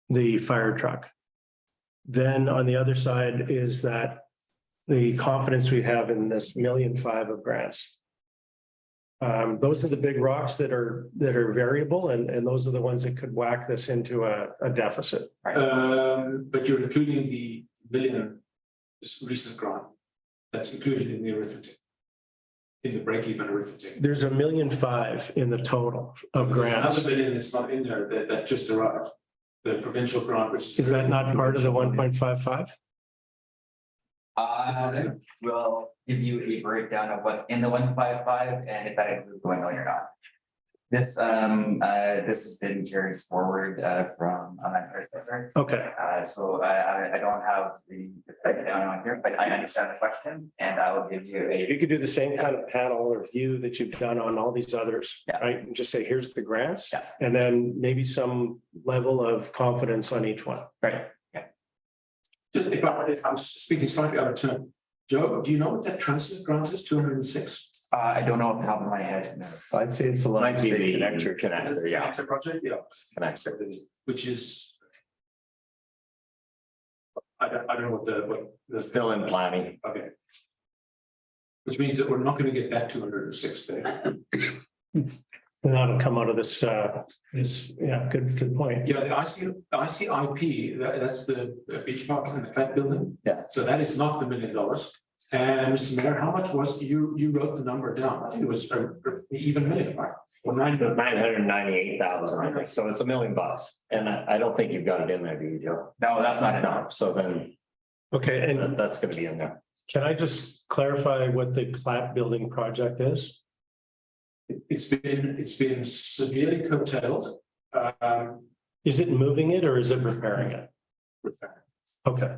the fire truck. Then on the other side is that the confidence we have in this $1.5 million of grants. Those are the big rocks that are variable, and those are the ones that could whack this into a deficit. But you're including the million recent grant. That's included in the arithmetic. In the break-even arithmetic. There's $1.5 million in the total of There's grants. another million that's not in there that just arrived. The provincial grant, which Is that not part of the 1.55? We'll give you a breakdown of what's in the 155 and if that includes the 1 million or not. This has been carried forward from my predecessor. Okay, So I don't have the breakdown on here, but I understand the question and I will give you you a. could do the same kind of panel or view that you've done on all these others, Yeah. right? And just say, here's the grants. Yeah. And then maybe some level of confidence on each one. Right. just if I'm speaking slightly out of turn. Joe, do you know what that transit grant is? 206? I don't know off the top of my head. No. I'd say it's a line Might be state the connector. connector, yeah, Connector project, yeah. connector. Which is. I don't know what the. Still in planning. Okay. Which means that we're not going to get that 206 there. And that'll come out of this, good point. Yeah, the ICIP, that's the beach park and the plant building. Yeah. So that is not the $1 million. And Mr. Mayor, how much was, you wrote the number down, I think it was even million, right? Or 998,000, so it's $1 million, and I don't think you've got it in there, do you, Joe? No, that's not No, so then Okay, and that's gonna be in there. can I just clarify what the plat building project is? It's been severely curtailed. Is it moving it or is it repairing it? Okay,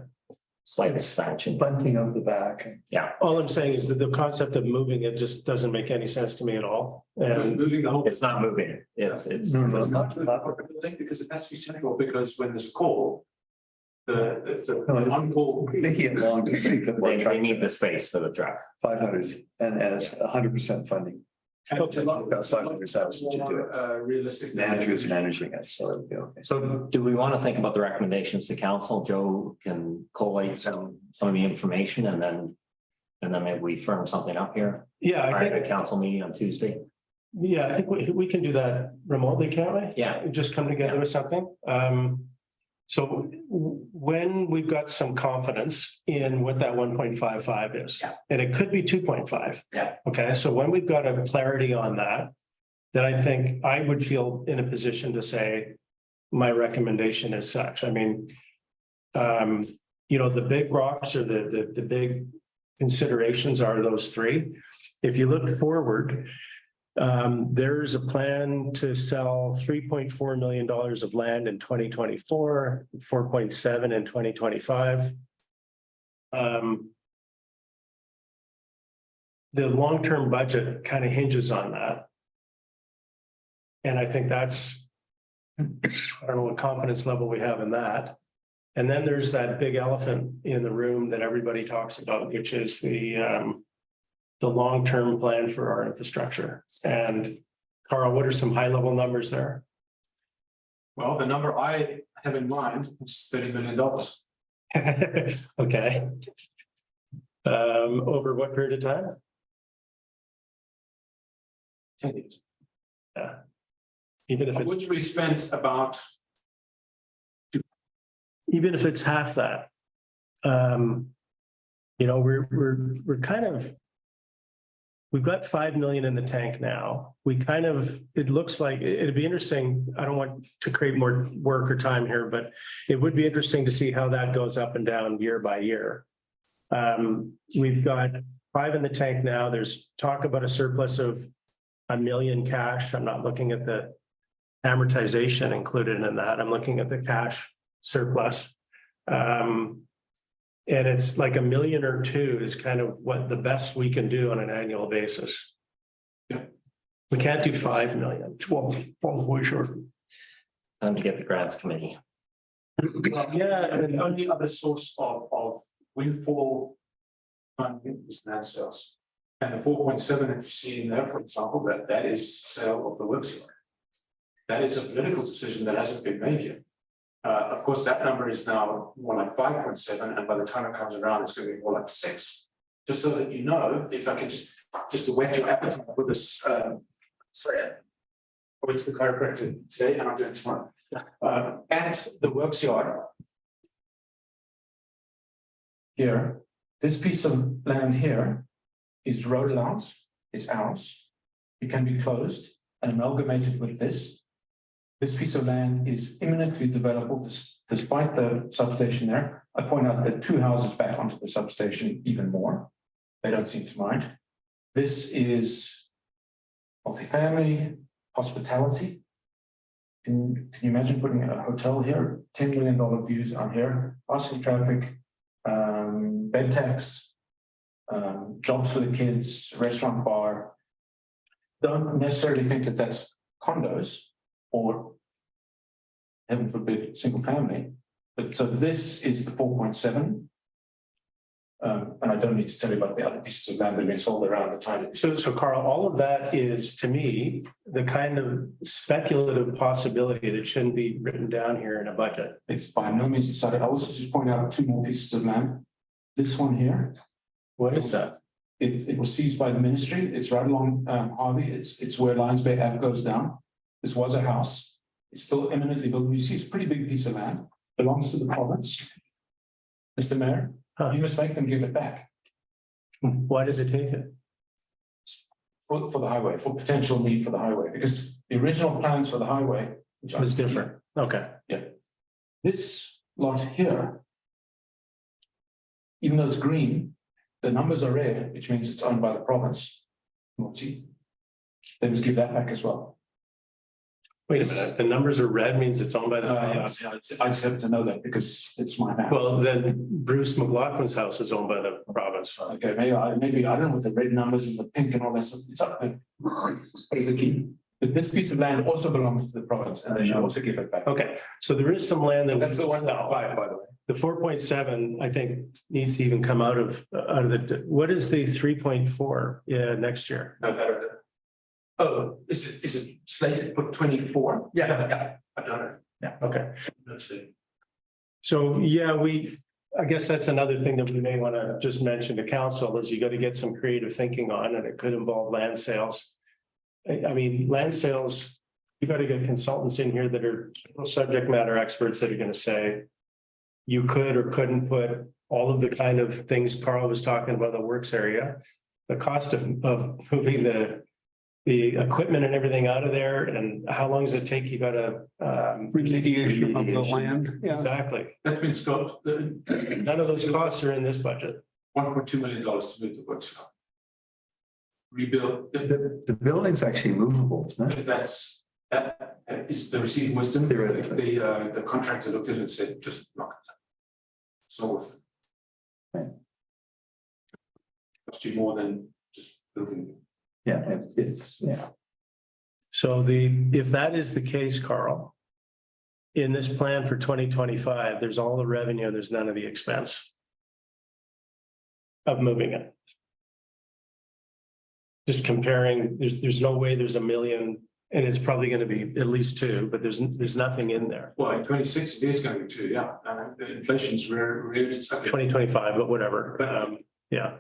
Slight expansion. Bunting out the back. all I'm saying is that the concept of moving it just doesn't make any sense to me at all. And Moving the whole. It's not moving, it's No, It's not. because it has to be central, because when there's a call. The No, it's- on-call. Making it long, they need the space for the truck. 500 and it's 100% funding. And it's a lot- That's 500,000 to do it. Realistic. Manager is managing it, so it'll be okay. So do we want to think about the recommendations to council? Joe can collate some of the information and then maybe we firm something up here. yeah, I Prior to think, council meeting on Tuesday. we can do that remotely, can't we? Yeah. Just come together with something. So when we've got some confidence in what that 1.55 is. Yeah. And it could be 2.5. Yeah. Okay, so when we've got a clarity on that, then I think I would feel in a position to say, my recommendation is such. I mean, the big rocks or the big considerations are those three. If you look forward, there's a plan to sell $3.4 million of land in 2024, 4.7 in 2025. The long-term budget kind of hinges on that. And I think that's, I don't know what confidence level we have in that. And then there's that big elephant in the room that everybody talks about, which is the long-term plan for our infrastructure. And Carl, what are some high-level numbers there? Well, the number I have in mind is $30 million. Okay, Over what period of time? 10 years. Yeah. Even if Of it's, which we spent about, even if it's half that. You know, we're kind of. We've got 5 million in the tank now. We kind of, it looks like, it'd be interesting. I don't want to create more work or time here, but it would be interesting to see how that goes up and down year by year. We've got 5 in the tank now. There's talk about a surplus of 1 million cash. I'm not looking at the amortization included in that. I'm looking at the cash surplus. And it's like 1 million or 2 is kind of what the best we can do on an annual basis. Yeah. We can't do 5 million. 12 falls way short. Time to get the grants committee. yeah, and the only other source of windfall funding is land sales. And the 4.7 that you see in there, for example, that is sale of the works yard. That is a political decision that hasn't been made yet. Of course, that number is now more like 5.7, and by the time it comes around, it's going to be more like 6. Just so that you know, if I could just to whet your appetite with this, sorry, I went to the chiropractor today and I'm doing it tomorrow. At the works yard here, this piece of land here is road allowance, it's ours. It can be closed and amalgamated with this. This piece of land is imminently developable despite the substation there. I point out that 2 houses back onto the substation, even more. They don't seem to mind. This is multifamily, hospitality. Can you imagine putting a hotel here? $10 million views on here, passing traffic, bed tax, jobs for the kids, restaurant, bar. Don't necessarily think that that's condos or, heaven forbid, single family. But so this is the 4.7. And I don't need to tell you about the other pieces of land that have been sold around the time. So Carl, all of that is, to me, the kind of speculative possibility that shouldn't be written down here in a budget. It's by no means decided. I'll also just point out 2 more pieces of land. This one here. What is that? It was seized by the ministry. It's right along Harvey. It's where Lions Bay Ave goes down. This was a house. It's still eminently built. You see, it's a pretty big piece of land. Belongs to the province. Mr. Mayor, you must make them give it back. Why does it take it? For the highway, for potential need for the highway, because the original plans for the highway, which Was different. Okay. This lot here, even though it's green, the numbers are red, which means it's owned by the province. They must give that back as well. Wait a minute. The numbers are red means it's owned by the province. I just have to know that because it's my map. Well, then Bruce McLaughlin's house is owned by the province. Okay, maybe I don't know what the red numbers and the pink and all that stuff. It's up there. It's the key. But this piece of land also belongs to the province, and they should also give it back. Okay, so there is some land that. That's the 1.5, by the way. The 4.7, I think, needs to even come out of the, what is the 3.4 next year? No, oh, is it slated to put 24? Yeah, I don't know. Yeah, okay. That's it. So, yeah, I guess that's another thing that we may want to just mention to council is you got to get some creative thinking on, and it could involve land sales. I mean, land sales, you got to get consultants in here that are subject matter experts that are going to say you could or couldn't put all of the kind of things Carl was talking about, the works area, the cost of moving the equipment and everything out of there, and how long does it take? You got to Remediation of the land. Yeah. Exactly. That's been scoped. None of those costs are in this budget. $1.2 million to move the works. Rebuild. The building's actually movable, isn't it? That is the received wisdom. Theoretically. The contractor looked at it and said, just knock it down. So with it. Right. Cost you more than just building. Yeah, it's yeah. So if that is the case, Carl, in this plan for 2025, there's all the revenue, there's none of the expense of moving it. Just comparing, there's no way there's 1 million, and it's probably going to be at least 2, but there's nothing in there. Well, in 26, it is going to be 2, yeah. The inflation's really 2025, but whatever. Yeah.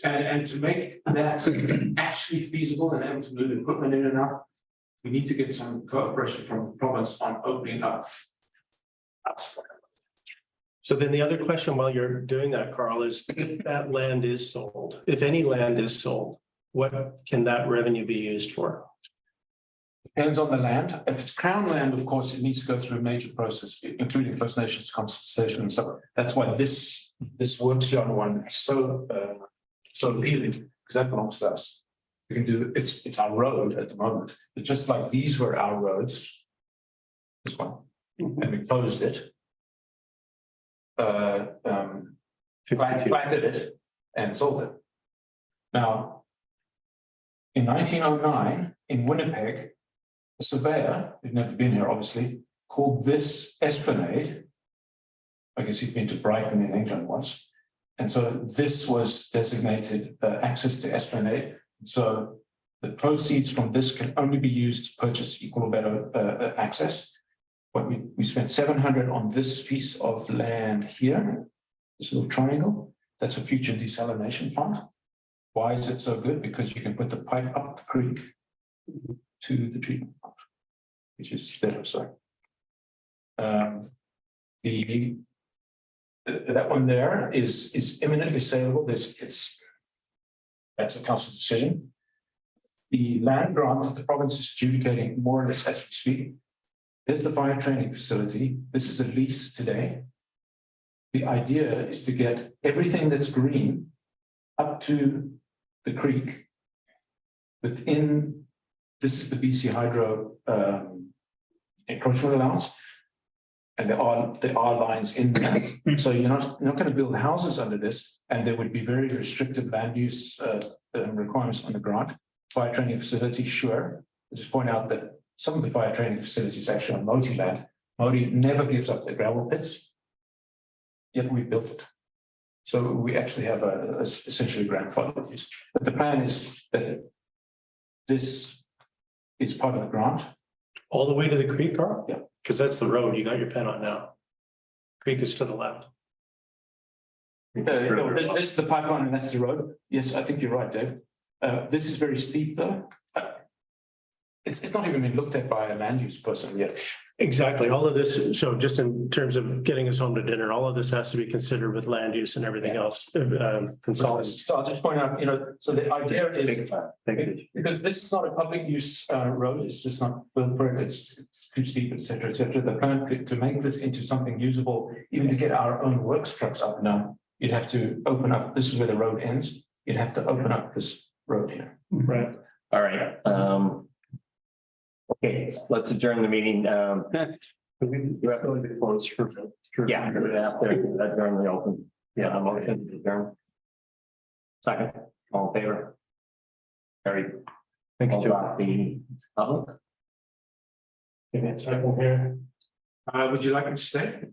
And to make that actually feasible and able to move equipment in and out, we need to get some cooperation from the province on opening up. So then the other question while you're doing that, Carl, is if that land is sold, if any land is sold, what can that revenue be used for? Depends on the land. If it's crown land, of course, it needs to go through a major process, including First Nations consultation and stuff. That's why this works here on one so appealing, because that belongs to us. We can do it's our road at the moment. But just like these were our roads, this one, and we closed it. Planted it and sold it. Now, in 1909, in Winnipeg, a surveyor, who'd never been here, obviously, called this Esplanade. I guess he'd been to Brighton in England once. And so this was designated access to Esplanade. So the proceeds from this can only be used to purchase equal or better access. But we spent 700 on this piece of land here, this little triangle. That's a future desalination plant. Why is it so good? Because you can put the pipe up the creek to the treatment plant, which is there. So that one there is imminently saleable. That's a council decision. The land grant that the province is adjudicating more or less as we speak. There's the fire training facility. This is a lease today. The idea is to get everything that's green up to the creek within, this is the BC Hydro encroachment allowance. And there are lines in there. So you're not going to build houses under this, and there would be very restrictive land use requirements on the grant. Fire training facility, sure. I'll just point out that some of the fire training facilities actually on Moti land. Moti never gives up their gravel pits, yet we built it. So we actually have a essentially grandfather use. But the plan is that this is part of the grant. All the way to the creek, Carl? Yeah. Because that's the road you got your pen on now. Creek is to the left. This is the pipeline and that's the road. Yes, I think you're right, Dave. This is very steep though. It's not even been looked at by a land use person yet. Exactly. All of this, so just in terms of getting us home to dinner, all of this has to be considered with land use and everything else. Consultants. So I'll just point out, so the idea is because this is not a public use road, it's just not built for it, it's too steep, et cetera, et cetera. The plan to make this into something usable, even to get our own works trucks up now, you'd have to open up, this is where the road ends, you'd have to open up this road here. Right. All right. Okay, let's adjourn the meeting. Yeah, we have to adjourn the open. Yeah, a motion to adjourn. Second, all in favor? Carried. Thank you. The public. Give me a second here. Would you like me to stay?